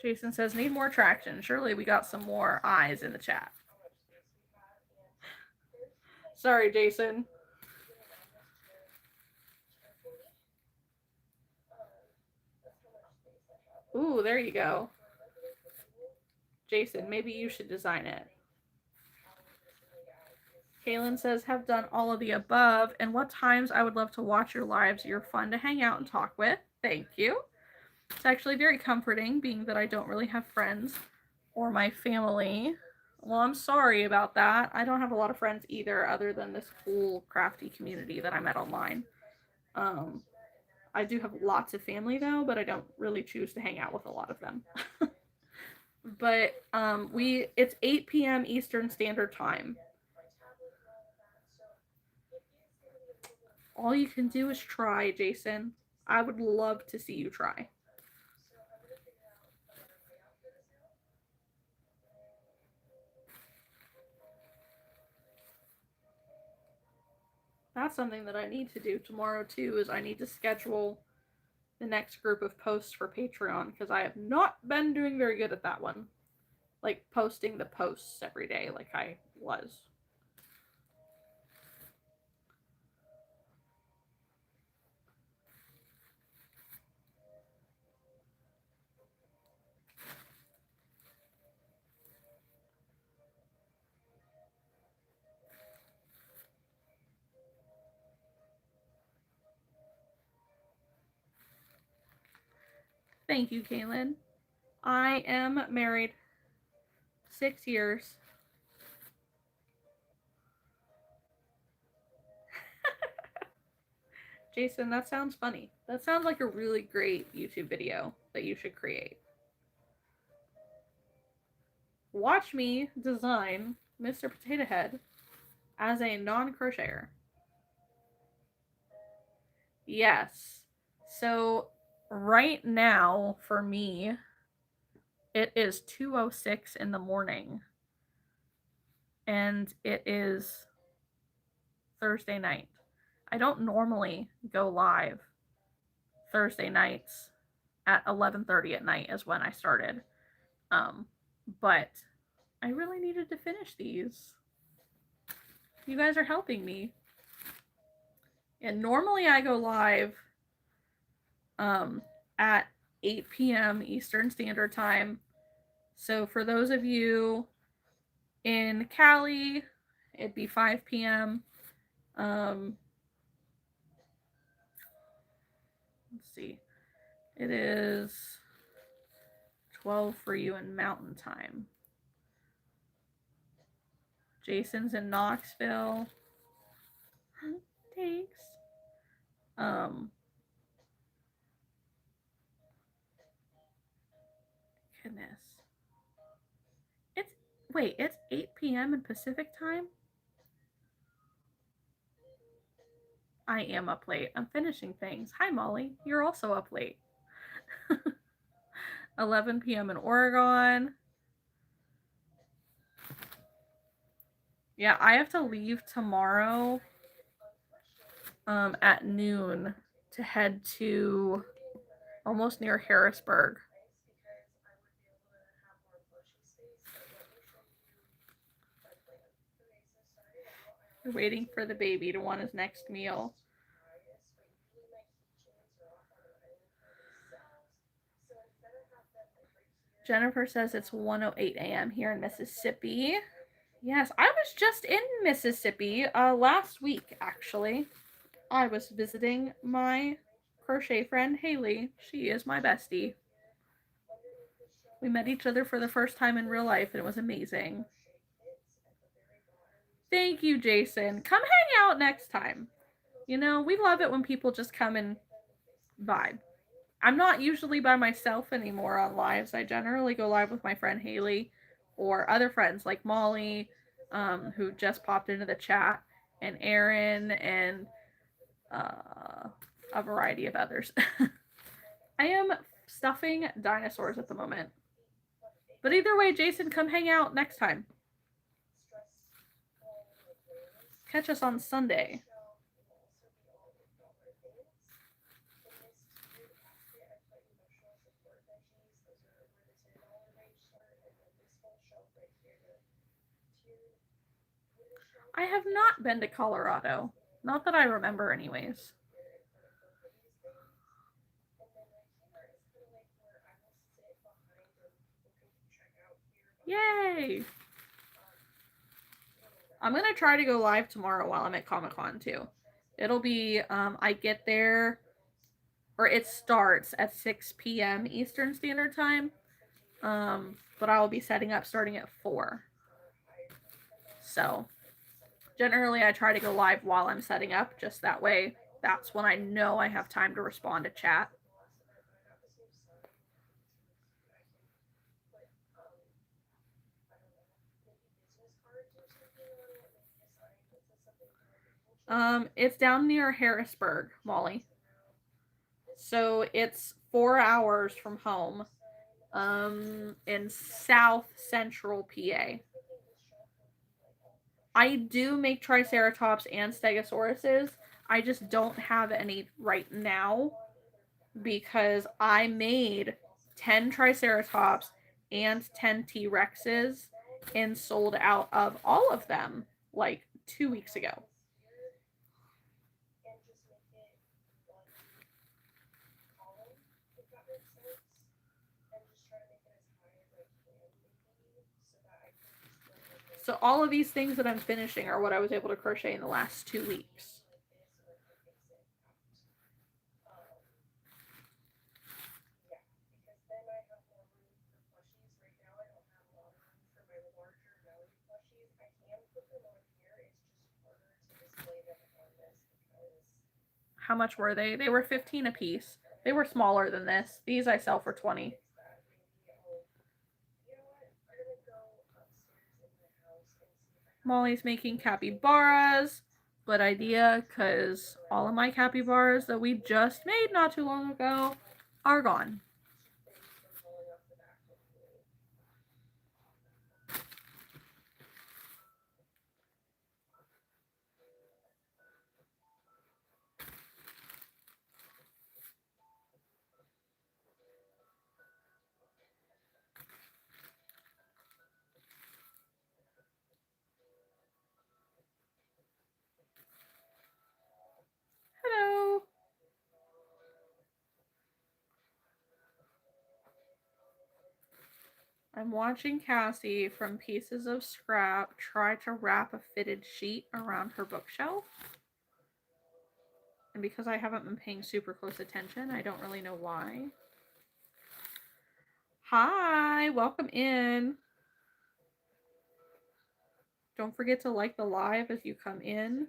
Jason says, need more traction. Surely we got some more eyes in the chat. Sorry, Jason. Ooh, there you go. Jason, maybe you should design it. Kaylin says, have done all of the above. And what times I would love to watch your lives. You're fun to hang out and talk with. Thank you. It's actually very comforting, being that I don't really have friends or my family. Well, I'm sorry about that. I don't have a lot of friends either, other than this cool crafty community that I met online. I do have lots of family though, but I don't really choose to hang out with a lot of them. But it's 8 p.m. Eastern Standard Time. All you can do is try, Jason. I would love to see you try. That's something that I need to do tomorrow too, is I need to schedule the next group of posts for Patreon, because I have not been doing very good at that one. Like posting the posts every day like I was. Thank you, Kaylin. I am married 6 years. Jason, that sounds funny. That sounds like a really great YouTube video that you should create. Watch me design Mr. Potato Head as a non-crocheter. Yes. So right now for me, it is 2:06 in the morning. And it is Thursday night. I don't normally go live Thursday nights at 11:30 at night is when I started. But I really needed to finish these. You guys are helping me. And normally I go live at 8 p.m. Eastern Standard Time. So for those of you in Cali, it'd be 5 p.m. Let's see. It is 12 for you in Mountain Time. Jason's in Knoxville. Thanks. Goodness. It's 8 p.m. in Pacific Time? I am up late. I'm finishing things. Hi, Molly. You're also up late. 11 p.m. in Oregon. Yeah, I have to leave tomorrow at noon to head to almost near Harrisburg. We're waiting for the baby to want his next meal. Jennifer says it's 1:08 a.m. here in Mississippi. Yes, I was just in Mississippi last week, actually. I was visiting my crochet friend, Haley. She is my bestie. We met each other for the first time in real life, and it was amazing. Thank you, Jason. Come hang out next time. You know, we love it when people just come and vibe. I'm not usually by myself anymore on lives. I generally go live with my friend Haley or other friends like Molly, who just popped into the chat, and Aaron, and a variety of others. I am stuffing dinosaurs at the moment. But either way, Jason, come hang out next time. Catch us on Sunday. I have not been to Colorado. Not that I remember, anyways. Yay! I'm gonna try to go live tomorrow while I'm at Comic-Con too. It'll be, I get there, or it starts at 6 p.m. Eastern Standard Time, but I will be setting up starting at 4. So, generally I try to go live while I'm setting up, just that way, that's when I know I have time to respond to chat. It's down near Harrisburg, Molly. So it's 4 hours from home, in South Central PA. I do make Triceratops and Stegosauruses. I just don't have any right now because I made 10 Triceratops and 10 T-Rexes and sold out of all of them like 2 weeks ago. So all of these things that I'm finishing are what I was able to crochet in the last 2 weeks. How much were they? They were 15 a piece. They were smaller than this. These I sell for 20. Molly's making capybaras. Good idea, because all of my capybaras that we just made not too long ago are gone. I'm watching Cassie from Pieces of Scrap try to wrap a fitted sheet around her bookshelf. And because I haven't been paying super close attention, I don't really know why. Hi, welcome in. Don't forget to like the live as you come in.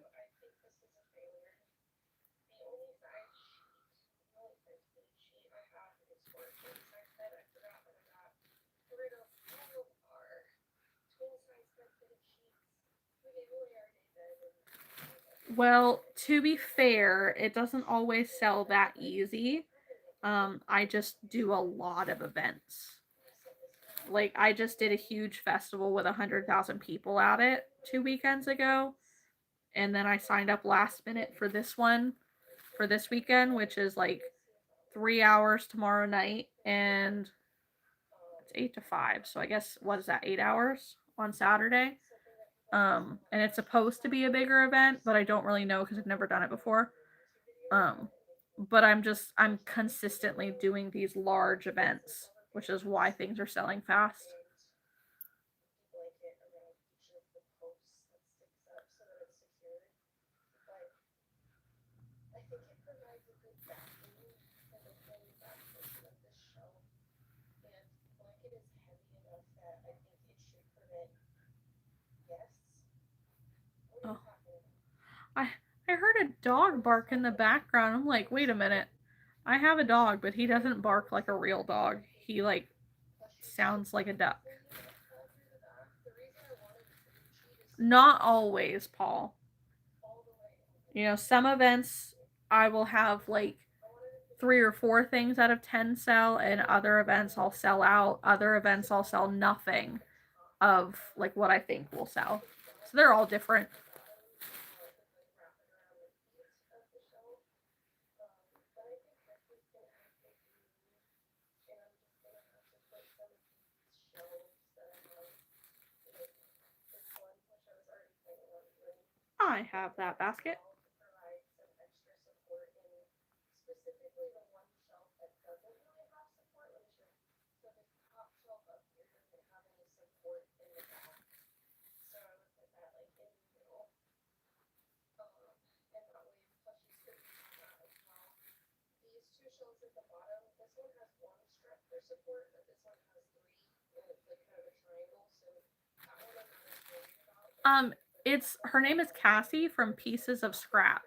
Well, to be fair, it doesn't always sell that easy. I just do a lot of events. Like, I just did a huge festival with 100,000 people at it 2 weekends ago. And then I signed up last minute for this one for this weekend, which is like 3 hours tomorrow night. And it's 8 to 5. So I guess, what is that, 8 hours on Saturday? And it's supposed to be a bigger event, but I don't really know because I've never done it before. But I'm consistently doing these large events, which is why things are selling fast. Oh. I heard a dog bark in the background. I'm like, wait a minute. I have a dog, but he doesn't bark like a real dog. He like sounds like a duck. Not always, Paul. You know, some events I will have like 3 or 4 things out of 10 sell, and other events I'll sell out. Other events I'll sell nothing of like what I think will sell. So they're all different. I have that basket. It's her name is Cassie from Pieces of Scrap.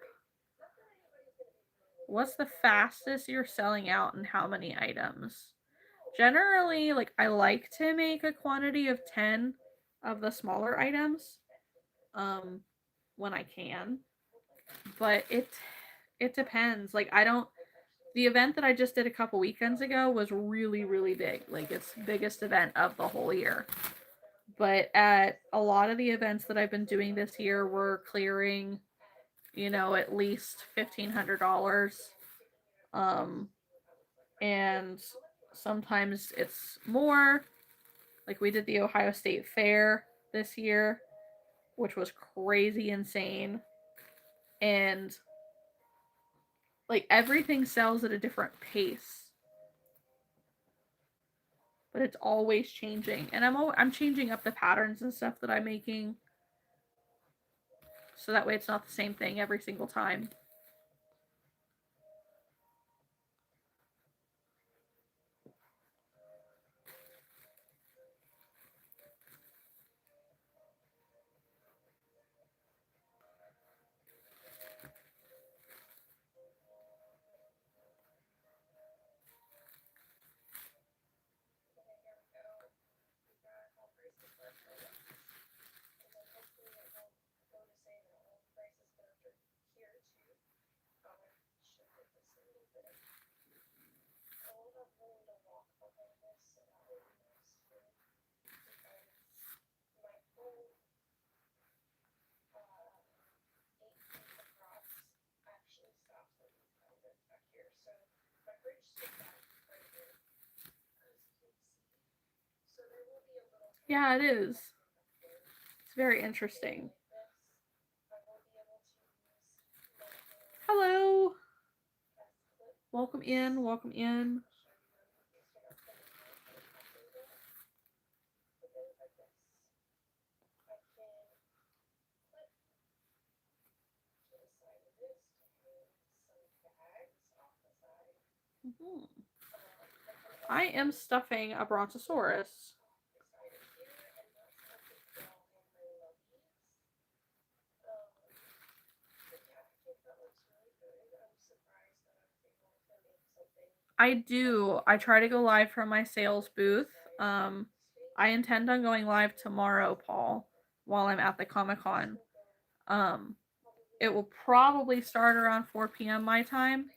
What's the fastest you're selling out and how many items? Generally, like I like to make a quantity of 10 of the smaller items when I can. But it depends. Like I don't the event that I just did a couple weekends ago was really, really big. Like it's biggest event of the whole year. But at a lot of the events that I've been doing this year, we're clearing, you know, at least $1,500. And sometimes it's more. Like we did the Ohio State Fair this year, which was crazy insane. And like everything sells at a different pace. But it's always changing. And I'm changing up the patterns and stuff that I'm making. So that way it's not the same thing every single time. Yeah, it is. It's very interesting. Hello. Welcome in, welcome in. Mhm. I am stuffing a brontosaurus. I do. I try to go live from my sales booth. I intend on going live tomorrow, Paul, while I'm at the Comic-Con. Um, it will probably start around 4 p.m. my time,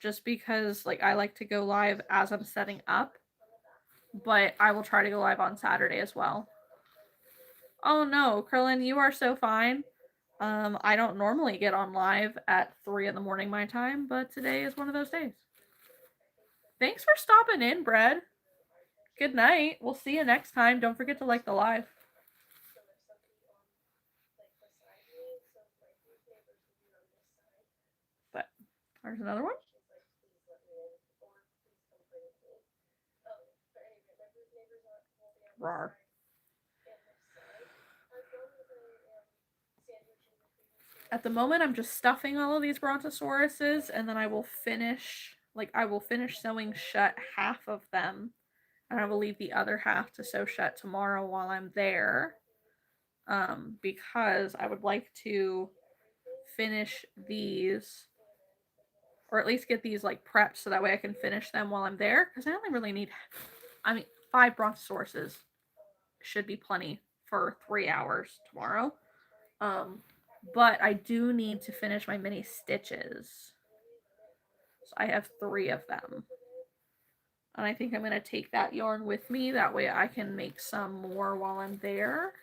just because like I like to go live as I'm setting up. But I will try to go live on Saturday as well. Oh no, Krillin, you are so fine. I don't normally get on live at 3 in the morning my time, but today is one of those days. Thanks for stopping in, Bread. Good night. We'll see you next time. Don't forget to like the live. But there's another one. Rawr. At the moment, I'm just stuffing all of these brontosauruses, and then I will finish sewing shut half of them, and I will leave the other half to sew shut tomorrow while I'm there. Because I would like to finish these, or at least get these like prepped so that way I can finish them while I'm there. Because I only really need, 5 brontosauruses should be plenty for 3 hours tomorrow. But I do need to finish my mini stitches. So I have 3 of them. And I think I'm going to take that yarn with me. That way I can make some more while I'm there.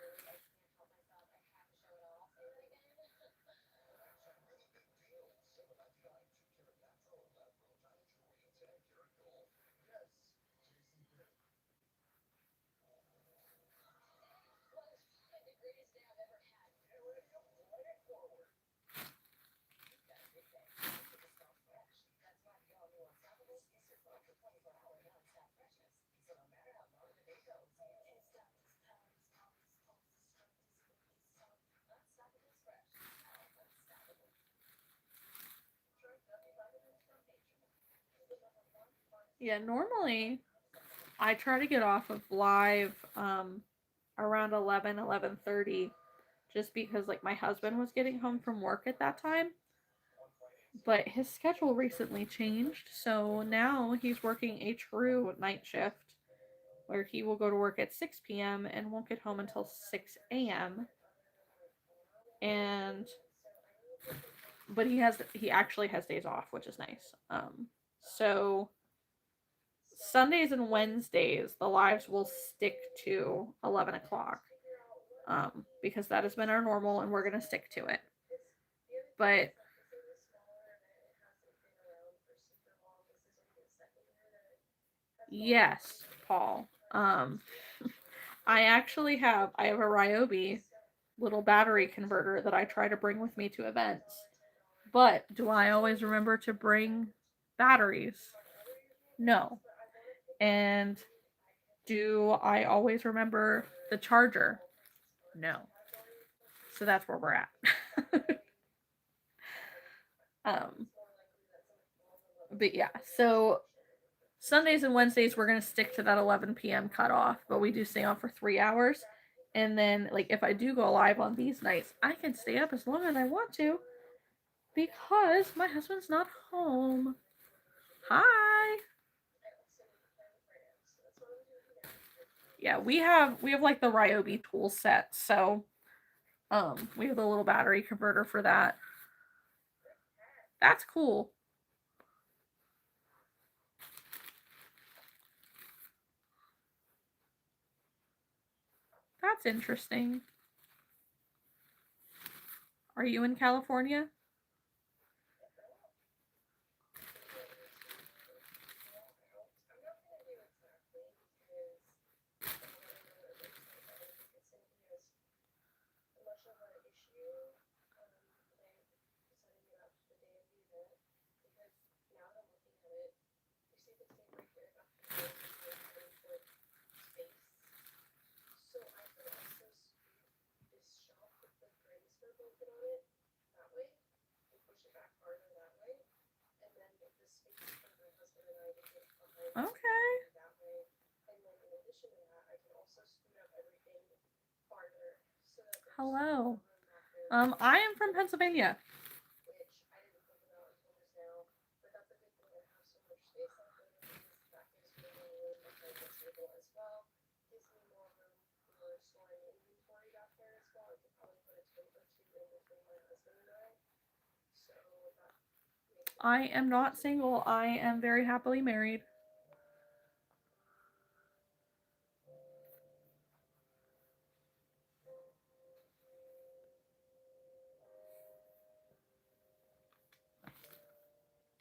Yeah, normally I try to get off of live around 11:30, just because like my husband was getting home from work at that time. But his schedule recently changed, so now he's working a true night shift where he will go to work at 6 p.m. and won't get home until 6 a.m. And but he actually has days off, which is nice. So Sundays and Wednesdays the lives will stick to 11 o'clock. Because that has been our normal and we're gonna stick to it. But yes, Paul. I have a Ryobi little battery converter that I try to bring with me to events. But do I always remember to bring batteries? No. And do I always remember the charger? No. So that's where we're at. But yeah, so Sundays and Wednesdays we're gonna stick to that 11 p.m. cutoff, but we do stay on for 3 hours. And then, like, if I do go live on these nights, I can stay up as long as I want to because my husband's not home. Hi. Yeah, we have like the Ryobi tool set, so we have the little battery converter for that. That's cool. That's interesting. Are you in California? Okay. Hello. I am from Pennsylvania. I am not single. I am very happily married.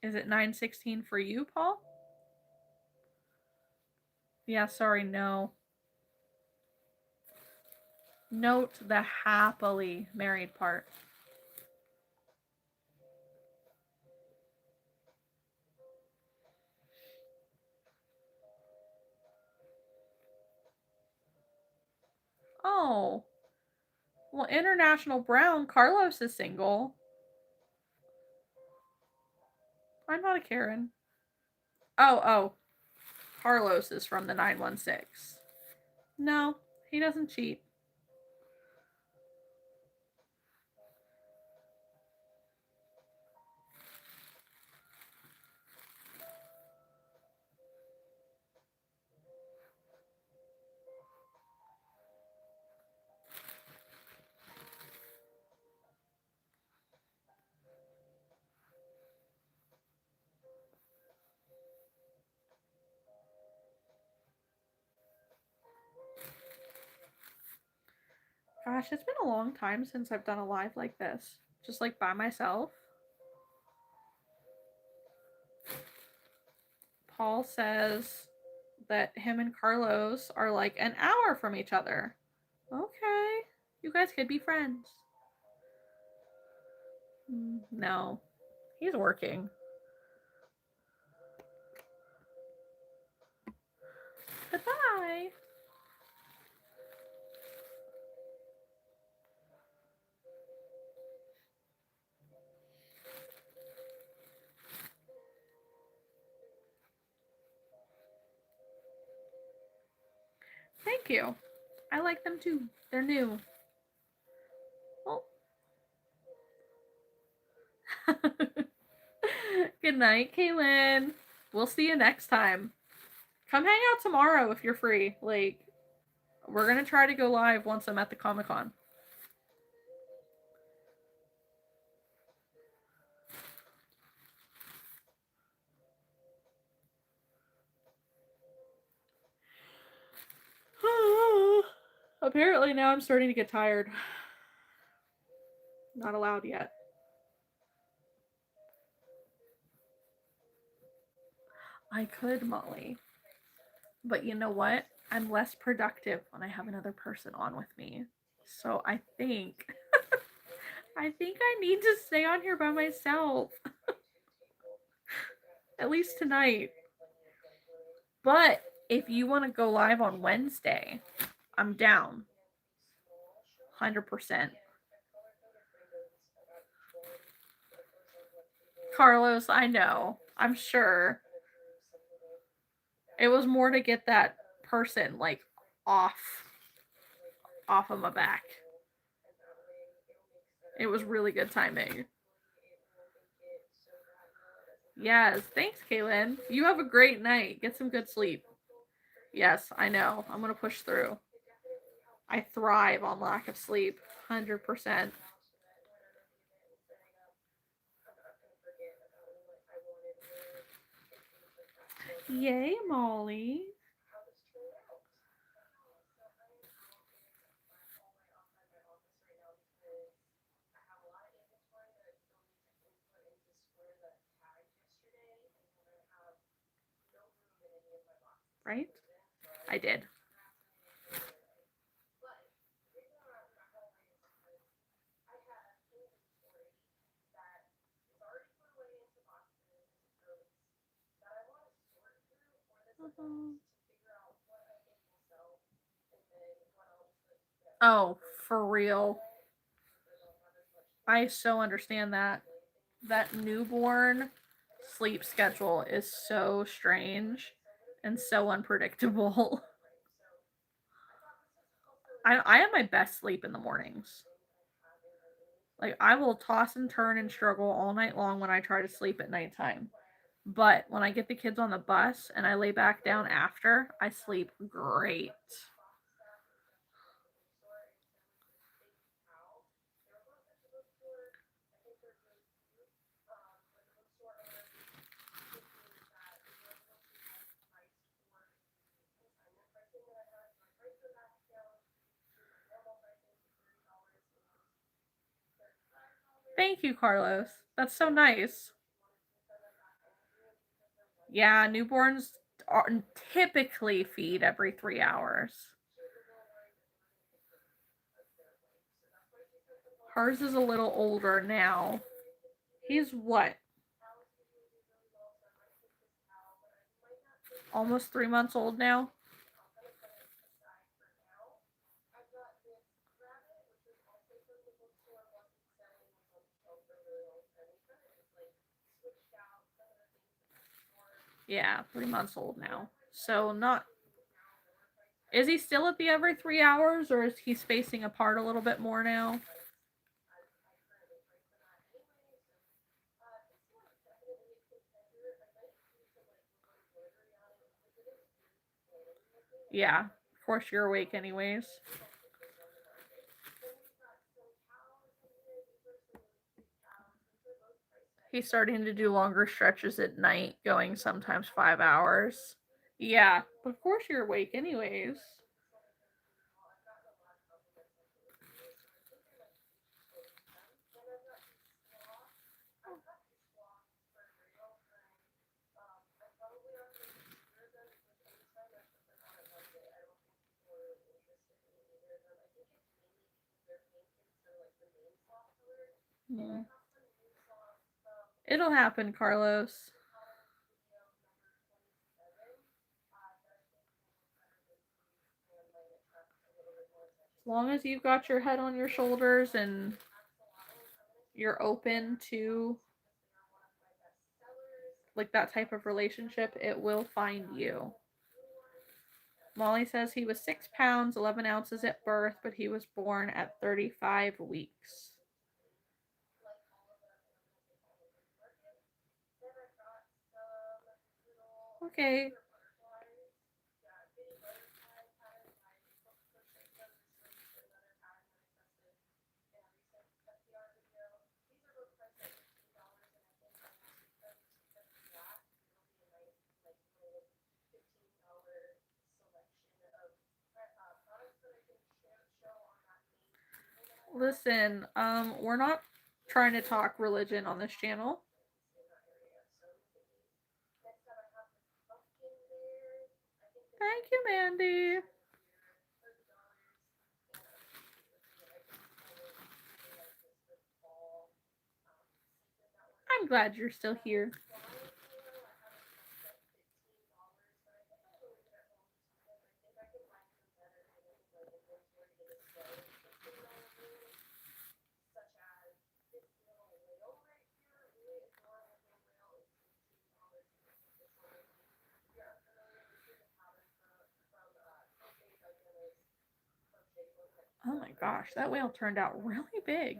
Is it 9:16 for you, Paul? Yeah, sorry, no. Note the happily married part. Oh. Well, International Brown, Carlos is single. I'm not a Karen. Oh. Carlos is from the 916. No, he doesn't cheat. Gosh, it's been a long time since I've done a live like this. Just like by myself. Paul says that him and Carlos are like an hour from each other. Okay. You guys could be friends. No. He's working. Goodbye. Thank you. I like them too. They're new. Well. Good night, Kaylin. We'll see you next time. Come hang out tomorrow if you're free. Like, we're gonna try to go live once I'm at the Comic Con. Apparently now I'm starting to get tired. Not allowed yet. I could, Molly. But you know what? I'm less productive when I have another person on with me. So I think I need to stay on here by myself. At least tonight. But if you want to go live on Wednesday, I'm down. 100%. Carlos, I know. I'm sure. It was more to get that person like off of my back. It was really good timing. Yes, thanks, Kaylin. You have a great night. Get some good sleep. Yes, I know. I'm gonna push through. I thrive on lack of sleep. 100%. Yay, Molly. Right? I did. Oh, for real. I so understand that. That newborn sleep schedule is so strange. and so unpredictable. I have my best sleep in the mornings. Like, I will toss and turn and struggle all night long when I try to sleep at nighttime. But when I get the kids on the bus and I lay back down after, I sleep great. Thank you, Carlos. That's so nice. Yeah, newborns typically feed every 3 hours. Hers is a little older now. He's what? Almost 3 months old now? Yeah, 3 months old now. So not. Is he still at the every 3 hours, or is he spacing apart a little bit more now? Yeah, of course you're awake anyways. He's starting to do longer stretches at night, going sometimes 5 hours. Yeah, but of course you're awake anyways. Hmm. It'll happen, Carlos. As long as you've got your head on your shoulders and you're open to like that type of relationship, it will find you. Molly says he was 6 pounds, 11 ounces at birth, but he was born at 35 weeks. Okay. Listen, we're not trying to talk religion on this channel. Thank you, Mandy. I'm glad you're still here. Oh my gosh, that whale turned out really big.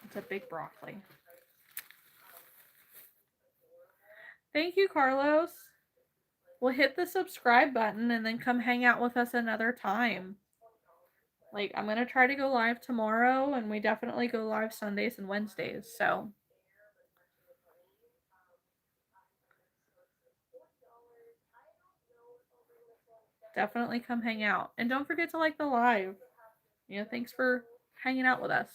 It's a big broccoli. Thank you, Carlos. Well, hit the subscribe button and then come hang out with us another time. Like, I'm going to try to go live tomorrow, and we definitely go live Sundays and Wednesdays, so. Definitely come hang out. And don't forget to like the live. Thanks for hanging out with us.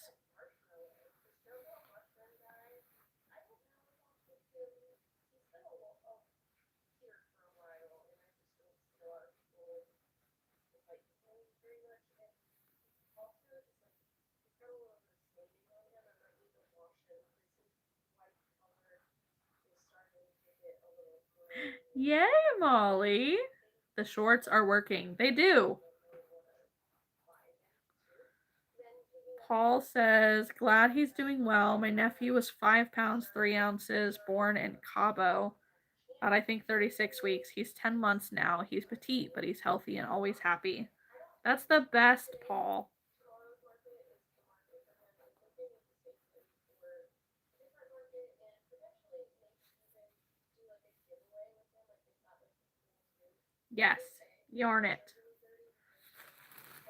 Yay, Molly. The shorts are working. They do. Paul says, glad he's doing well. My nephew was 5 pounds 3 ounces, born in Cabo at I think 36 weeks. He's 10 months now. He's petite, but he's healthy and always happy. That's the best, Paul. Yes, yarn it.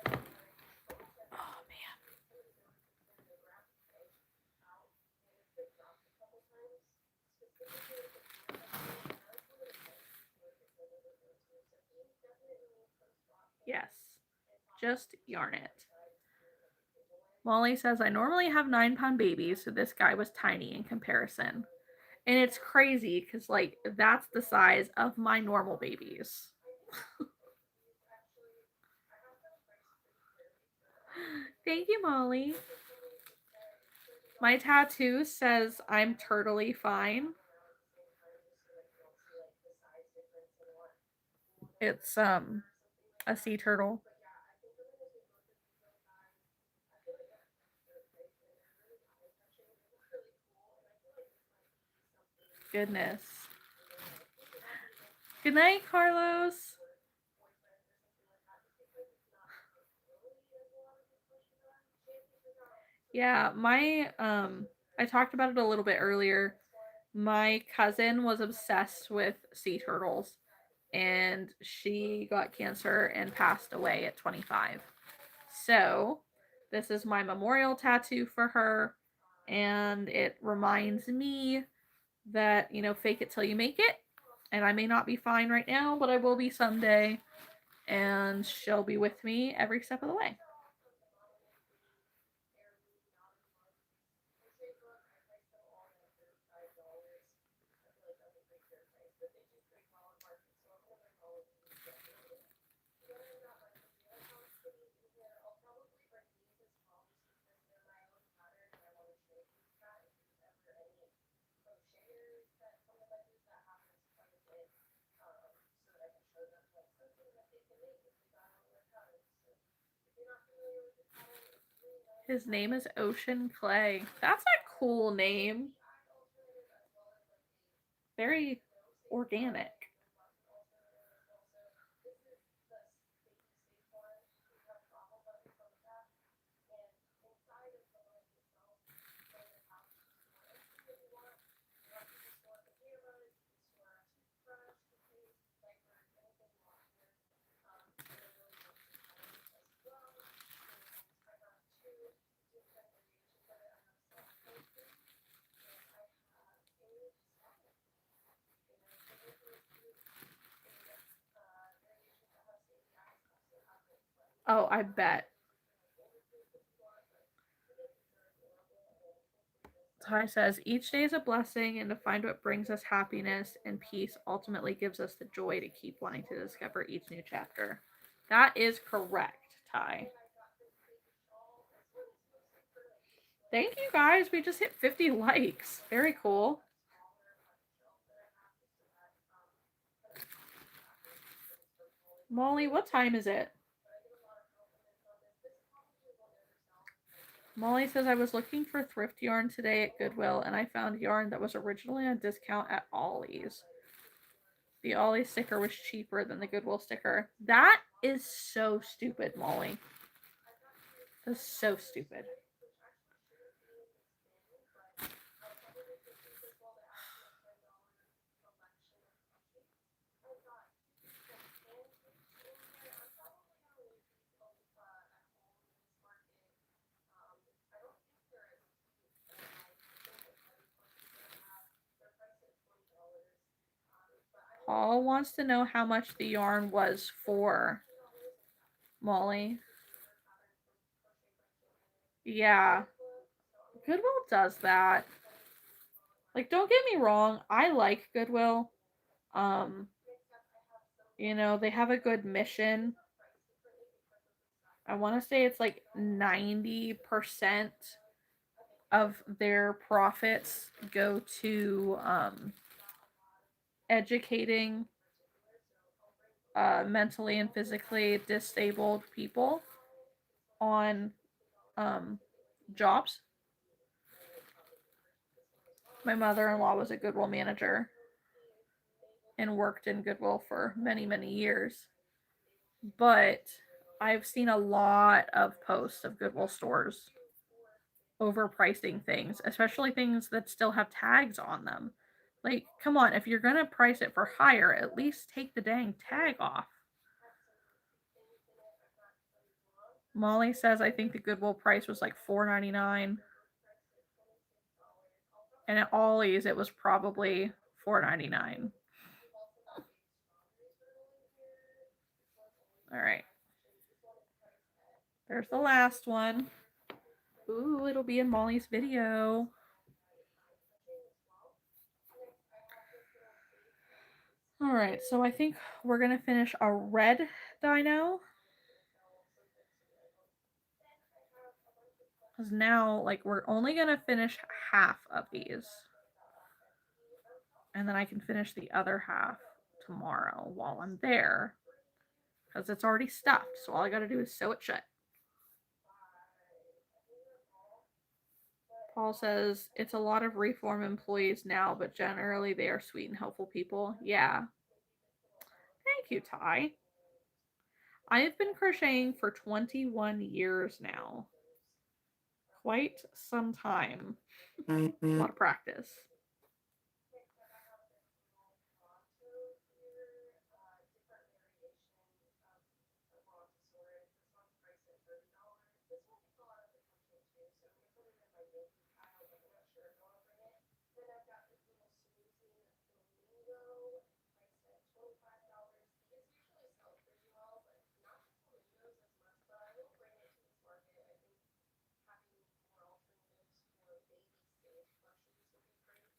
Oh, man. Yes, just yarn it. Molly says, I normally have 9-pound babies, so this guy was tiny in comparison. And it's crazy because, like, that's the size of my normal babies. Thank you, Molly. My tattoo says I'm turtly fine. It's a sea turtle. Goodness. Good night, Carlos. Yeah, I talked about it a little bit earlier. My cousin was obsessed with sea turtles and she got cancer and passed away at 25. So, this is my memorial tattoo for her and it reminds me that, fake it till you make it. And I may not be fine right now, but I will be someday. And she'll be with me every step of the way. His name is Ocean Clay. That's a cool name. Very organic. Oh, I bet. Ty says, each day is a blessing, and to find what brings us happiness and peace ultimately gives us the joy to keep wanting to discover each new chapter. That is correct, Ty. Thank you guys. We just hit 50 likes. Very cool. Molly, what time is it? Molly says, I was looking for thrift yarn today at Goodwill and I found yarn that was originally on discount at Ollie's. The Ollie sticker was cheaper than the Goodwill sticker. That is so stupid, Molly. That's so stupid. Paul wants to know how much the yarn was for Molly. Yeah. Goodwill does that. Like, don't get me wrong, I like Goodwill. Um, they have a good mission. I want to say it's like 90% of their profits go to educating mentally and physically disabled people on jobs. My mother-in-law was a Goodwill manager and worked in Goodwill for many, many years. But I've seen a lot of posts of Goodwill stores overpricing things, especially things that still have tags on them. Like, come on, if you're gonna price it for higher, at least take the dang tag off. Molly says I think the Goodwill price was like $4.99. And at Ollie's it was probably $4.99. Alright. There's the last one. Ooh, it'll be in Molly's video. Alright, so I think we're gonna finish a red dino. Because now, like, we're only gonna finish half of these. And then I can finish the other half tomorrow while I'm there. Because it's already stuffed, so all I gotta do is sew it shut. Paul says, it's a lot of reform employees now, but generally they are sweet and helpful people. Yeah. Thank you, Ty. I have been crocheting for 21 years now. Quite some time. A lot of practice.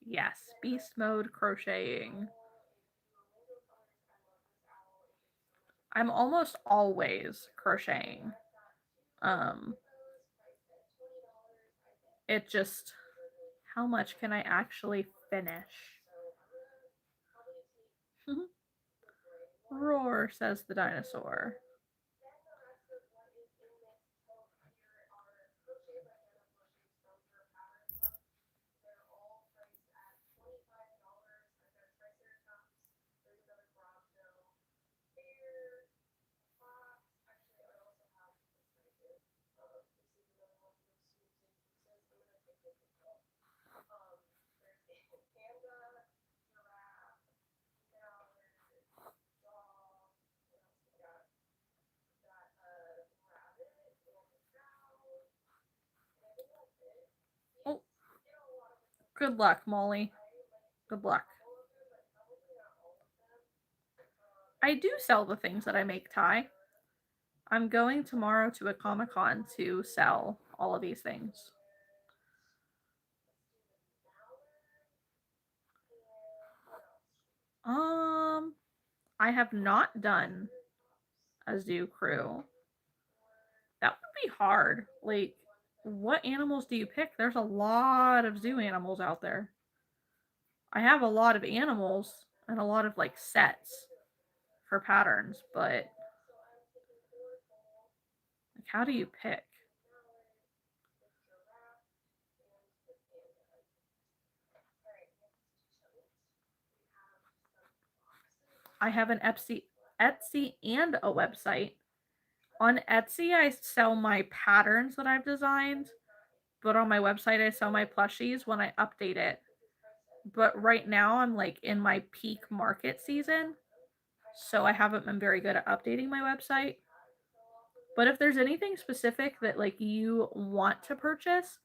Yes, beast mode crocheting. I'm almost always crocheting. It just, how much can I actually finish? Roar, says the dinosaur. Oh, good luck, Molly. Good luck. I do sell the things that I make, Ty. I'm going tomorrow to a Comic-Con to sell all of these things. I have not done a zoo crew. That would be hard. Like, what animals do you pick? There's a lot of zoo animals out there. I have a lot of animals and a lot of like sets for patterns, but like, how do you pick? I have an Etsy and a website. On Etsy, I sell my patterns that I've designed, but on my website, I sell my plushies when I update it. But right now, I'm like in my peak market season, so I haven't been very good at updating my website. But if there's anything specific that like you want to purchase,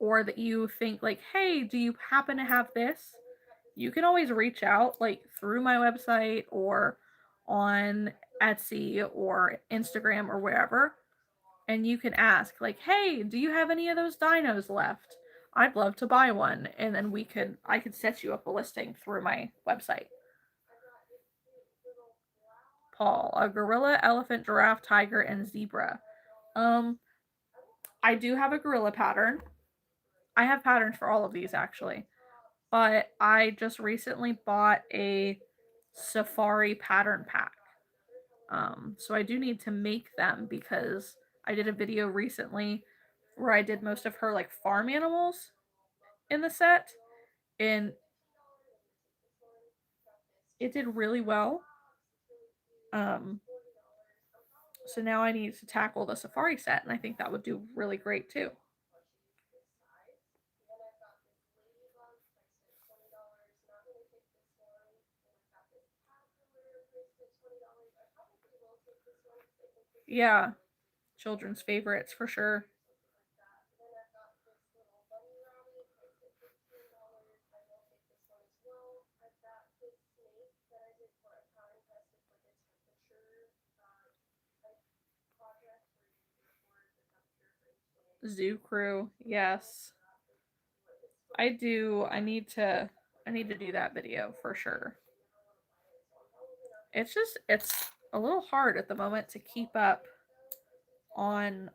or that you think like, hey, do you happen to have this? You can always reach out like through my website or on Etsy or Instagram or wherever, and you can ask like, hey, do you have any of those dinos left? I'd love to buy one, and then I could set you up a listing through my website. Paul, a gorilla, elephant, giraffe, tiger, and zebra. I do have a gorilla pattern. I have patterns for all of these actually, but I just recently bought a safari pattern pack. So I do need to make them because I did a video recently where I did most of her like farm animals in the set, and it did really well. Um, so now I need to tackle the safari set, and I think that would do really great too. Yeah, children's favorites for sure. Zoo crew, yes. I do. I need to do that video for sure. It's a little hard at the moment to keep up on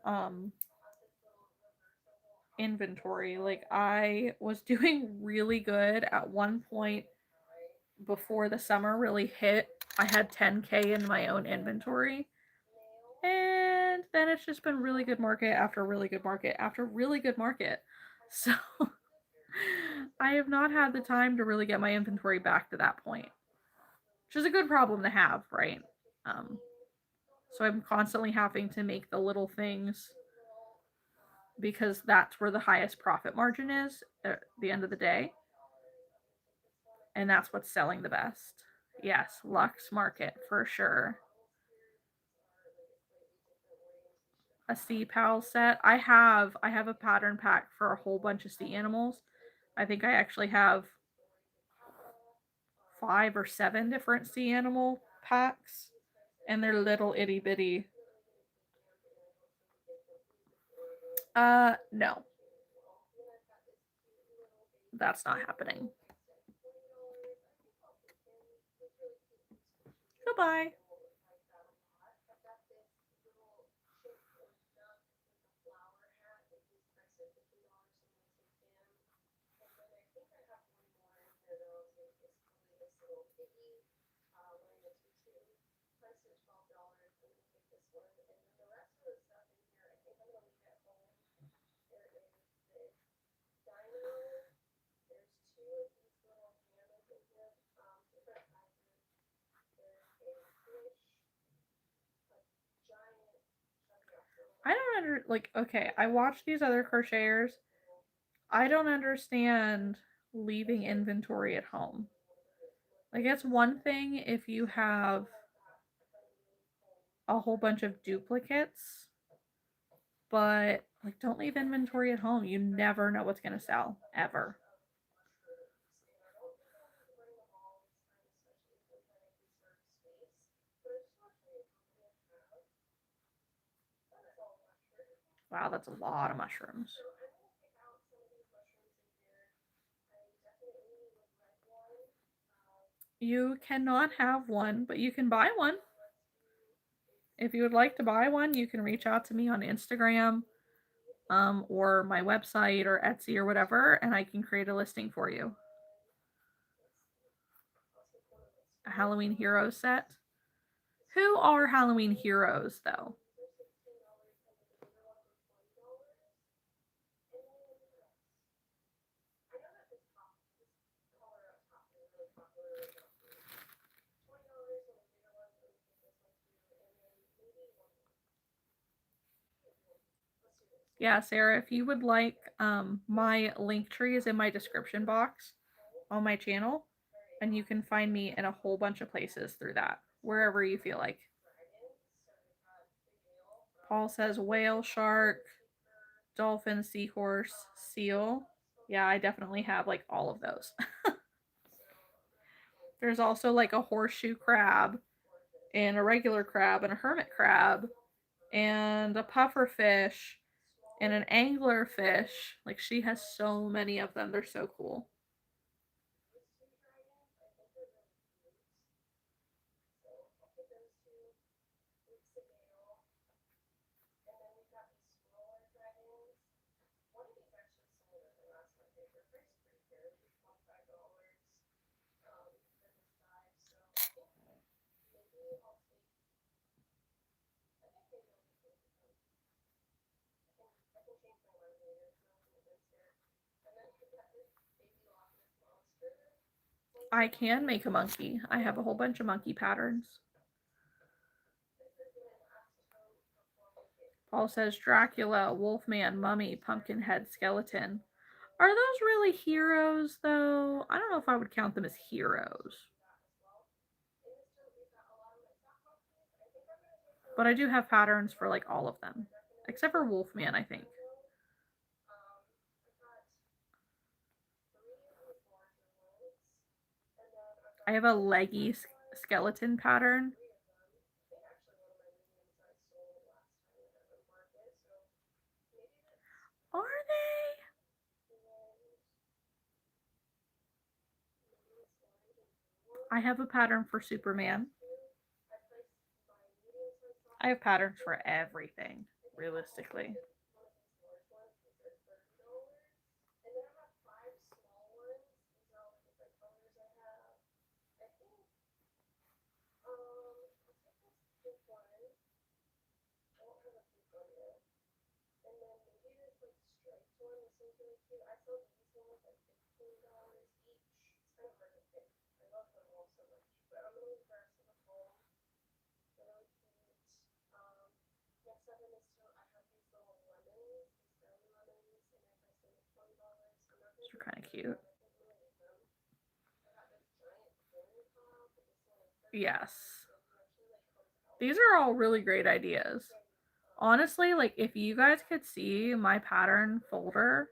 inventory. Like I was doing really good at one point before the summer really hit. I had 10K in my own inventory. And then it's just been really good market after really good market after really good market. So I have not had the time to really get my inventory back to that point, which is a good problem to have, right? Um, so I'm constantly having to make the little things because that's where the highest profit margin is at the end of the day. And that's what's selling the best. Yes, Lux Market for sure. A Sea Pal set. I have a pattern pack for a whole bunch of sea animals. I think I actually have 5 or 7 different sea animal packs, and they're little itty bitty. No, that's not happening. Goodbye. I don't like okay, I watch these other crocheters. I don't understand leaving inventory at home. Like it's one thing if you have a whole bunch of duplicates, but like don't leave inventory at home. You never know what's going to sell ever. Wow, that's a lot of mushrooms. You cannot have one, but you can buy one. If you would like to buy one, you can reach out to me on Instagram, or my website or Etsy or whatever, and I can create a listing for you. A Halloween Heroes set. Who are Halloween Heroes, though? Yeah, Sarah, if you would like, my link tree is in my description box on my channel, and you can find me in a whole bunch of places through that, wherever you feel like. Paul says whale, shark, dolphin, seahorse, seal. Yeah, I definitely have like all of those. There's also like a horseshoe crab, and a regular crab, and a hermit crab, and a puffer fish, and an angler fish. Like she has so many of them. They're so cool. I can make a monkey. I have a whole bunch of monkey patterns. Paul says Dracula, Wolfman, Mummy, Pumpkinhead, Skeleton. Are those really heroes, though? I don't know if I would count them as heroes. But I do have patterns for like all of them. Except for Wolfman, I think. I have a leggy skeleton pattern. Are they? I have a pattern for Superman. I have patterns for everything, realistically. These are kind of cute. Yes. These are all really great ideas. Honestly, like if you guys could see my pattern folder,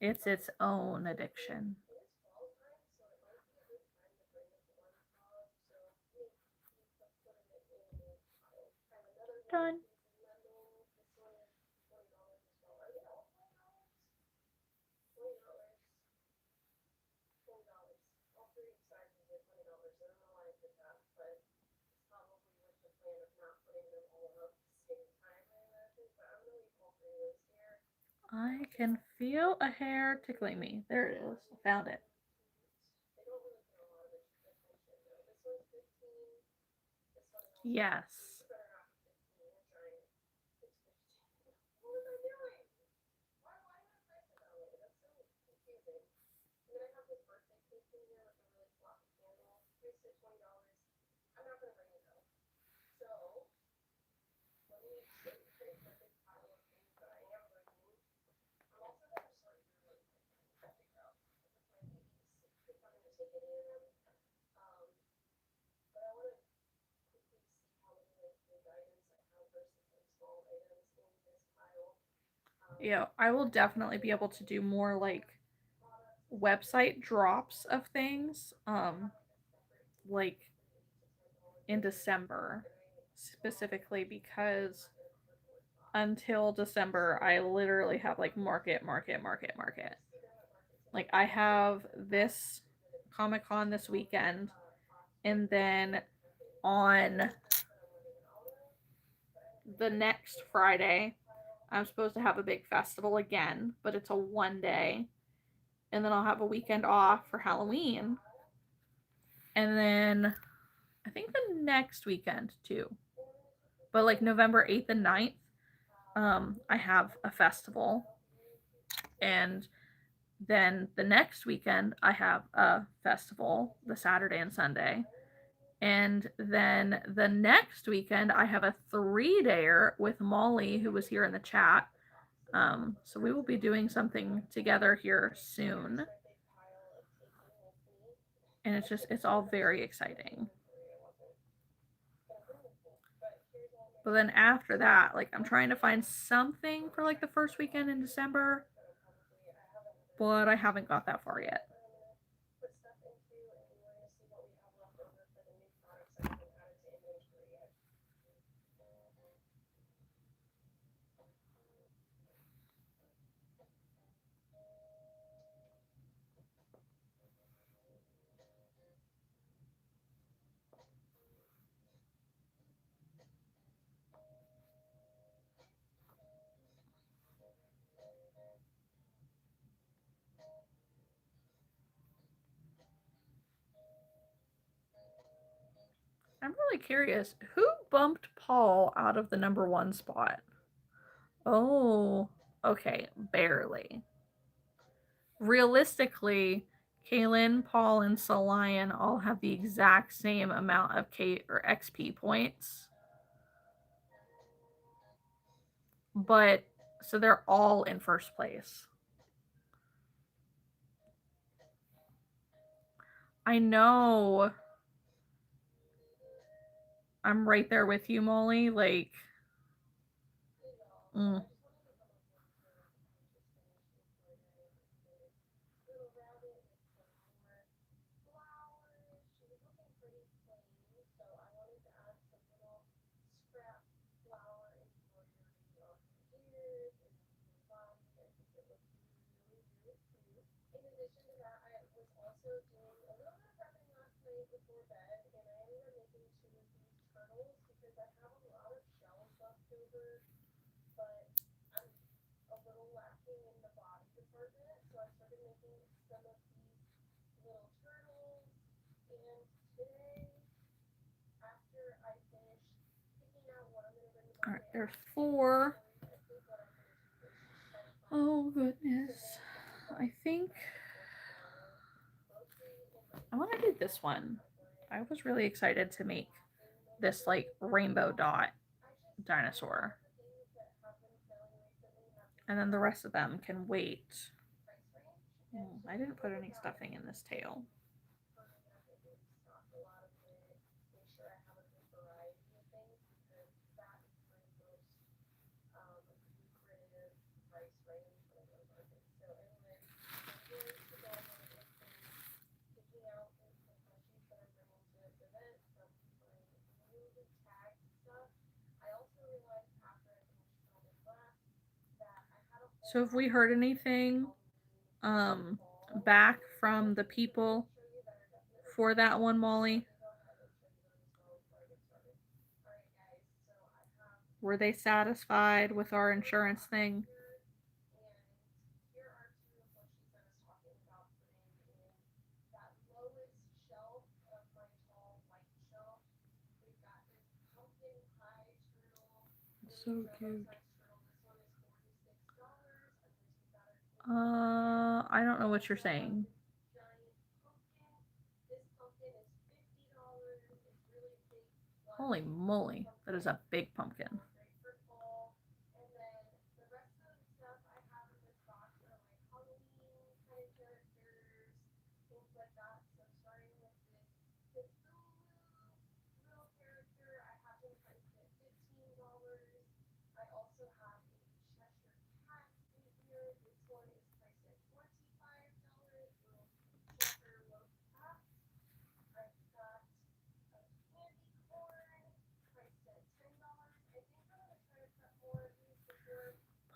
it's its own addiction. Done. I can feel a hair tickling me. There it is. I found it. Yes. Yeah, I will definitely be able to do more like website drops of things. Like in December specifically because until December I literally have like market. Like I have this Comic Con this weekend, and then on the next Friday I'm supposed to have a big festival again, but it's a 1 day. And then I'll have a weekend off for Halloween. And then I think the next weekend too. But like November 8th and 9th, I have a festival. And then the next weekend, I have a festival, the Saturday and Sunday. And then the next weekend, I have a 3-dayer with Molly, who was here in the chat. So we will be doing something together here soon. And it's all very exciting. But then after that, like I'm trying to find something for like the first weekend in December, but I haven't got that far yet. I'm really curious, who bumped Paul out of the #1 spot? Oh, okay, barely. Realistically, Kaylin, Paul, and Solion all have the exact same amount of K or XP points. But so they're all in first place. I know. I'm right there with you, Molly. Like, mm. All right, there's 4. Oh, goodness. I think I want to do this one. I was really excited to make this, like, rainbow dot dinosaur. And then the rest of them can wait. I didn't put any stuffing in this tail. So have we heard anything back from the people for that one, Molly? Were they satisfied with our insurance thing? So cute. I don't know what you're saying. Holy moly, that is a big pumpkin.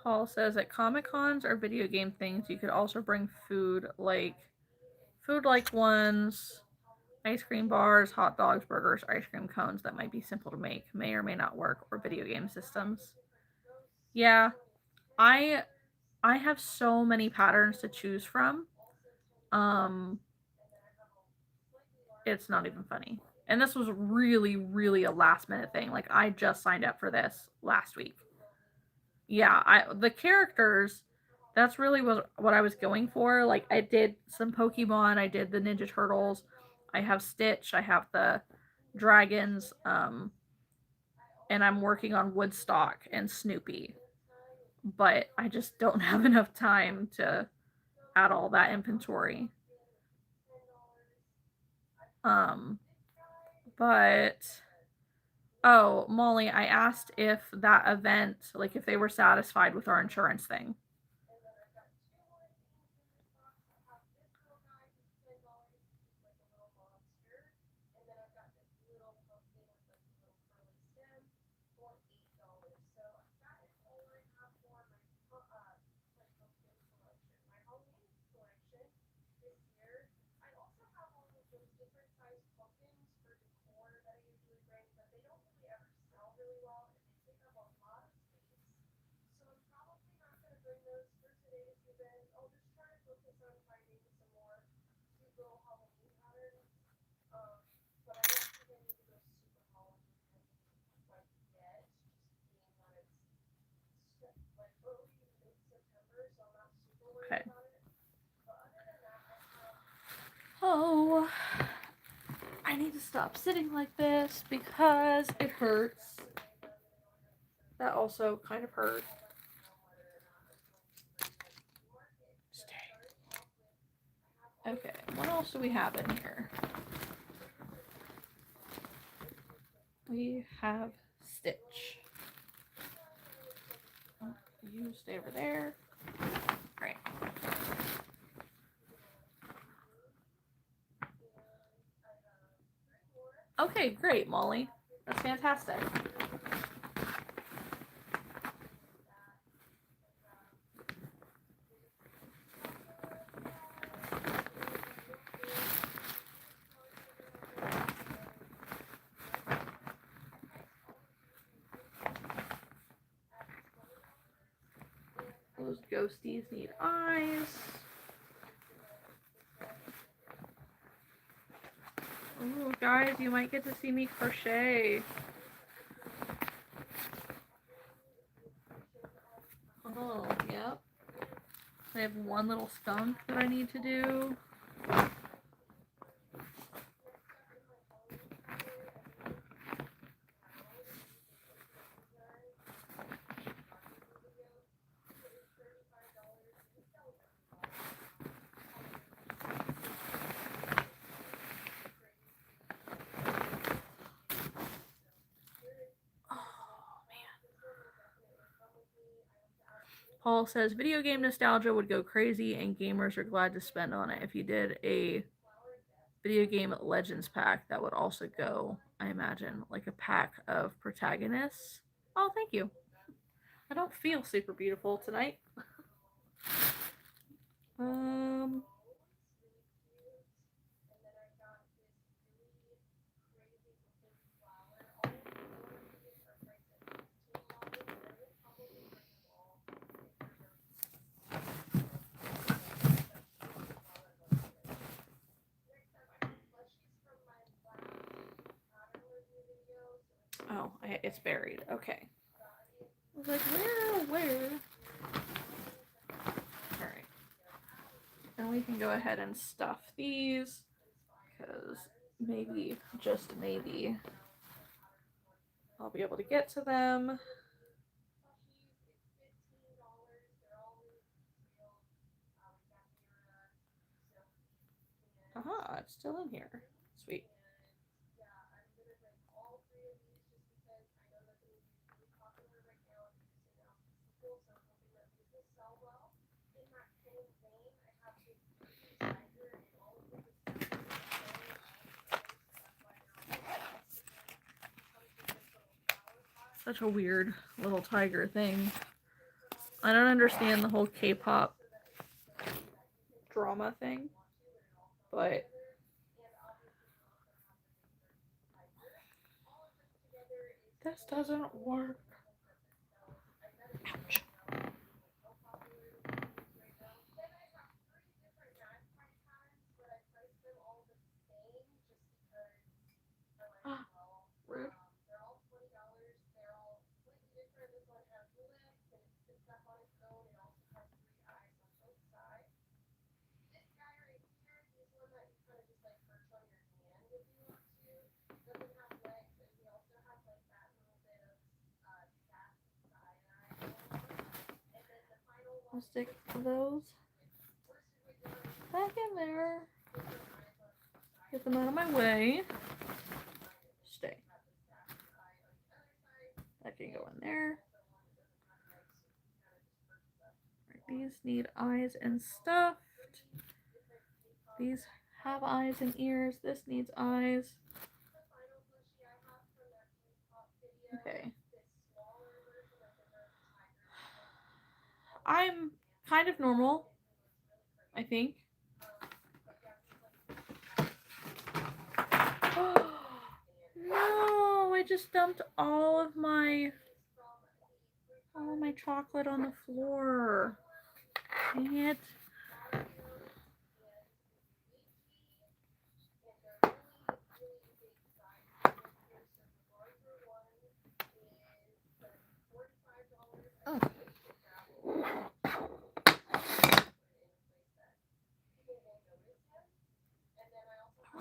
Paul says at Comic Cons or video game things, you could also bring food like ones, ice cream bars, hot dogs, burgers, ice cream cones that might be simple to make, may or may not work, or video game systems. Yeah, I have so many patterns to choose from. Um, it's not even funny. And this was really, really a last minute thing. Like, I just signed up for this last week. Yeah, the characters, that's really what I was going for. Like, I did some Pokemon, I did the Ninja Turtles, I have Stitch, I have the dragons, and I'm working on Woodstock and Snoopy. But I just don't have enough time to add all that inventory. But oh, Molly, I asked if that event, like if they were satisfied with our insurance thing. Okay. So, I need to stop sitting like this because it hurts. That also kind of hurt. Stay. Okay, what else do we have in here? We have Stitch. Oh, you stay over there. Alright. Okay, great, Molly. That's fantastic. Those ghosties need eyes. Ooh, guys, you might get to see me crochet. Oh, yep. I have one little skunk that I need to do. Paul says, video game nostalgia would go crazy and gamers are glad to spend on it. If you did a video game Legends pack, that would also go, I imagine, like a pack of protagonists. Oh, thank you. I don't feel super beautiful tonight. Oh, it's buried. Okay. I was like, where? Alright. And we can go ahead and stuff these, because maybe, just maybe, I'll be able to get to them. Aha, it's still in here. Sweet. Such a weird little tiger thing. I don't understand the whole K-pop drama thing, but this doesn't work. Ouch. Rude. I'll stick those back in there. Get them out of my way. Stay. That can go in there. Right, these need eyes and stuffed. These have eyes and ears. This needs eyes. Okay. I'm kind of normal, I think. No, I just dumped all of my chocolate on the floor. Dang it. Oh.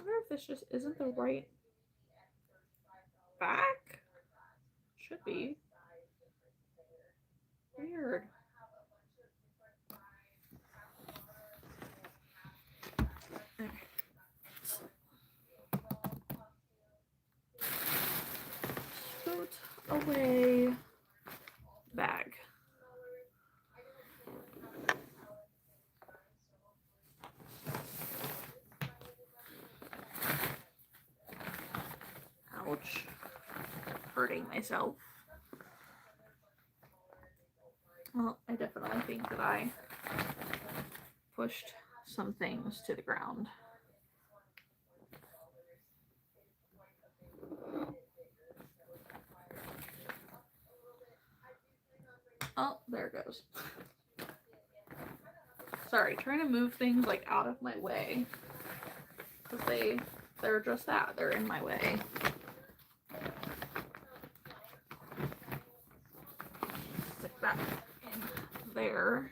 wonder if this just isn't the right back? Should be. Weird. Okay. Scoot away bag. Ouch. Hurting myself. Well, I definitely think that I pushed some things to the ground. Oh, there it goes. Sorry, trying to move things like out of my way. Because they're just that. They're in my way. Stick that in there.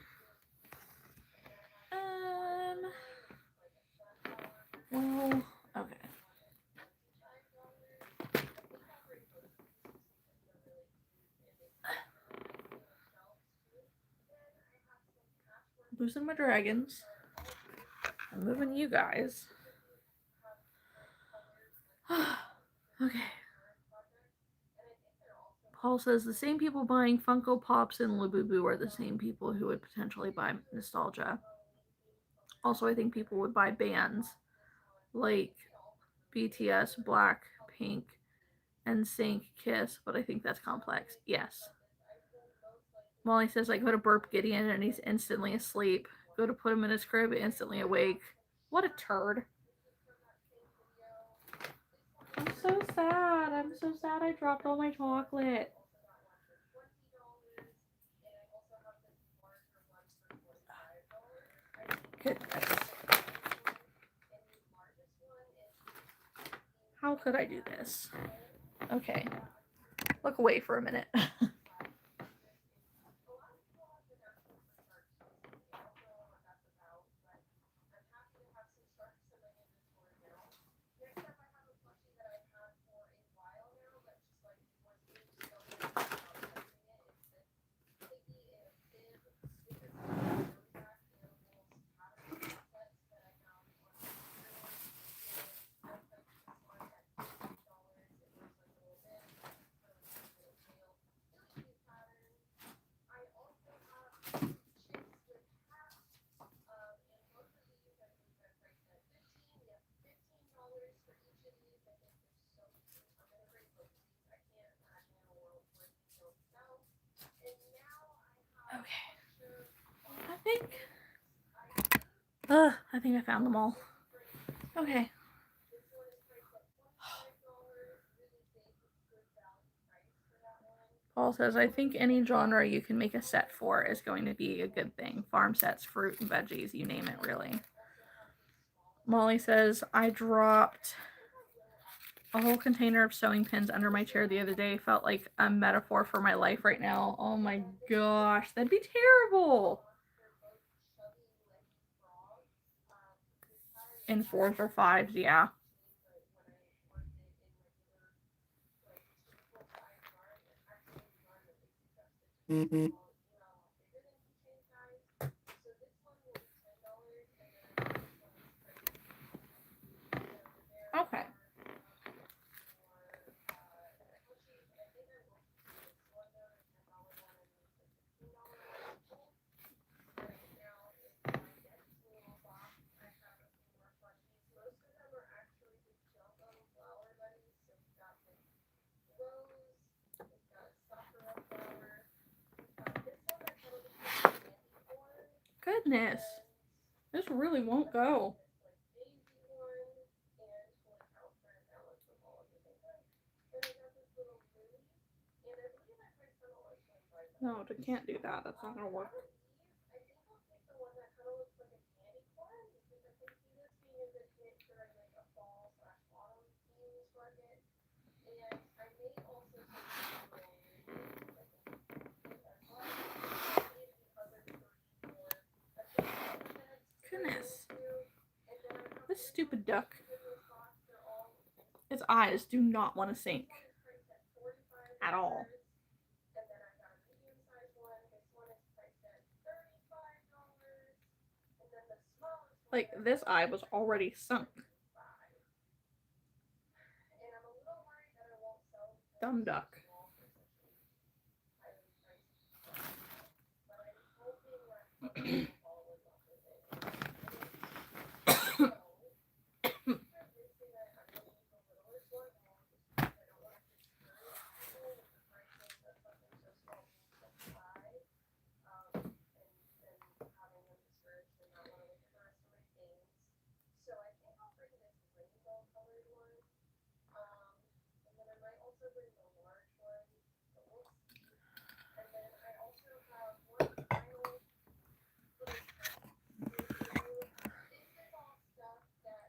Well, okay. Losing my dragons. I'm moving you guys. Okay. Paul says the same people buying Funko Pops and Labubu are the same people who would potentially buy Nostalgia. Also, I think people would buy bands like BTS, Blackpink, NSYNC, Kiss, but I think that's complex. Yes. Molly says I go to burp Gideon and he's instantly asleep. Go to put him in his crib, instantly awake. What a turd. I'm so sad. I'm so sad I dropped all my chocolate. Goodness. How could I do this? Okay. Look away for a minute. Okay. I think I found them all. Okay. Paul says, I think any genre you can make a set for is going to be a good thing. Farm sets, fruit and veggies, you name it, really. Molly says, I dropped a whole container of sewing pins under my chair the other day. Felt like a metaphor for my life right now. Oh my gosh, that'd be terrible. In 4s or 5s, yeah. Mm-hmm. Okay. Goodness. This really won't go. No, I can't do that. That's not gonna work. Goodness. This stupid duck. Its eyes do not want to sink at all. Like, this eye was already sunk. Dumb duck.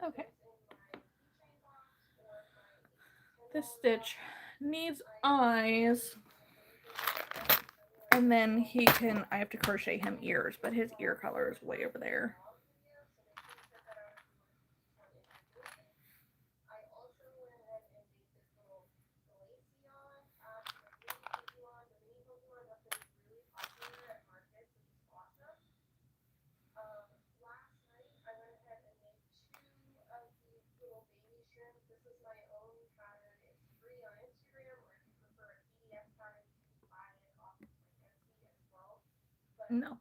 Okay. This stitch needs eyes. And then I have to crochet him ears, but his ear color is way over there. No.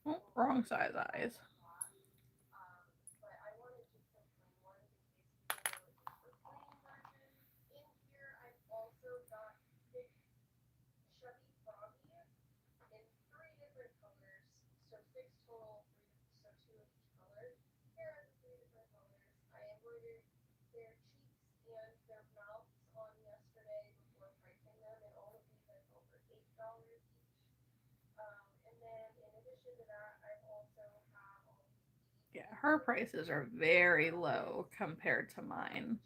Oh, wrong size eyes. Yeah, her prices are very low compared to mine.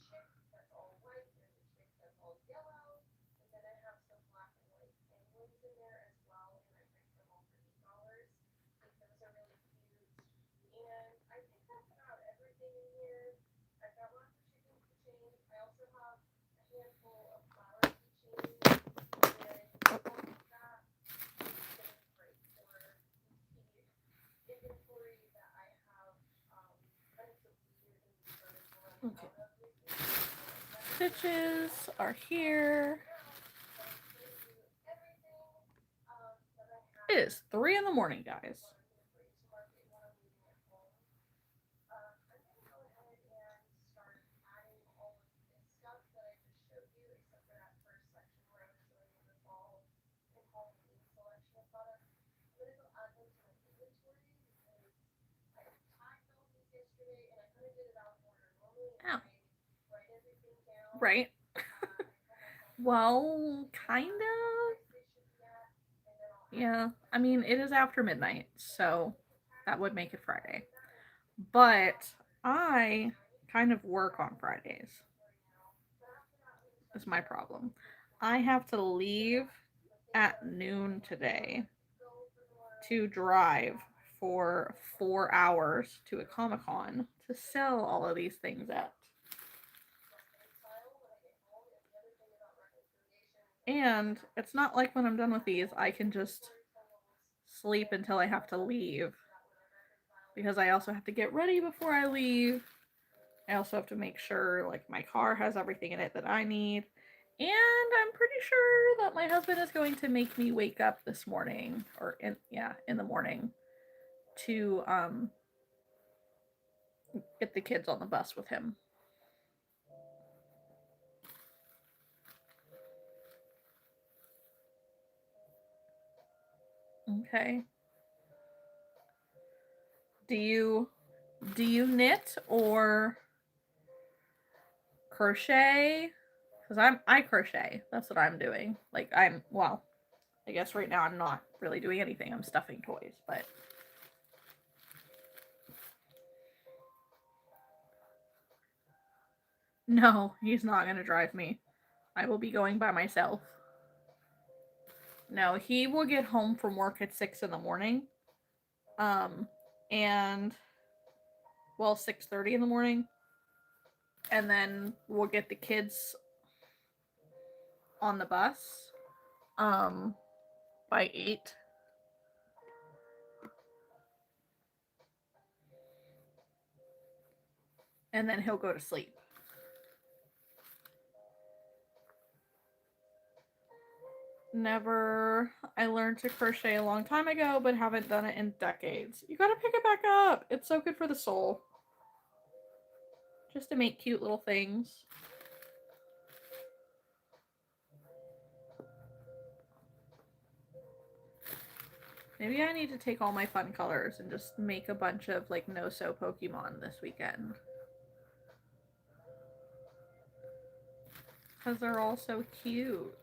Okay. Stitches are here. It is 3 in the morning, guys. Ow. Right? Well, kind of. Yeah, I mean, it is after midnight, so that would make it Friday. But I kind of work on Fridays. Is my problem. I have to leave at noon today to drive for 4 hours to a Comic-Con to sell all of these things at. And it's not like when I'm done with these, I can just sleep until I have to leave. Because I also have to get ready before I leave. I also have to make sure like my car has everything in it that I need. And I'm pretty sure that my husband is going to make me wake up this morning or in the morning to get the kids on the bus with him. Okay. Do you knit or crochet? Because I crochet. That's what I'm doing. Like I guess right now I'm not really doing anything. I'm stuffing toys, but no, he's not gonna drive me. I will be going by myself. No, he will get home from work at 6 in the morning. And well, 6:30 in the morning. And then we'll get the kids on the bus um by 8. And then he'll go to sleep. Never. I learned to crochet a long time ago, but haven't done it in decades. You gotta pick it back up. It's so good for the soul. Just to make cute little things. Maybe I need to take all my fun colors and just make a bunch of like no-so Pokemon this weekend. Because they're all so cute.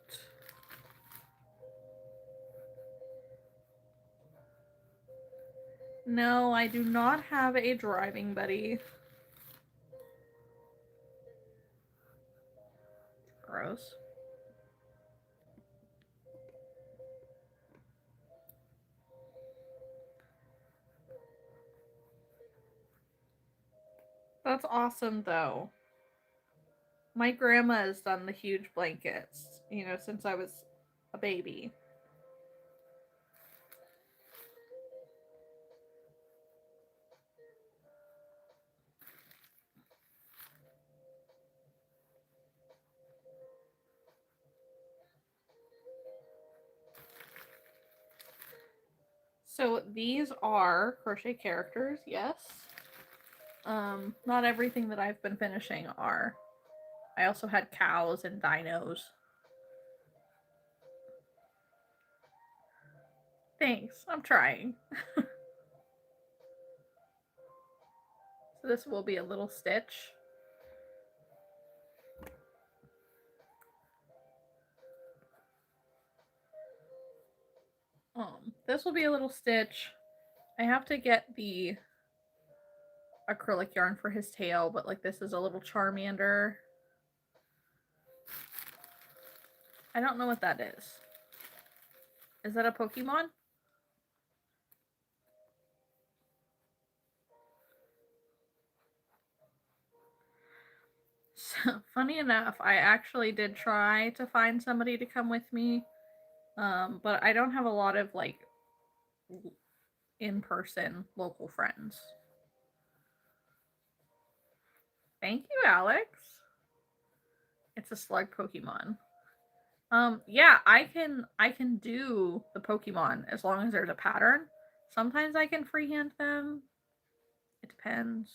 No, I do not have a driving buddy. Gross. That's awesome though. My grandma has done the huge blankets, you know, since I was a baby. So these are crochet characters, yes. Not everything that I've been finishing are. I also had cows and dinos. Thanks, I'm trying. So this will be a little stitch. This will be a little stitch. I have to get the acrylic yarn for his tail, but like this is a little Charmander. I don't know what that is. Is that a Pokemon? So, funny enough, I actually did try to find somebody to come with me, but I don't have a lot of like in-person local friends. Thank you, Alex. It's a slug Pokemon. Yeah, I can do the Pokemon as long as there's a pattern. Sometimes I can freehand them. It depends.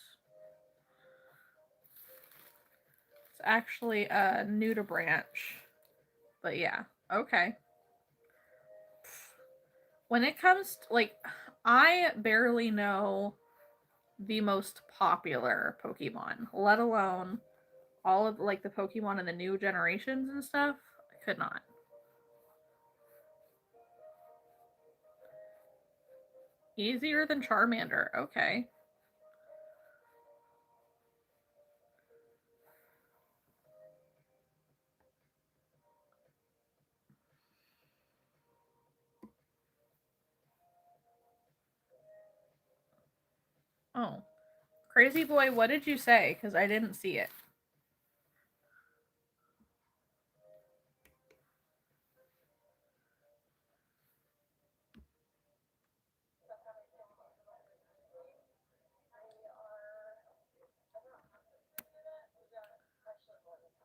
It's actually a new to branch. But yeah, okay. When it comes to, like, I barely know the most popular Pokemon, let alone all of like the Pokemon in the new generations and stuff. I could not. Easier than Charmander. Okay. Oh. Crazy boy, what did you say? Because I didn't see it.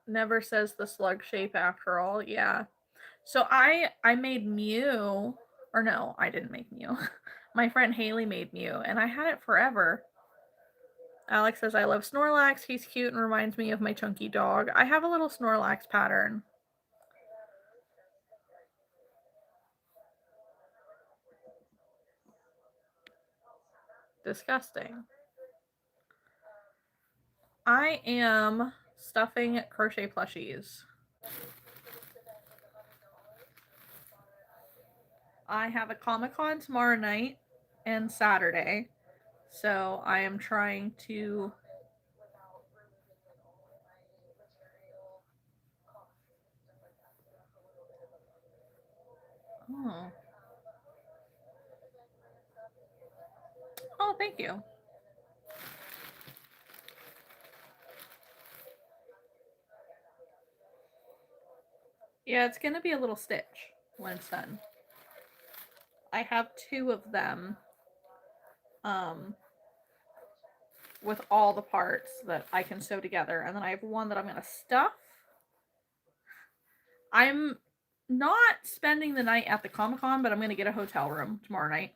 Never says the slug shape after all. Yeah. So I made Mew, or no, I didn't make Mew. My friend Haley made Mew, and I had it forever. Alex says I love Snorlax. He's cute and reminds me of my chunky dog. I have a little Snorlax pattern. Disgusting. I am stuffing crochet plushies. I have a Comic-Con tomorrow night and Saturday. So I am trying to Oh. Oh, thank you. Yeah, it's gonna be a little stitch when it's done. I have 2 of them, um, with all the parts that I can sew together, and then I have one that I'm gonna stuff. I'm not spending the night at the Comic-Con, but I'm gonna get a hotel room tomorrow night.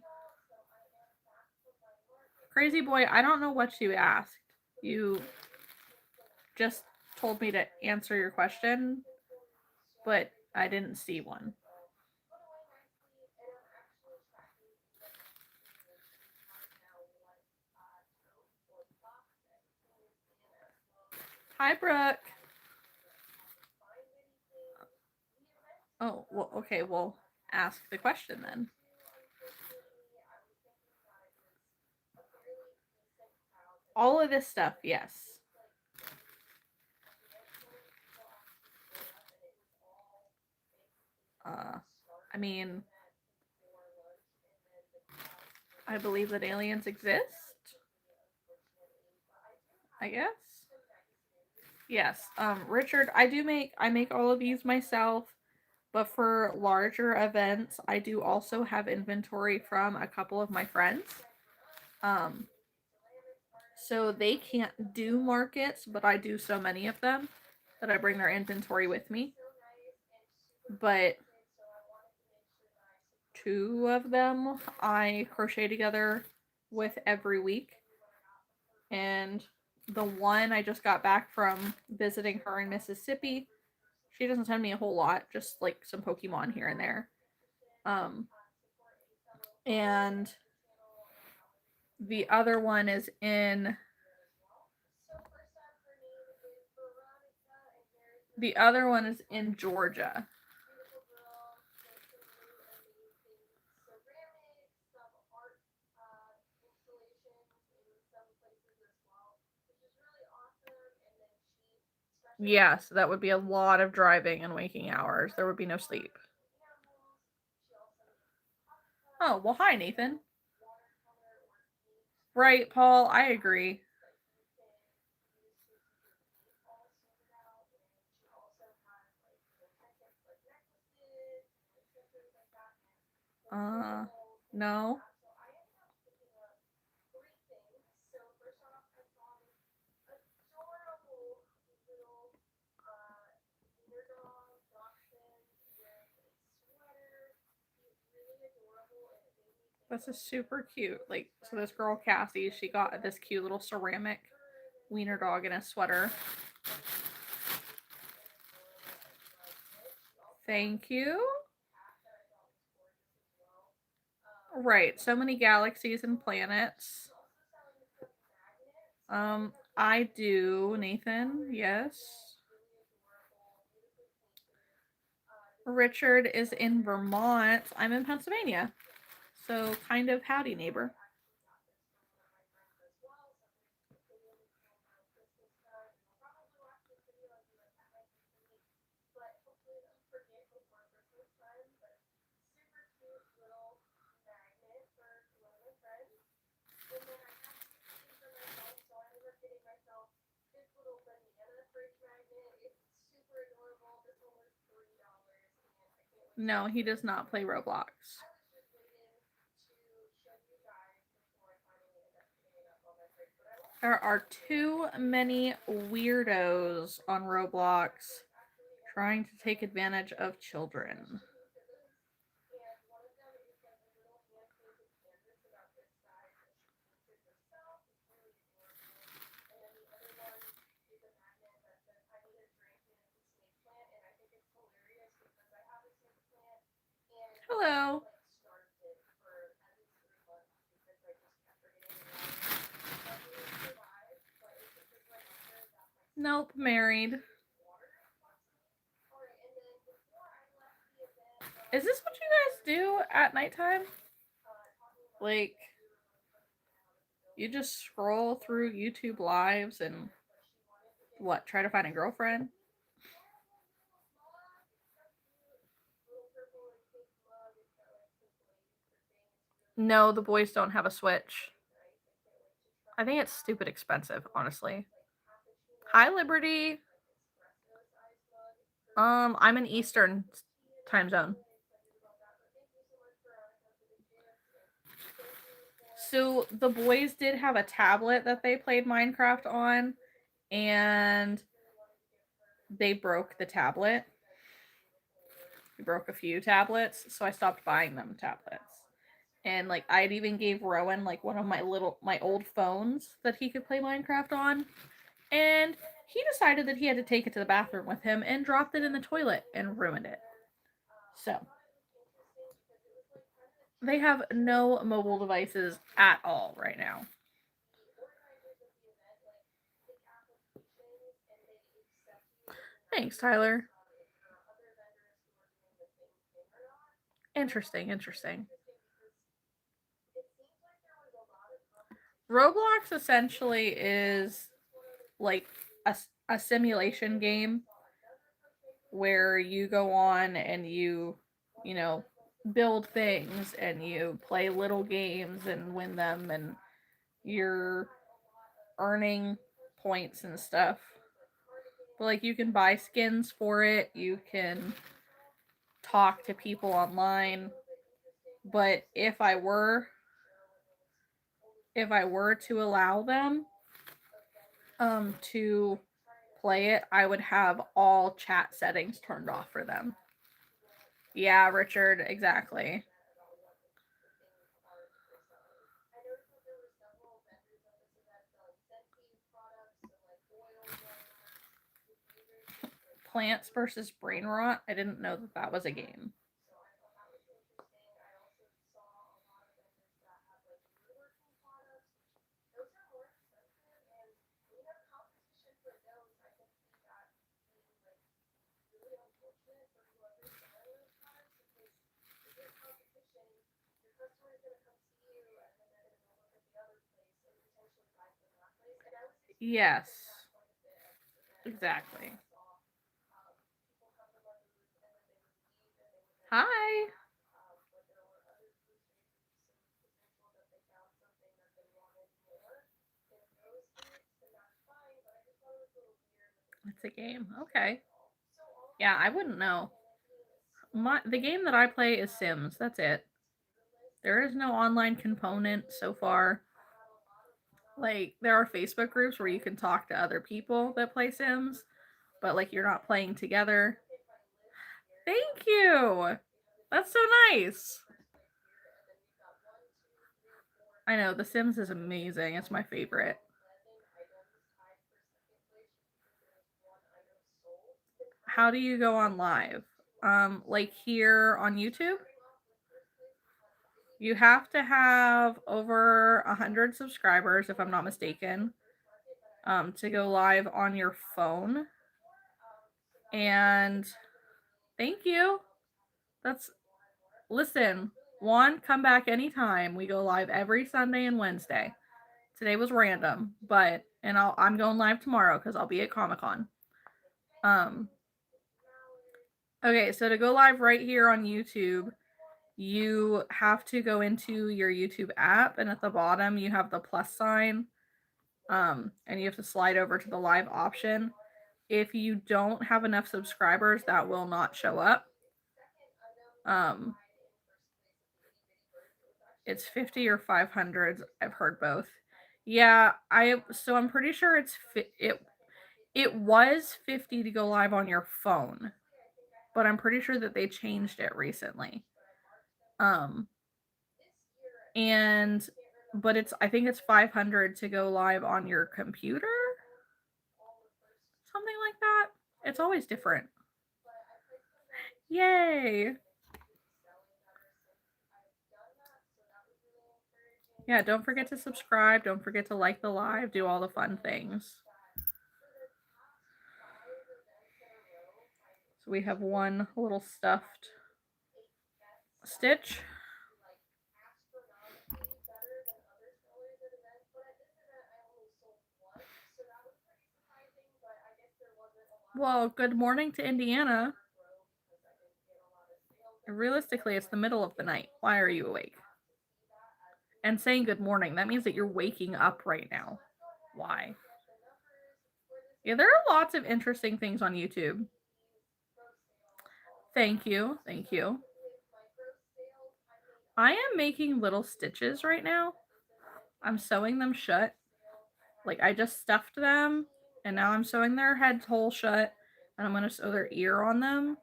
Crazy boy, I don't know what you asked. You just told me to answer your question, but I didn't see one. Hi, Brooke. Oh, well, okay, well, ask the question then. All of this stuff, yes. I mean, I believe that aliens exist. I guess. Yes. Richard, I make all of these myself, but for larger events, I do also have inventory from a couple of my friends. Um, so they can't do markets, but I do so many of them that I bring their inventory with me. But 2 of them I crochet together with every week. And the one I just got back from visiting her in Mississippi, she doesn't send me a whole lot, just like some Pokemon here and there. And the other one is in Georgia. Yes, that would be a lot of driving and waking hours. There would be no sleep. Oh, well, hi, Nathan. Right, Paul, I agree. No. This is super cute. Like, so this girl, Cassie, she got this cute little ceramic wiener dog in a sweater. Thank you. Right, so many galaxies and planets. I do, Nathan, yes. Richard is in Vermont. I'm in Pennsylvania. So, kind of howdy, neighbor. No, he does not play Roblox. There are too many weirdos on Roblox trying to take advantage of children. Hello. Nope, married. Is this what you guys do at nighttime? Like, you just scroll through YouTube lives and what, try to find a girlfriend? No, the boys don't have a Switch. I think it's stupid expensive, honestly. Hi, Liberty. I'm in Eastern time zone. So the boys did have a tablet that they played Minecraft on, and they broke the tablet. We broke a few tablets, so I stopped buying them tablets. And like I'd even gave Rowan like one of my old phones that he could play Minecraft on, and he decided that he had to take it to the bathroom with him and dropped it in the toilet and ruined it. So they have no mobile devices at all right now. Thanks, Tyler. Interesting, interesting. Roblox essentially is like a simulation game where you go on and you know, build things and you play little games and win them, and you're earning points and stuff. But like you can buy skins for it, you can talk to people online. But if I were to allow them to play it, I would have all chat settings turned off for them. Yeah, Richard, exactly. Plants versus Brain Rot. I didn't know that that was a game. Yes, exactly. Hi. It's a game. Okay. Yeah, I wouldn't know. The game that I play is Sims. That's it. There is no online component so far. Like there are Facebook groups where you can talk to other people that play Sims, but like you're not playing together. Thank you. That's so nice. I know The Sims is amazing. It's my favorite. How do you go on live? Like here on YouTube, you have to have over 100 subscribers, if I'm not mistaken, to go live on your phone. And thank you. That's listen. One, come back anytime. We go live every Sunday and Wednesday. Today was random, but I'm going live tomorrow because I'll be at Comic-Con. Um, okay, so to go live right here on YouTube, you have to go into your YouTube app, and at the bottom you have the plus sign, and you have to slide over to the live option. If you don't have enough subscribers, that will not show up. It's 50 or 500. I've heard both. Yeah, I'm pretty sure it was 50 to go live on your phone, but I'm pretty sure that they changed it recently. Um and but I think it's 500 to go live on your computer. Something like that. It's always different. Yay. Yeah, don't forget to subscribe, don't forget to like the live, do all the fun things. So we have one little stuffed Stitch. Well, good morning to Indiana. Realistically, it's the middle of the night. Why are you awake? and saying good morning. That means that you're waking up right now. Why? Yeah, there are lots of interesting things on YouTube. Thank you. Thank you. I am making little stitches right now. I'm sewing them shut. Like, I just stuffed them, and now I'm sewing their head hole shut, and I'm going to sew their ear on them,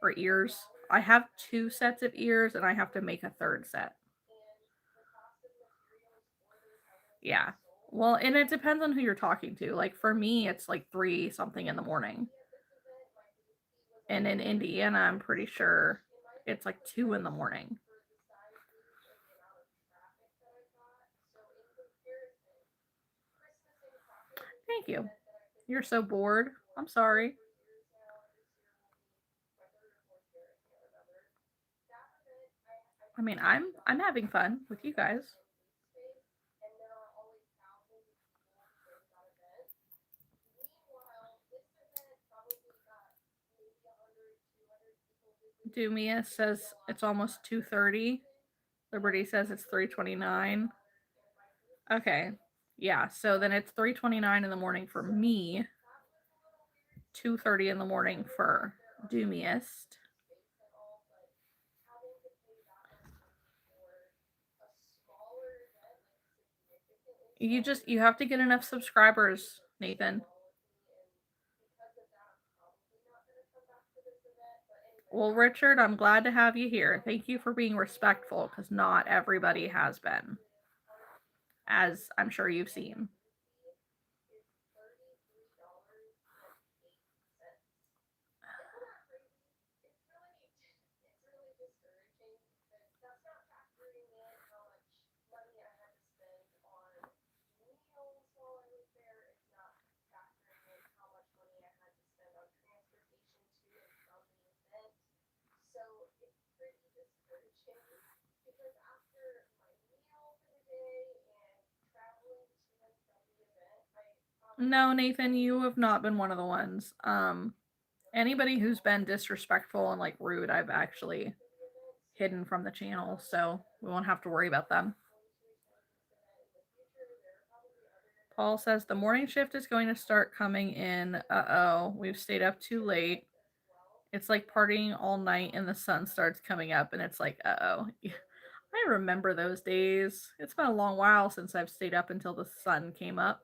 or ears. I have 2 sets of ears, and I have to make a 3rd set. Yeah. Well, and it depends on who you're talking to. Like, for me, it's like 3 something in the morning. And in Indiana, I'm pretty sure it's like 2 in the morning. Thank you. You're so bored. I'm sorry. I mean, I'm having fun with you guys. Dumia says it's almost 2:30. Liberty says it's 3:29. Okay. Yeah, so then it's 3:29 in the morning for me. 2:30 in the morning for Doomiest. You have to get enough subscribers, Nathan. Well, Richard, I'm glad to have you here. Thank you for being respectful, because not everybody has been, as I'm sure you've seen. No, Nathan, you have not been one of the ones. Anybody who's been disrespectful and like rude, I've actually hidden from the channel, so we won't have to worry about them. Paul says the morning shift is going to start coming in. Uh-oh, we've stayed up too late. It's like partying all night and the sun starts coming up, and it's like, uh-oh. I remember those days. It's been a long while since I've stayed up until the sun came up.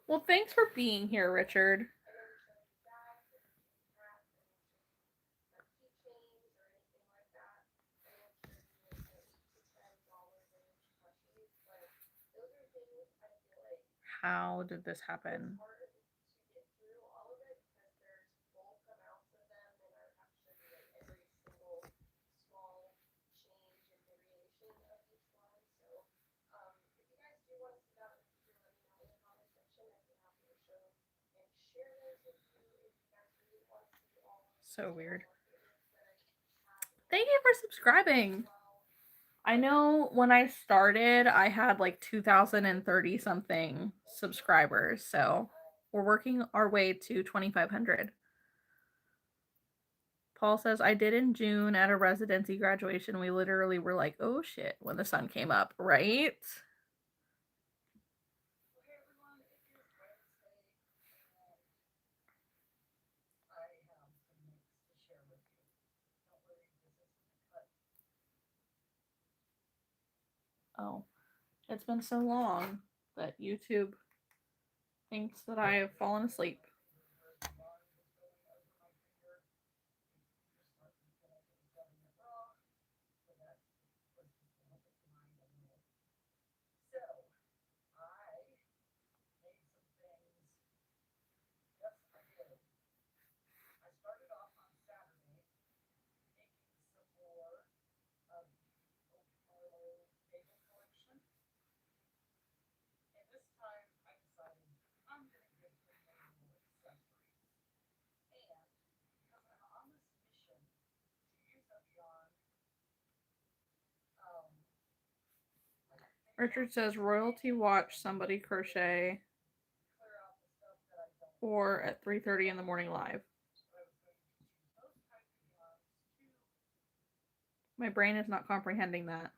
Well, thanks for being here, Richard. How did this happen? So weird. Thank you for subscribing. I know when I started, I had like 2,030 something subscribers, so we're working our way to 2,500. Paul says, I did in June at a residency graduation. We literally were like, oh shit, when the sun came up, right? Oh, it's been so long that YouTube thinks that I have fallen asleep. Richard says royalty watch somebody crochet or at 3:30 in the morning live. My brain is not comprehending that.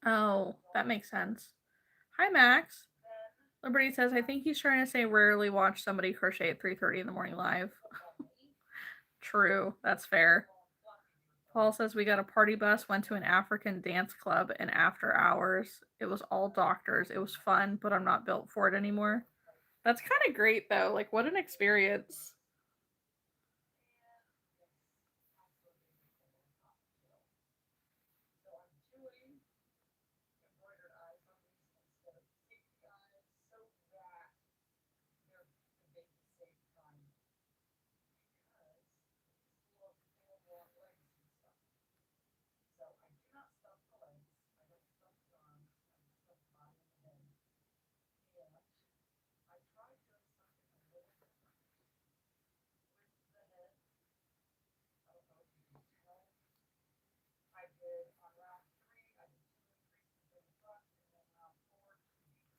Oh, that makes sense. Hi, Max. Liberty says, I think he's trying to say rarely watch somebody crochet at 3:30 in the morning live. True, that's fair. Paul says we got a party bus, went to an African dance club, and after hours, it was all doctors. It was fun, but I'm not built for it anymore. That's kind of great though. Like, what an experience.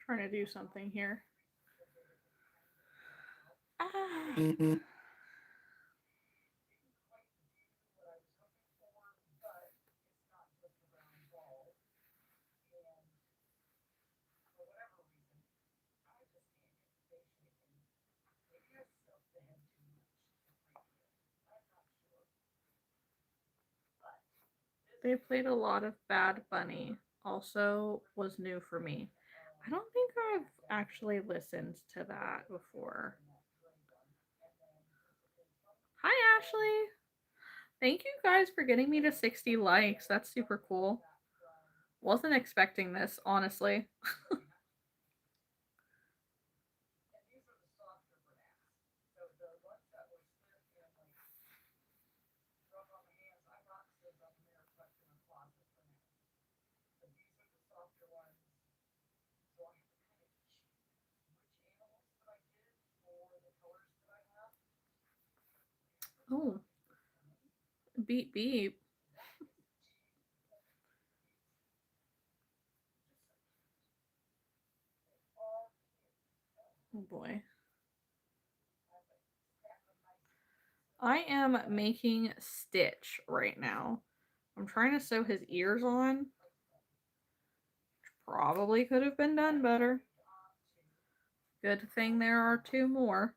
Trying to do something here. Ah. They played a lot of Bad Bunny. Also was new for me. I don't think I've actually listened to that before. Hi, Ashley. Thank you guys for getting me to 60 likes. That's super cool. Wasn't expecting this, honestly. Oh, beep beep. Oh boy. I am making Stitch right now. I'm trying to sew his ears on. Probably could have been done better. Good thing there are two more.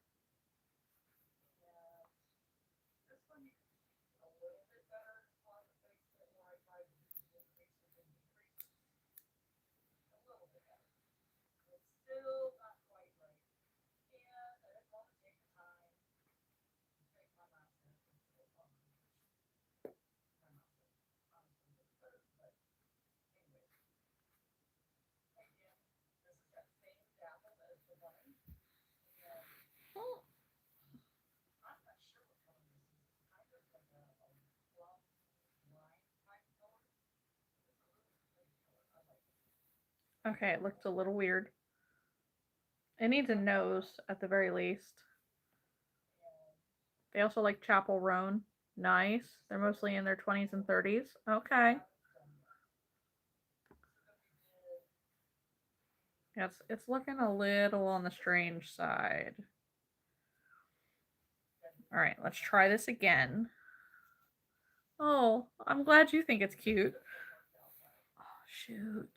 Okay, it looked a little weird. It needs a nose at the very least. They also like Chapel Roan. Nice. They're mostly in their 20s and 30s. Okay. Yes, it's looking a little on the strange side. All right, let's try this again. Oh, I'm glad you think it's cute. Oh, shoot.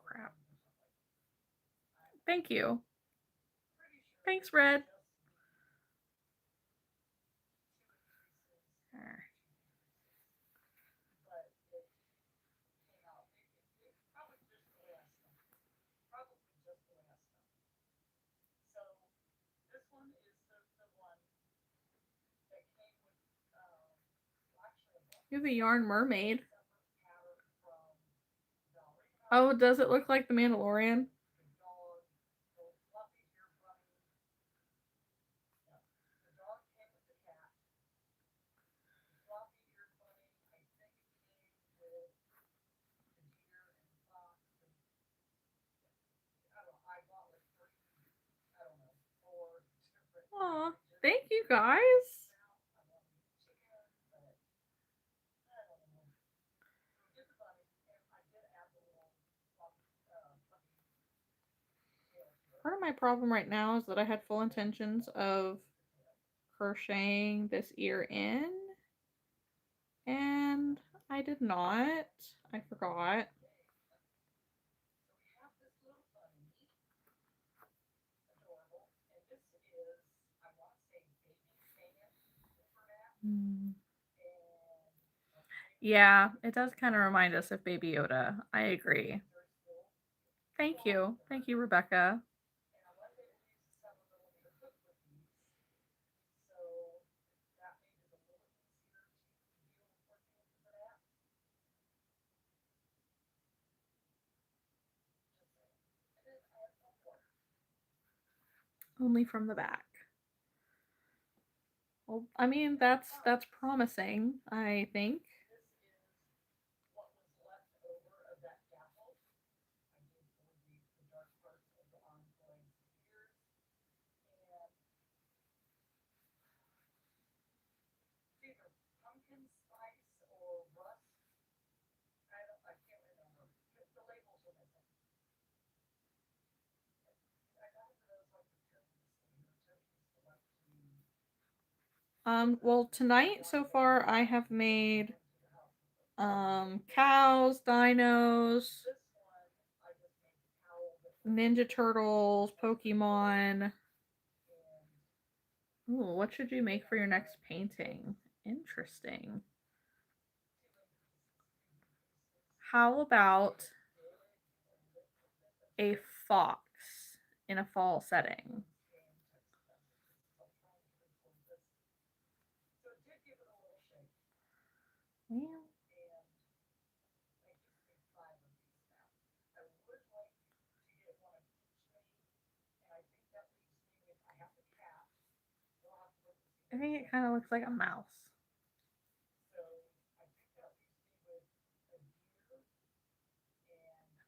Crap. Thank you. Thanks, Red. You have a yarn mermaid. Oh, does it look like the Mandalorian? Aw, thank you guys. Part of my problem right now is that I had full intentions of crocheting this ear in, and I did not. I forgot. Hmm. Yeah, it does kind of remind us of Baby Yoda. I agree. Thank you. Thank you, Rebecca. Only from the back. Well, I mean, that's promising, I think. Well, tonight so far I have made cows, dinos, Ninja Turtles, Pokemon. Ooh, what should you make for your next painting? Interesting. How about a fox in a fall setting? Well, I think it kind of looks like a mouse.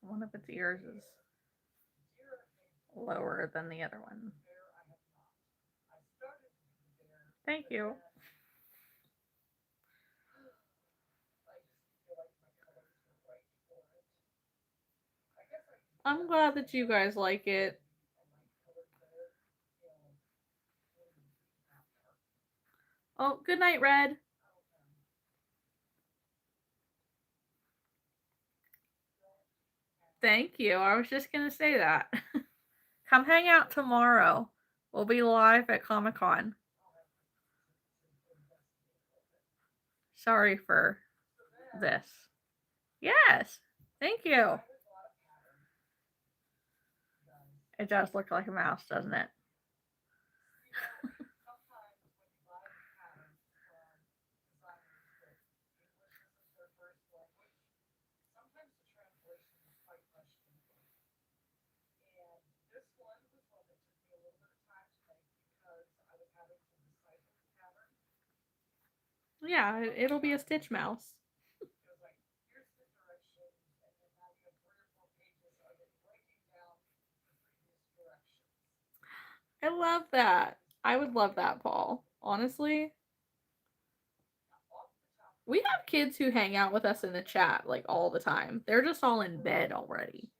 One of its ears is lower than the other one. Thank you. I'm glad that you guys like it. Oh, good night, Red. Thank you. I was just going to say that. Come hang out tomorrow. We'll be live at Comic Con. Sorry for this. Yes. Thank you. It does look like a mouse, doesn't it? Yeah, it'll be a Stitch mouse. I love that. I would love that, Paul. Honestly, we have kids who hang out with us in the chat like all the time. They're just all in bed already.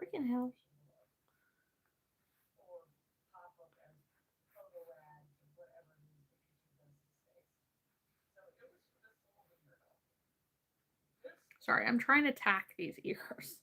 Freaking hell. Sorry, I'm trying to tack these ears.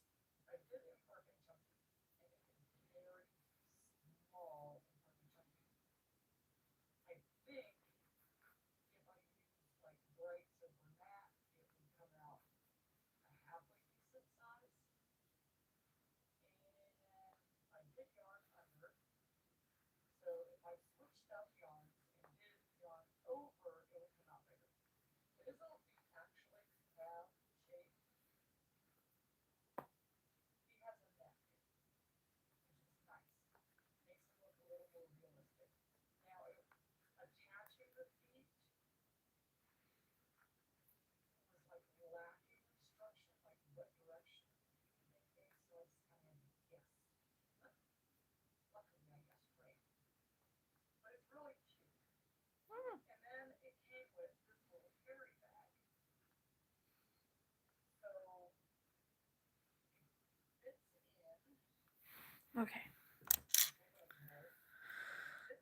Okay.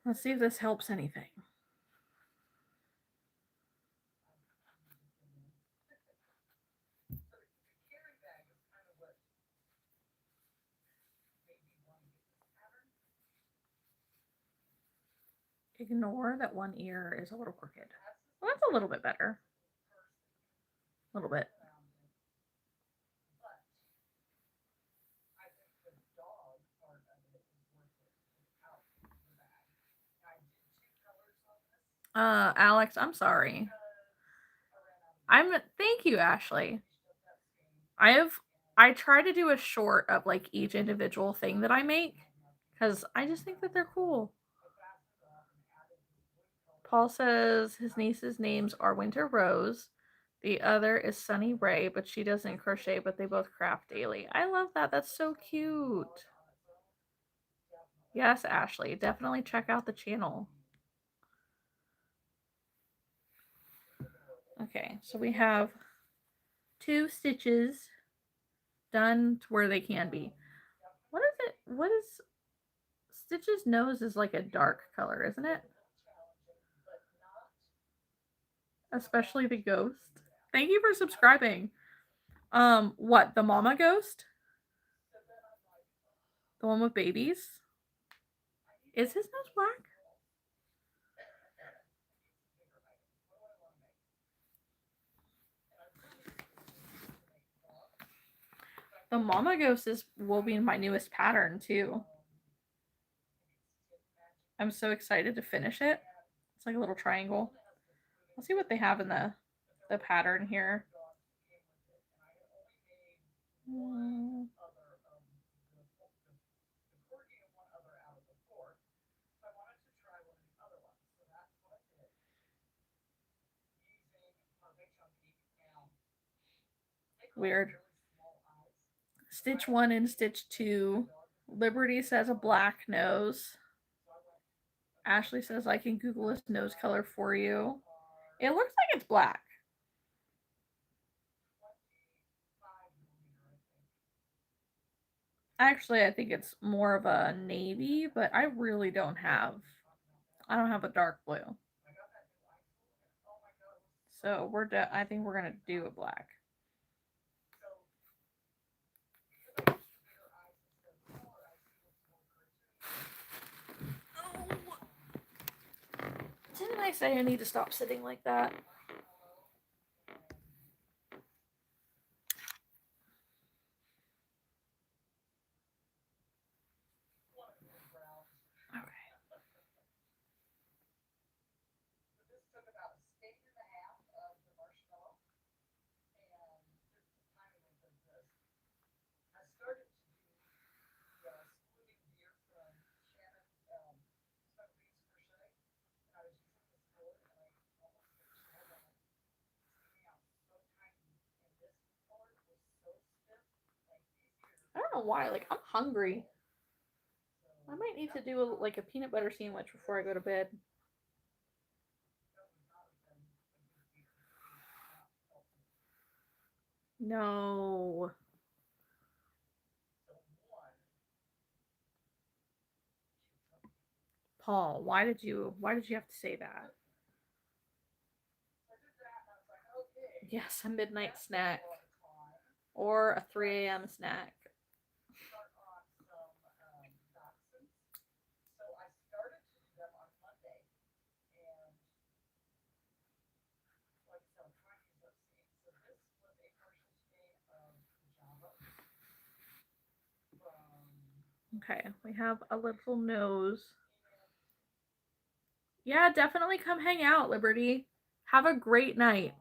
Let's see if this helps anything. Ignore that one ear is a little crooked. Well, that's a little bit better. A little bit. Alex, I'm sorry. Thank you, Ashley. I try to do a short of like each individual thing that I make because I just think that they're cool. Paul says his niece's names are Winter Rose. The other is Sunny Ray, but she doesn't crochet, but they both craft daily. I love that. That's so cute. Yes, Ashley, definitely check out the channel. Okay, so we have 2 stitches done to where they can be. What is it? What is Stitch's nose is like a dark color, isn't it? Especially the ghost. Thank you for subscribing. What, the mama ghost? The one with babies? Is his nose black? The mama ghost will be my newest pattern too. I'm so excited to finish it. It's like a little triangle. Let's see what they have in the pattern here. Weird. Stitch 1 and Stitch 2. Liberty says a black nose. Ashley says I can Google his nose color for you. It looks like it's black. Actually, I think it's more of a navy, but I really don't have. I don't have a dark blue. So I think we're gonna do a black. Didn't I say I need to stop sitting like that? I don't know why. Like, I'm hungry. I might need to do like a peanut butter sandwich before I go to bed. No. Paul, why did you have to say that? Yes, a midnight snack. or a 3 a.m. snack. Okay, we have a little nose. Yeah, definitely come hang out, Liberty. Have a great night.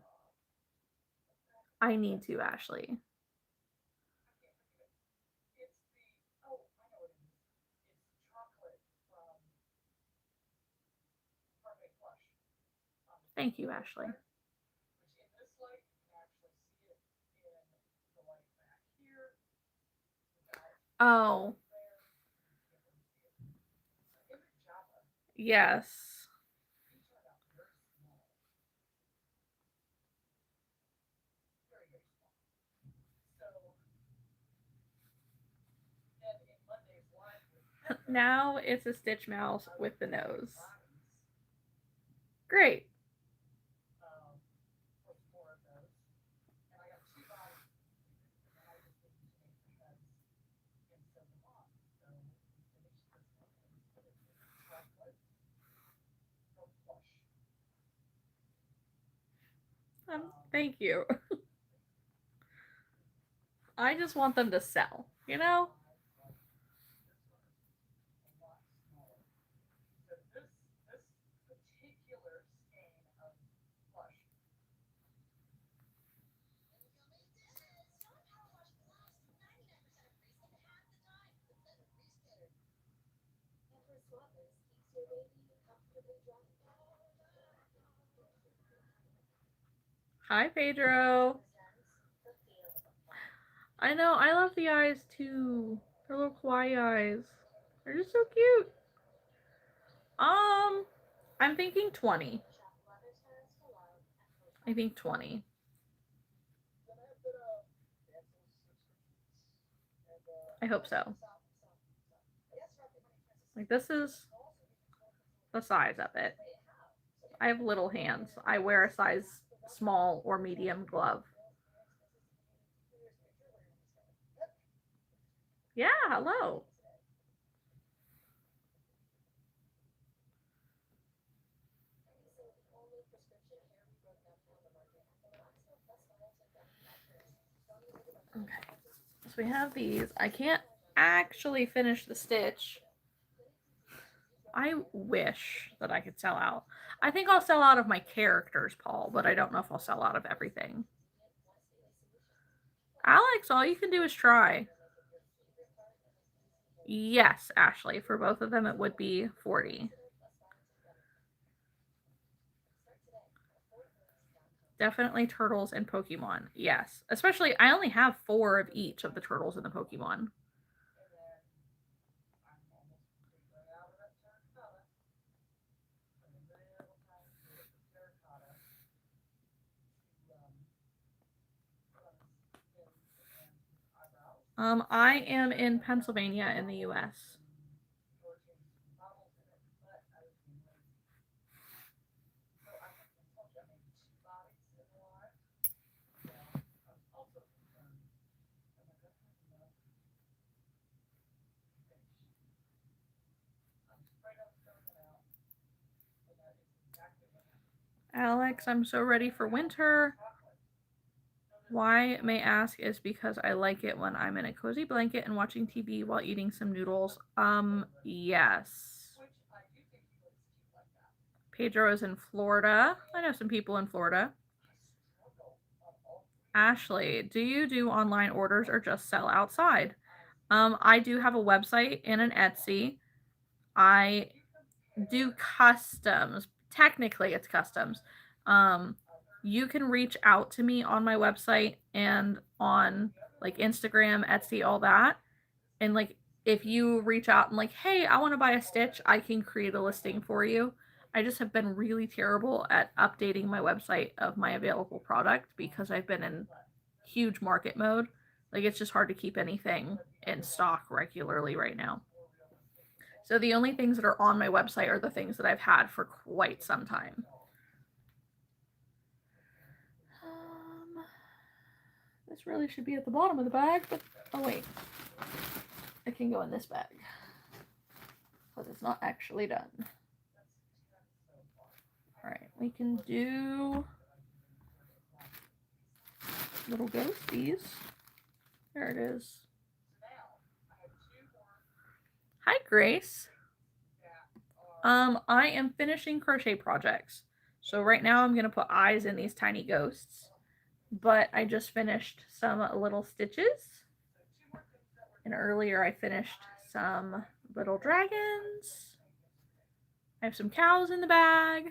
I need to, Ashley. Thank you, Ashley. Oh, yes. Now it's a Stitch Mouse with the nose. Great. Thank you. I just want them to sell, you know? Hi, Pedro. I know, I love the eyes too. They're little kawaii eyes. They're just so cute. I'm thinking 20. I think 20. I hope so. Like, this is the size of it. I have little hands. I wear a size small or medium glove. Yeah, hello. Okay. So we have these. I can't actually finish the stitch. I wish that I could sell out. I think I'll sell out of my characters, Paul, but I don't know if I'll sell out of everything. Alex, all you can do is try. Yes, Ashley. For both of them, it would be 40. Definitely turtles and Pokemon. Yes. Especially, I only have 4 of each of the turtles and the Pokemon. I am in Pennsylvania in the US. Alex, I'm so ready for winter. Why, may ask, is because I like it when I'm in a cozy blanket and watching TV while eating some noodles. Yes. Pedro is in Florida. I know some people in Florida. Ashley, do you do online orders or just sell outside? I do have a website and an Etsy. I do customs. Technically, it's customs. Um, you can reach out to me on my website and on like Instagram, Etsy, all that. And like, if you reach out and like, hey, I want to buy a stitch, I can create a listing for you. I just have been really terrible at updating my website of my available product because I've been in huge market mode. Like, it's just hard to keep anything in stock regularly right now. So the only things that are on my website are the things that I've had for quite some time. This really should be at the bottom of the bag, but oh wait. It can go in this bag. Because it's not actually done. Alright, we can do little ghosties. There it is. Hi, Grace. I am finishing crochet projects. So right now I'm going to put eyes in these tiny ghosts. But I just finished some little stitches. And earlier I finished some little dragons. I have some cows in the bag.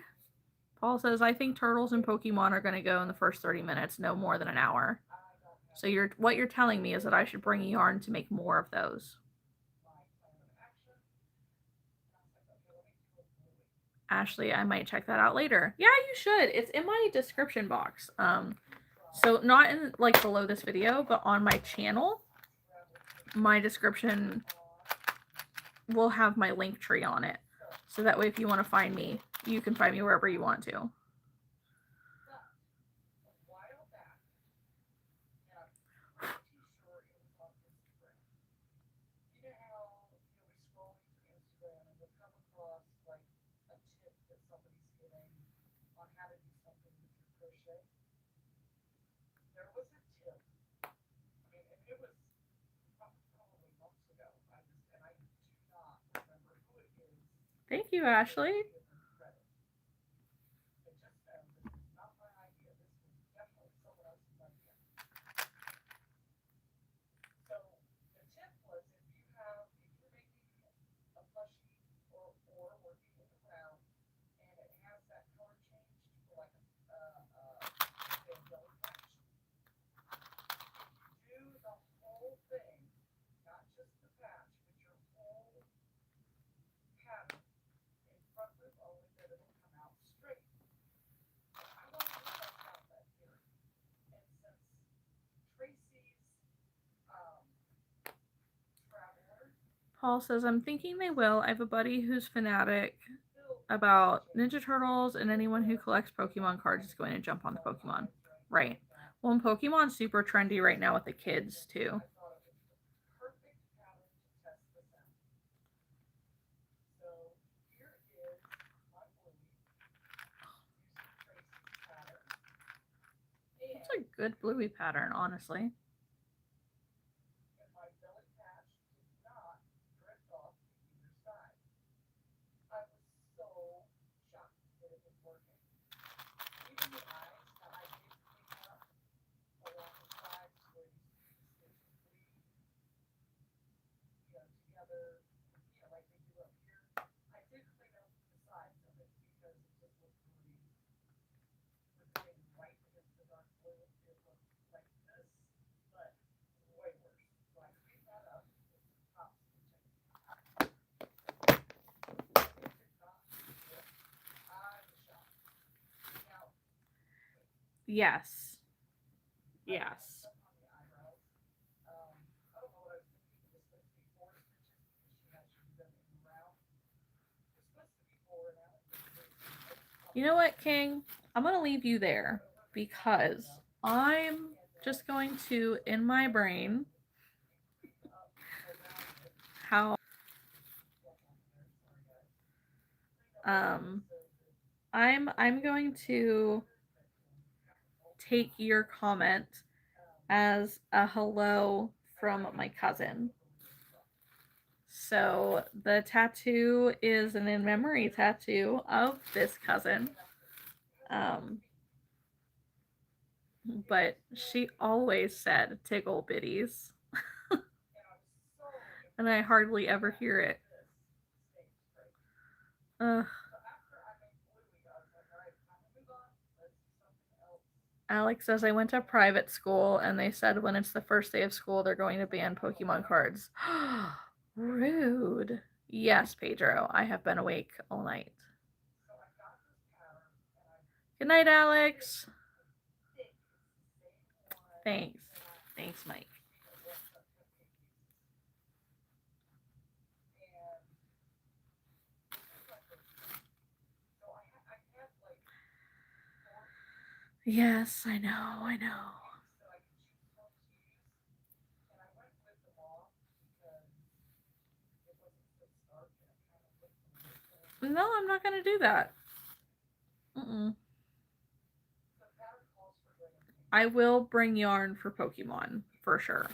Paul says, I think turtles and Pokemon are going to go in the first 30 minutes, no more than an hour. So what you're telling me is that I should bring yarn to make more of those. Ashley, I might check that out later. Yeah, you should. It's in my description box. So not in like below this video, but on my channel, my description will have my link tree on it. So that way if you want to find me, you can find me wherever you want to. Thank you, Ashley. Paul says, I'm thinking they will. I have a buddy who's fanatic about Ninja Turtles, and anyone who collects Pokemon cards is going to jump on the Pokemon. Right. Well, and Pokemon's super trendy right now with the kids, too. It's a good bluey pattern, honestly. Yes. Yes. You know what, King? I'm going to leave you there because I'm just going to, in my brain, how I'm going to take your comment as a hello from my cousin. So the tattoo is an in-memory tattoo of this cousin. But she always said tickle bitties. And I hardly ever hear it. Alex says, I went to private school and they said when it's the first day of school, they're going to ban Pokemon cards. Rude. Yes, Pedro, I have been awake all night. Good night, Alex. Thanks. Thanks, Mike. Yes, I know. No, I'm not gonna do that. Mm-mm. I will bring yarn for Pokemon for sure.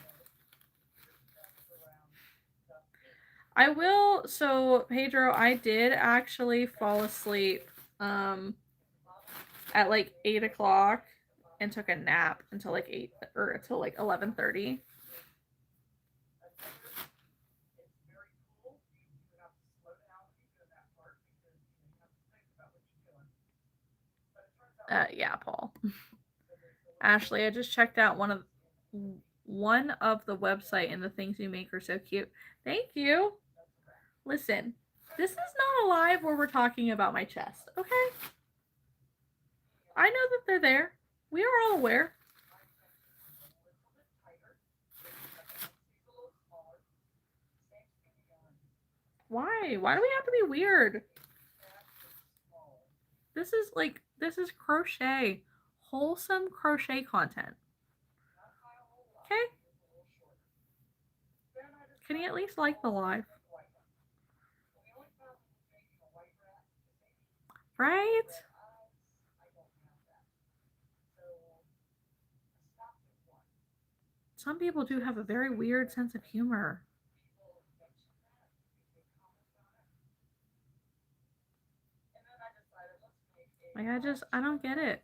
I will. So Pedro, I did actually fall asleep at like 8 o'clock and took a nap until like 8 or until like 11:30. Yeah, Paul. Ashley, I just checked out one of the website and the things you make are so cute. Thank you. Listen, this is not a live where we're talking about my chest, okay? I know that they're there. We are all aware. Why? Why do we have to be weird? This is crochet. Wholesome crochet content. Okay? Can you at least like the live? Right? Some people do have a very weird sense of humor. Like I don't get it.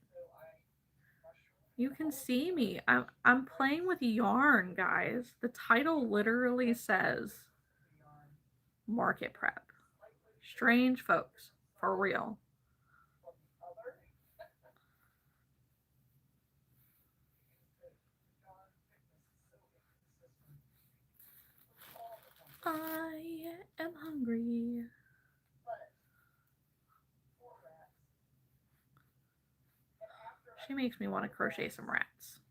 You can see me. I'm playing with yarn, guys. The title literally says market prep. Strange folks, for real. I am hungry. She makes me want to crochet some rats.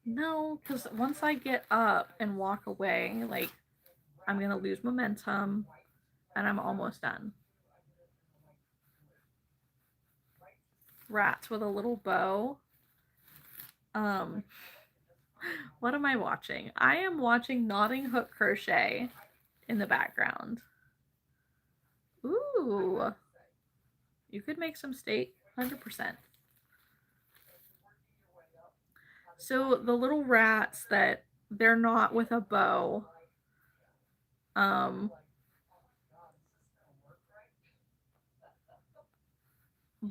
No, because once I get up and walk away, like, I'm gonna lose momentum and I'm almost done. Rats with a little bow. Um, what am I watching? I am watching Knotting Hook Crochet in the background. Ooh, you could make some steak, 100%. So the little rats that they're not with a bow, um,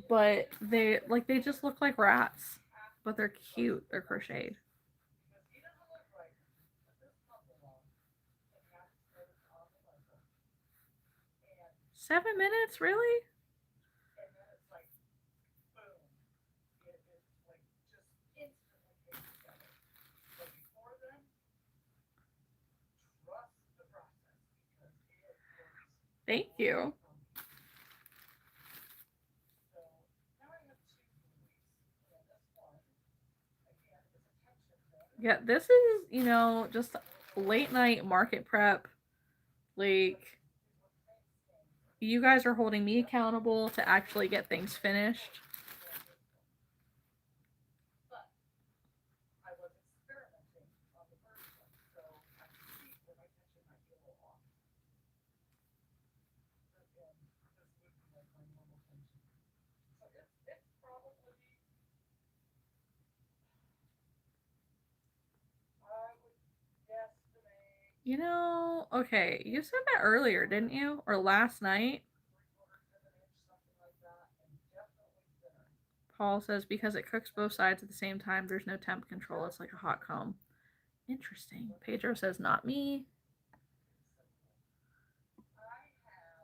but they just look like rats, but they're cute. They're crocheted. 7 minutes, really? Thank you. Yeah, this is, just late night market prep. Like, you guys are holding me accountable to actually get things finished. Okay, you said that earlier, didn't you? Or last night? Paul says because it cooks both sides at the same time, there's no temp control. It's like a hot comb. Interesting. Pedro says not me.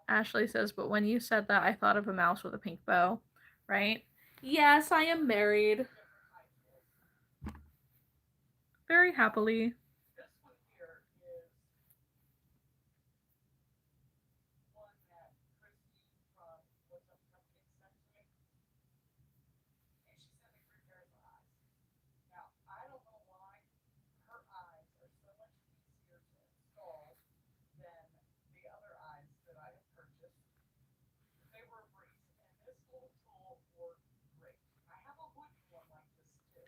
Ashley says, but when you said that, I thought of a mouse with a pink bow, right? Yes, I am married. Very happily.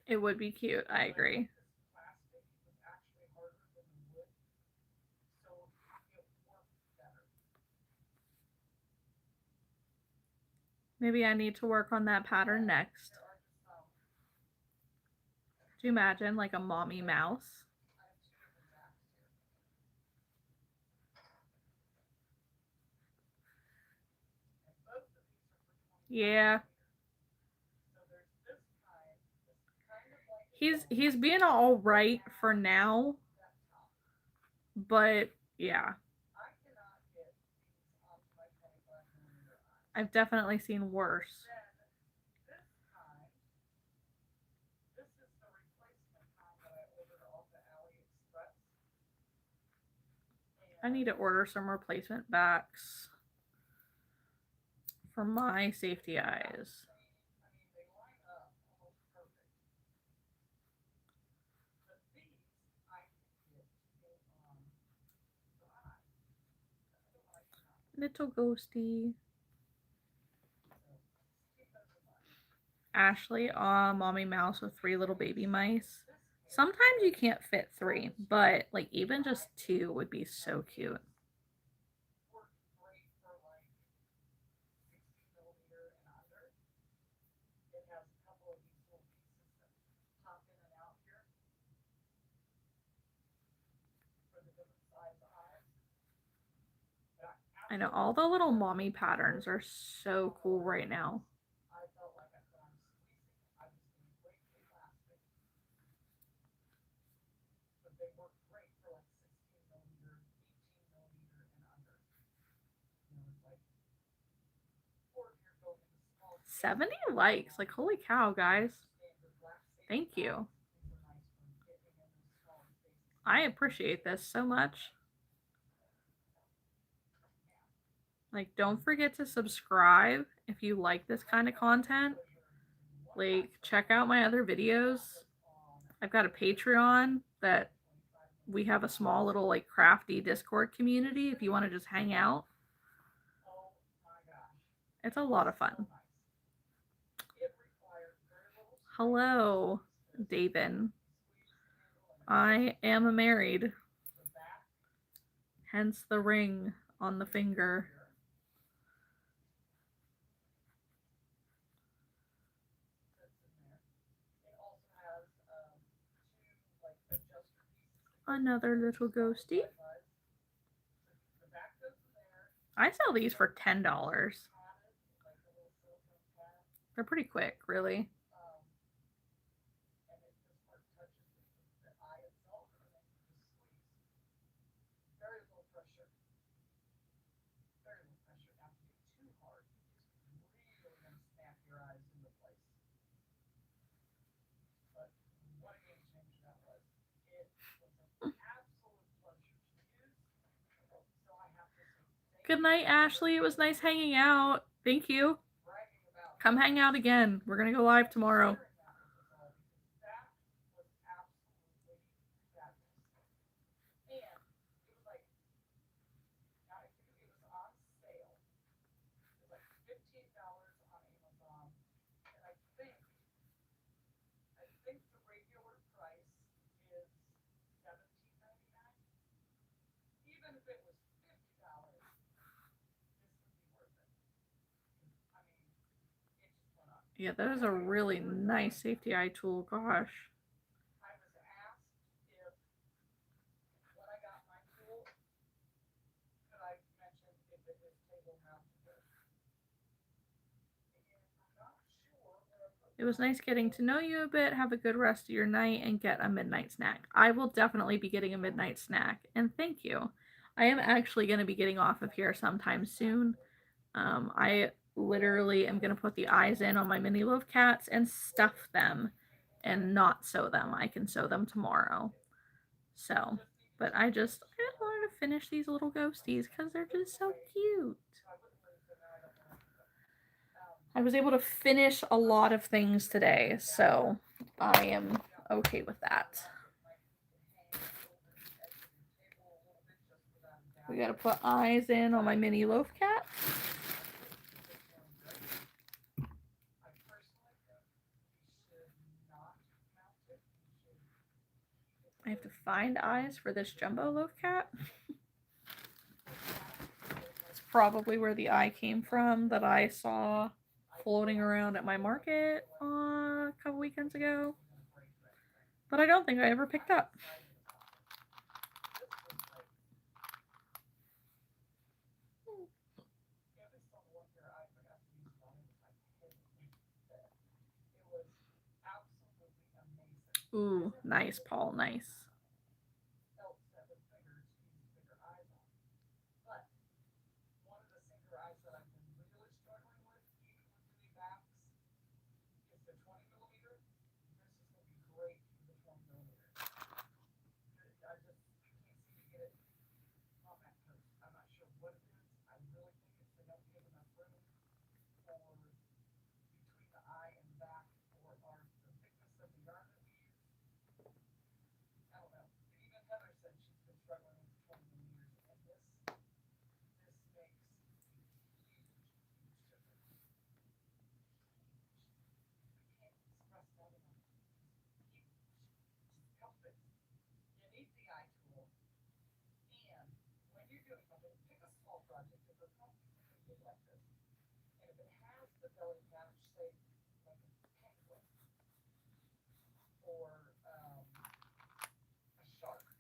It would be cute, I agree. Maybe I need to work on that pattern next. Do you imagine like a mommy mouse? Yeah. He's being all right for now, but yeah. I've definitely seen worse. I need to order some replacement backs for my safety eyes. Little ghosty. Ashley, mommy mouse with 3 little baby mice. Sometimes you can't fit 3, but like even just 2 would be so cute. I know all the little mommy patterns are so cool right now. $70 likes. Like, holy cow, guys. Thank you. I appreciate this so much. Like, don't forget to subscribe if you like this kind of content. Like, check out my other videos. I've got a Patreon that we have a small little like crafty Discord community if you want to just hang out. It's a lot of fun. Hello, David. I am married. Hence the ring on the finger. Another little ghosty. I sell these for $10. They're pretty quick, really. Good night, Ashley. It was nice hanging out. Thank you. Come hang out again. We're going to go live tomorrow. Yeah, that is a really nice safety eye tool. Gosh. It was nice getting to know you a bit. Have a good rest of your night and get a midnight snack. I will definitely be getting a midnight snack. And thank you. I am actually going to be getting off of here sometime soon. I literally am going to put the eyes in on my mini loaf cats and stuff them and not sew them. I can sew them tomorrow. So, but I wanted to finish these little ghosties because they're just so cute. I was able to finish a lot of things today, so I am okay with that. We gotta put eyes in on my mini loaf cat. have to find eyes for this jumbo loaf cat. It's probably where the eye came from that I saw floating around at my market a couple weekends ago. But I don't think I ever picked up. Ooh, nice, Paul, nice.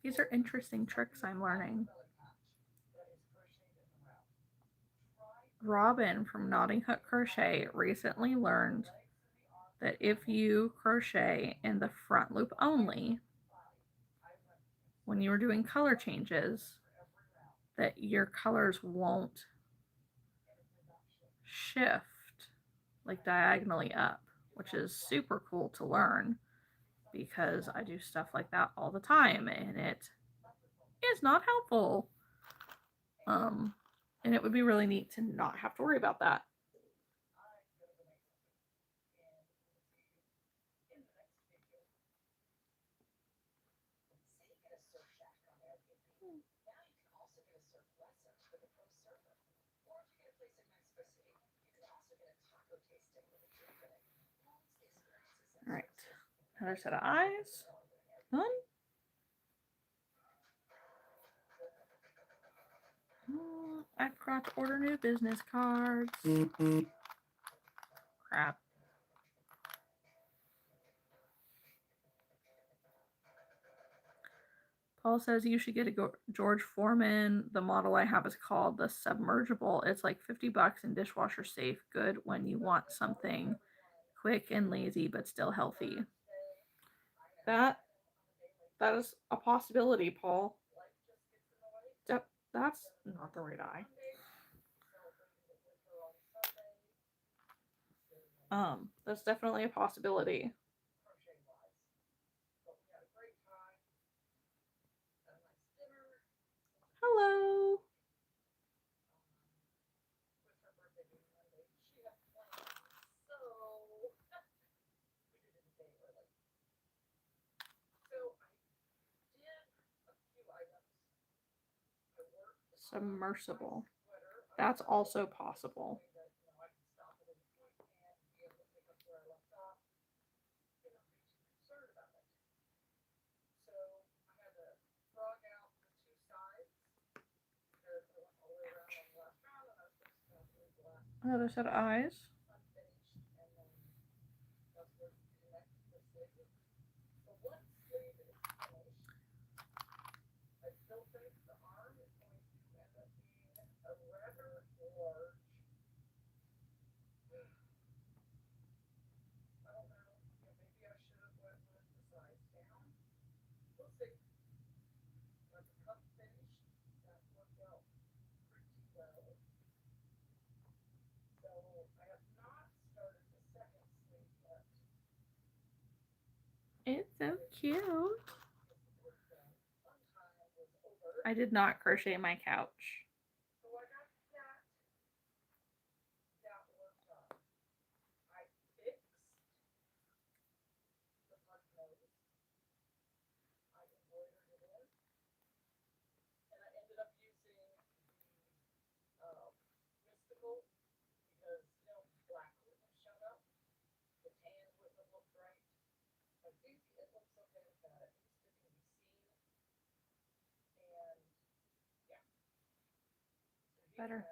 These are interesting tricks I'm learning. Robin from Notting Hook Crochet recently learned that if you crochet in the front loop only, when you're doing color changes, that your colors won't shift like diagonally up, which is super cool to learn because I do stuff like that all the time and it is not helpful. And it would be really neat to not have to worry about that. All right, another set of eyes. Done. I forgot to order new business cards. Crap. Paul says you should get a George Foreman. The model I have is called the Submergible. It's like $50 and dishwasher safe. Good when you want something quick and lazy but still healthy. That is a possibility, Paul. That's not the right eye. That's definitely a possibility. Hello. Submersible. That's also possible. Another set of eyes. It's so cute. I did not crochet my couch. better.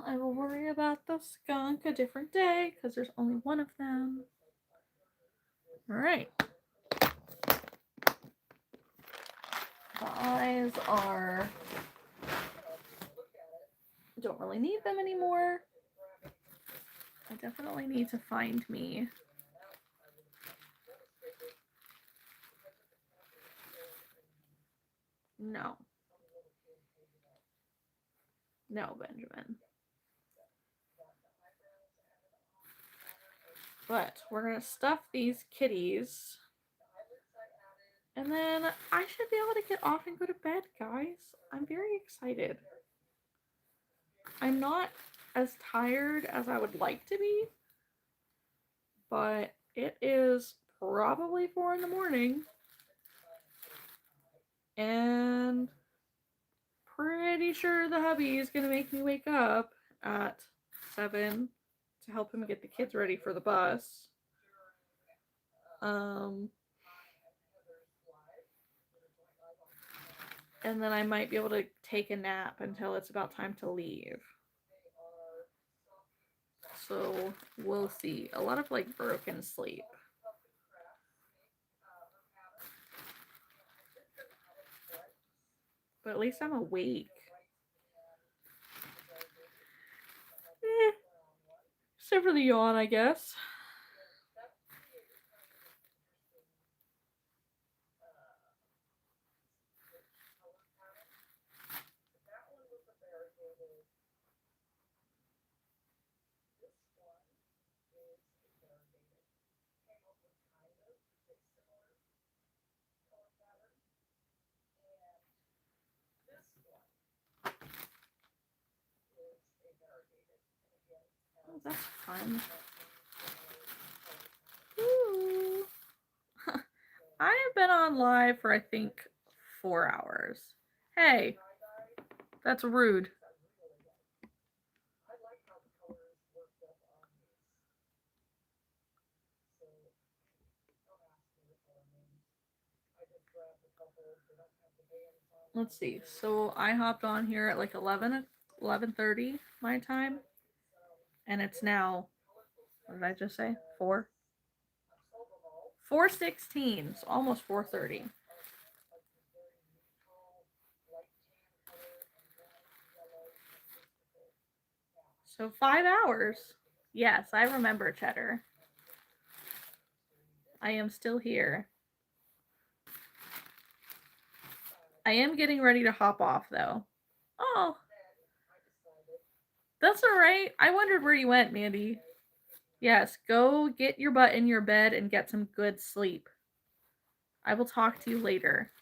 I will worry about the skunk a different day because there's only one of them. Alright. The eyes are... don't really need them anymore. I definitely need to find me no. No, Benjamin. But we're gonna stuff these kitties. And then I should be able to get off and go to bed, guys. I'm very excited. I'm not as tired as I would like to be, but it is probably 4 in the morning. And pretty sure the hubby is gonna make me wake up at 7 to help him get the kids ready for the bus. And then I might be able to take a nap until it's about time to leave. So we'll see. A lot of like broken sleep. But at least I'm awake. Except for the yawn, I guess. Oh, that's fun. Ooh. I have been on live for I think 4 hours. Hey, that's rude. Let's see. So I hopped on here at like 11:30 my time. And it's now, what did I just say? 4? 4:16. So almost 4:30. So 5 hours. Yes, I remember, Cheddar. I am still here. I am getting ready to hop off, though. Oh. That's alright. I wondered where you went, Mandy. Yes, go get your butt in your bed and get some good sleep. I will talk to you later.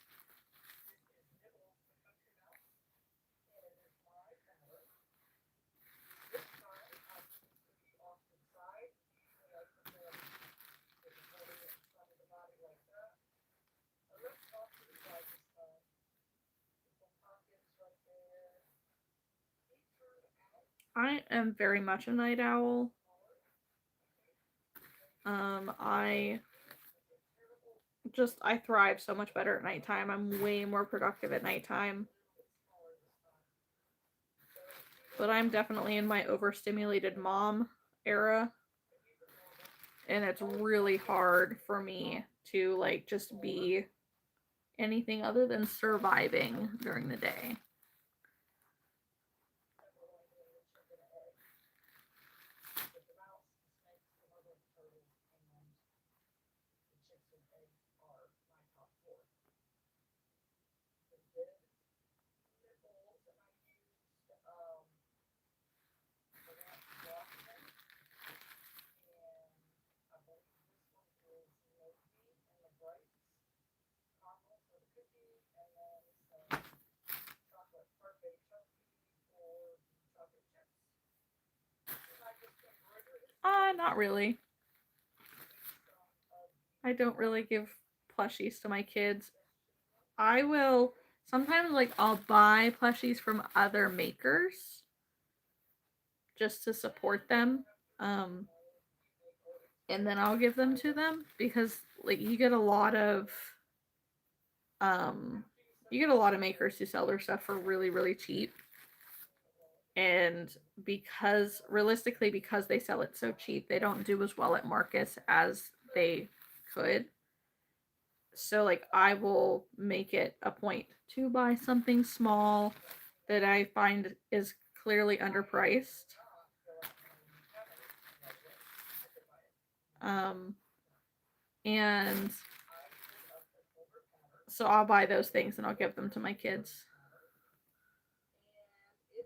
I am very much a night owl. I thrive so much better at nighttime. I'm way more productive at nighttime. But I'm definitely in my overstimulated mom era. And it's really hard for me to like just be anything other than surviving during the day. Not really. I don't really give plushies to my kids. I will sometimes like I'll buy plushies from other makers just to support them. And then I'll give them to them because like you get a lot of You get a lot of makers who sell their stuff for really, really cheap. And because realistically, because they sell it so cheap, they don't do as well at markets as they could. So like I will make it a point to buy something small that I find is clearly underpriced. And so I'll buy those things and I'll give them to my kids.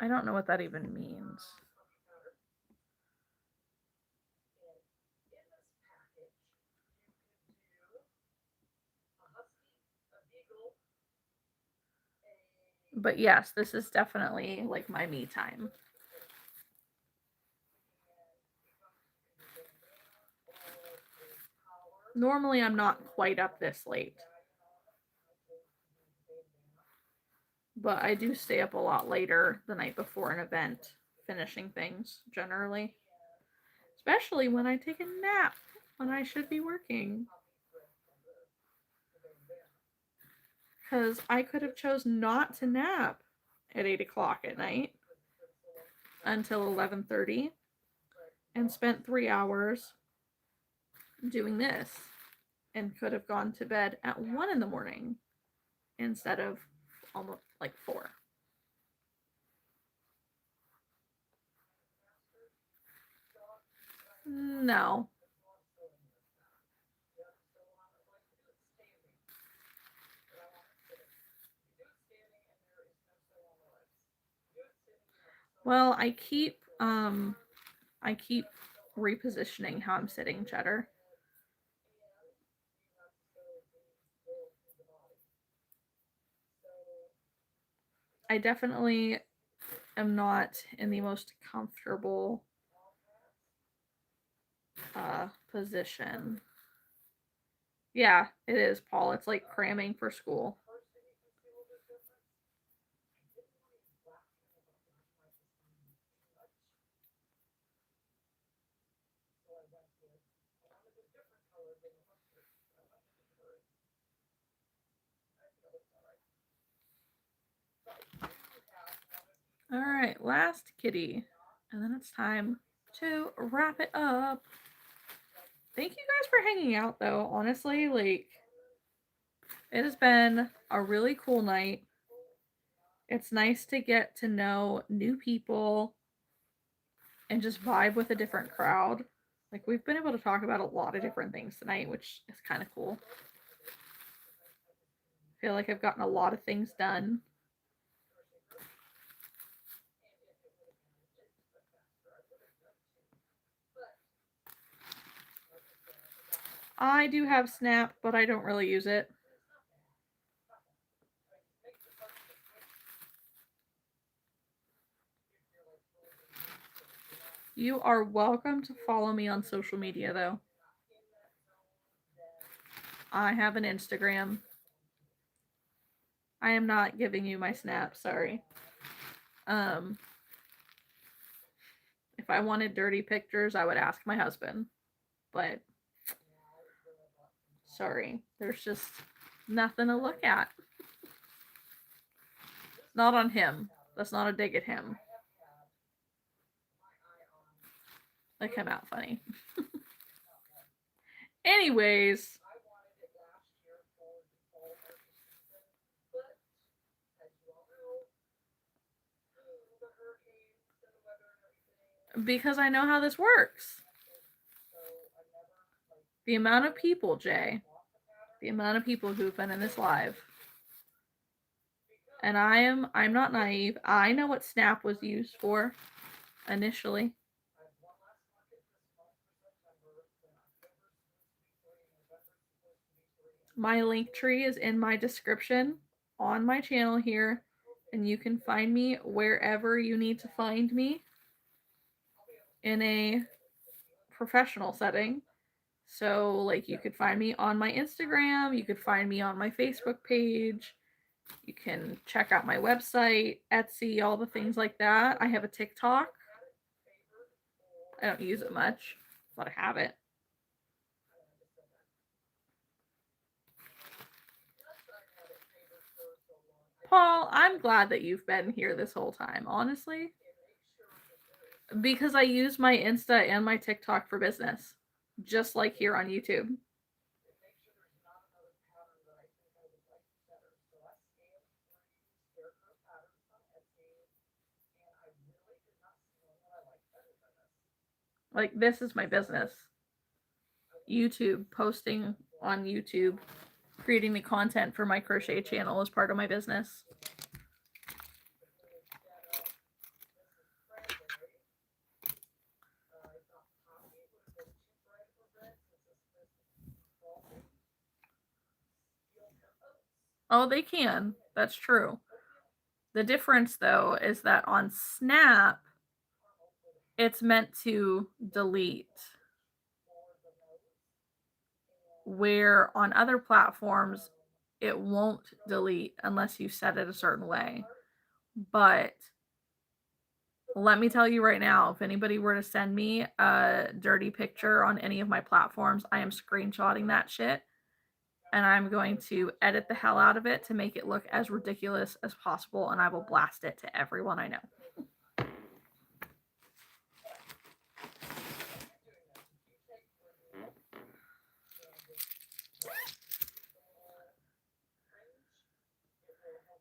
I don't know what that even means. But yes, this is definitely like my me time. Normally I'm not quite up this late. But I do stay up a lot later the night before an event, finishing things generally. Especially when I take a nap when I should be working. Because I could have chose not to nap at 8 o'clock at night until 11:30 and spent 3 hours doing this and could have gone to bed at 1 in the morning instead of almost like 4. No. Well, I keep repositioning how I'm sitting, Cheddar. I definitely am not in the most comfortable position. Yeah, it is, Paul. It's like cramming for school. All right, last kitty. And then it's time to wrap it up. Thank you guys for hanging out, though. Honestly, like, it has been a really cool night. It's nice to get to know new people and just vibe with a different crowd. Like, we've been able to talk about a lot of different things tonight, which is kind of cool. I feel like I've gotten a lot of things done. I do have Snap, but I don't really use it. You are welcome to follow me on social media, though. I have an Instagram. I am not giving you my Snap, sorry. If I wanted dirty pictures, I would ask my husband. But sorry, there's just nothing to look at. Not on him. That's not a dig at him. They come out funny. Anyways. Because I know how this works. The amount of people, Jay. The amount of people who've been in this live. And I'm not naive. I know what Snap was used for initially. My link tree is in my description on my channel here, and you can find me wherever you need to find me in a professional setting. So, like, you could find me on my Instagram, you could find me on my Facebook page, you can check out my website, Etsy, all the things like that. I have a TikTok. I don't use it much, but I have it. Paul, I'm glad that you've been here this whole time, honestly. Because I use my Insta and my TikTok for business, just like here on YouTube. Like, this is my business. YouTube, posting on YouTube, creating the content for my crochet channel is part of my business. Oh, they can. That's true. The difference, though, is that on Snap, it's meant to delete. Where on other platforms, it won't delete unless you set it a certain way. But let me tell you right now, if anybody were to send me a dirty picture on any of my platforms, I am screenshotting that shit and I'm going to edit the hell out of it to make it look as ridiculous as possible, and I will blast it to everyone I know.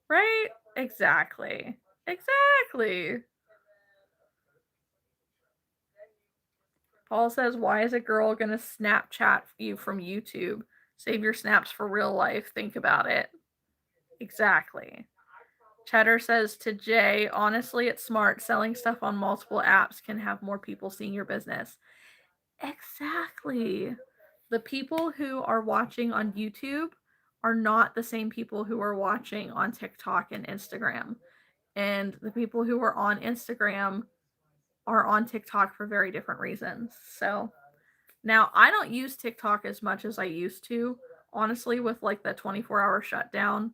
Right? Exactly. Exactly. Paul says, why is a girl going to Snapchat you from YouTube? Save your snaps for real life. Think about it. Exactly. Cheddar says to Jay, honestly, it's smart. Selling stuff on multiple apps can have more people seeing your business. Exactly. The people who are watching on YouTube are not the same people who are watching on TikTok and Instagram. And the people who are on Instagram are on TikTok for very different reasons. So now I don't use TikTok as much as I used to. Honestly, with like the 24-hour shutdown,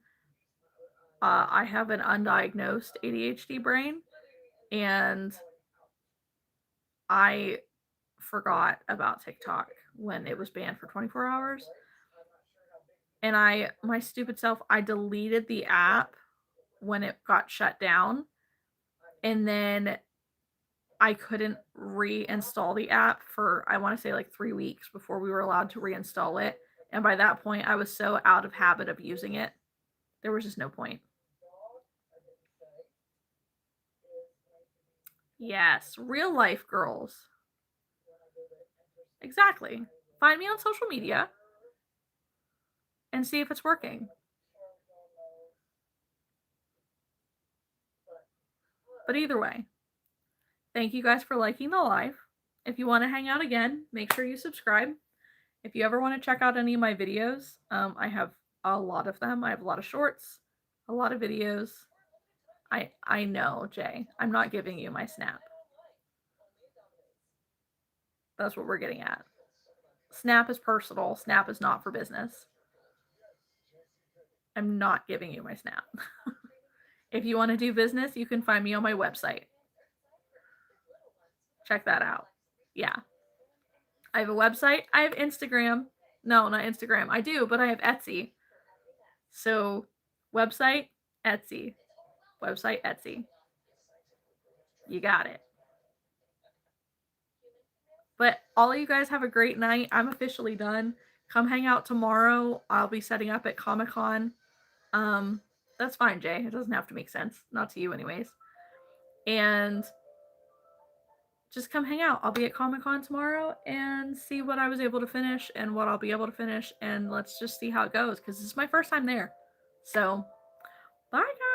I have an undiagnosed ADHD brain, and I forgot about TikTok when it was banned for 24 hours. And my stupid self, I deleted the app when it got shut down. And then I couldn't reinstall the app for, I want to say, like 3 weeks before we were allowed to reinstall it. And by that point, I was so out of habit of using it, there was just no point. Yes, real life girls. Exactly. Find me on social media and see if it's working. But either way, thank you guys for liking the live. If you want to hang out again, make sure you subscribe. If you ever want to check out any of my videos, I have a lot of them. I have a lot of shorts, a lot of videos. I know, Jay. I'm not giving you my snap. That's what we're getting at. Snap is personal. Snap is not for business. I'm not giving you my snap. If you want to do business, you can find me on my website. Check that out. Yeah. I have a website. I have Instagram. No, not Instagram. I do, but I have Etsy. So, website, Etsy. Website, Etsy. You got it. But all of you guys have a great night. I'm officially done. Come hang out tomorrow. I'll be setting up at Comic-Con. That's fine, Jay. It doesn't have to make sense. Not to you anyways. And just come hang out. I'll be at Comic-Con tomorrow and see what I was able to finish and what I'll be able to finish, and let's just see how it goes, because this is my first time there. So, bye guys.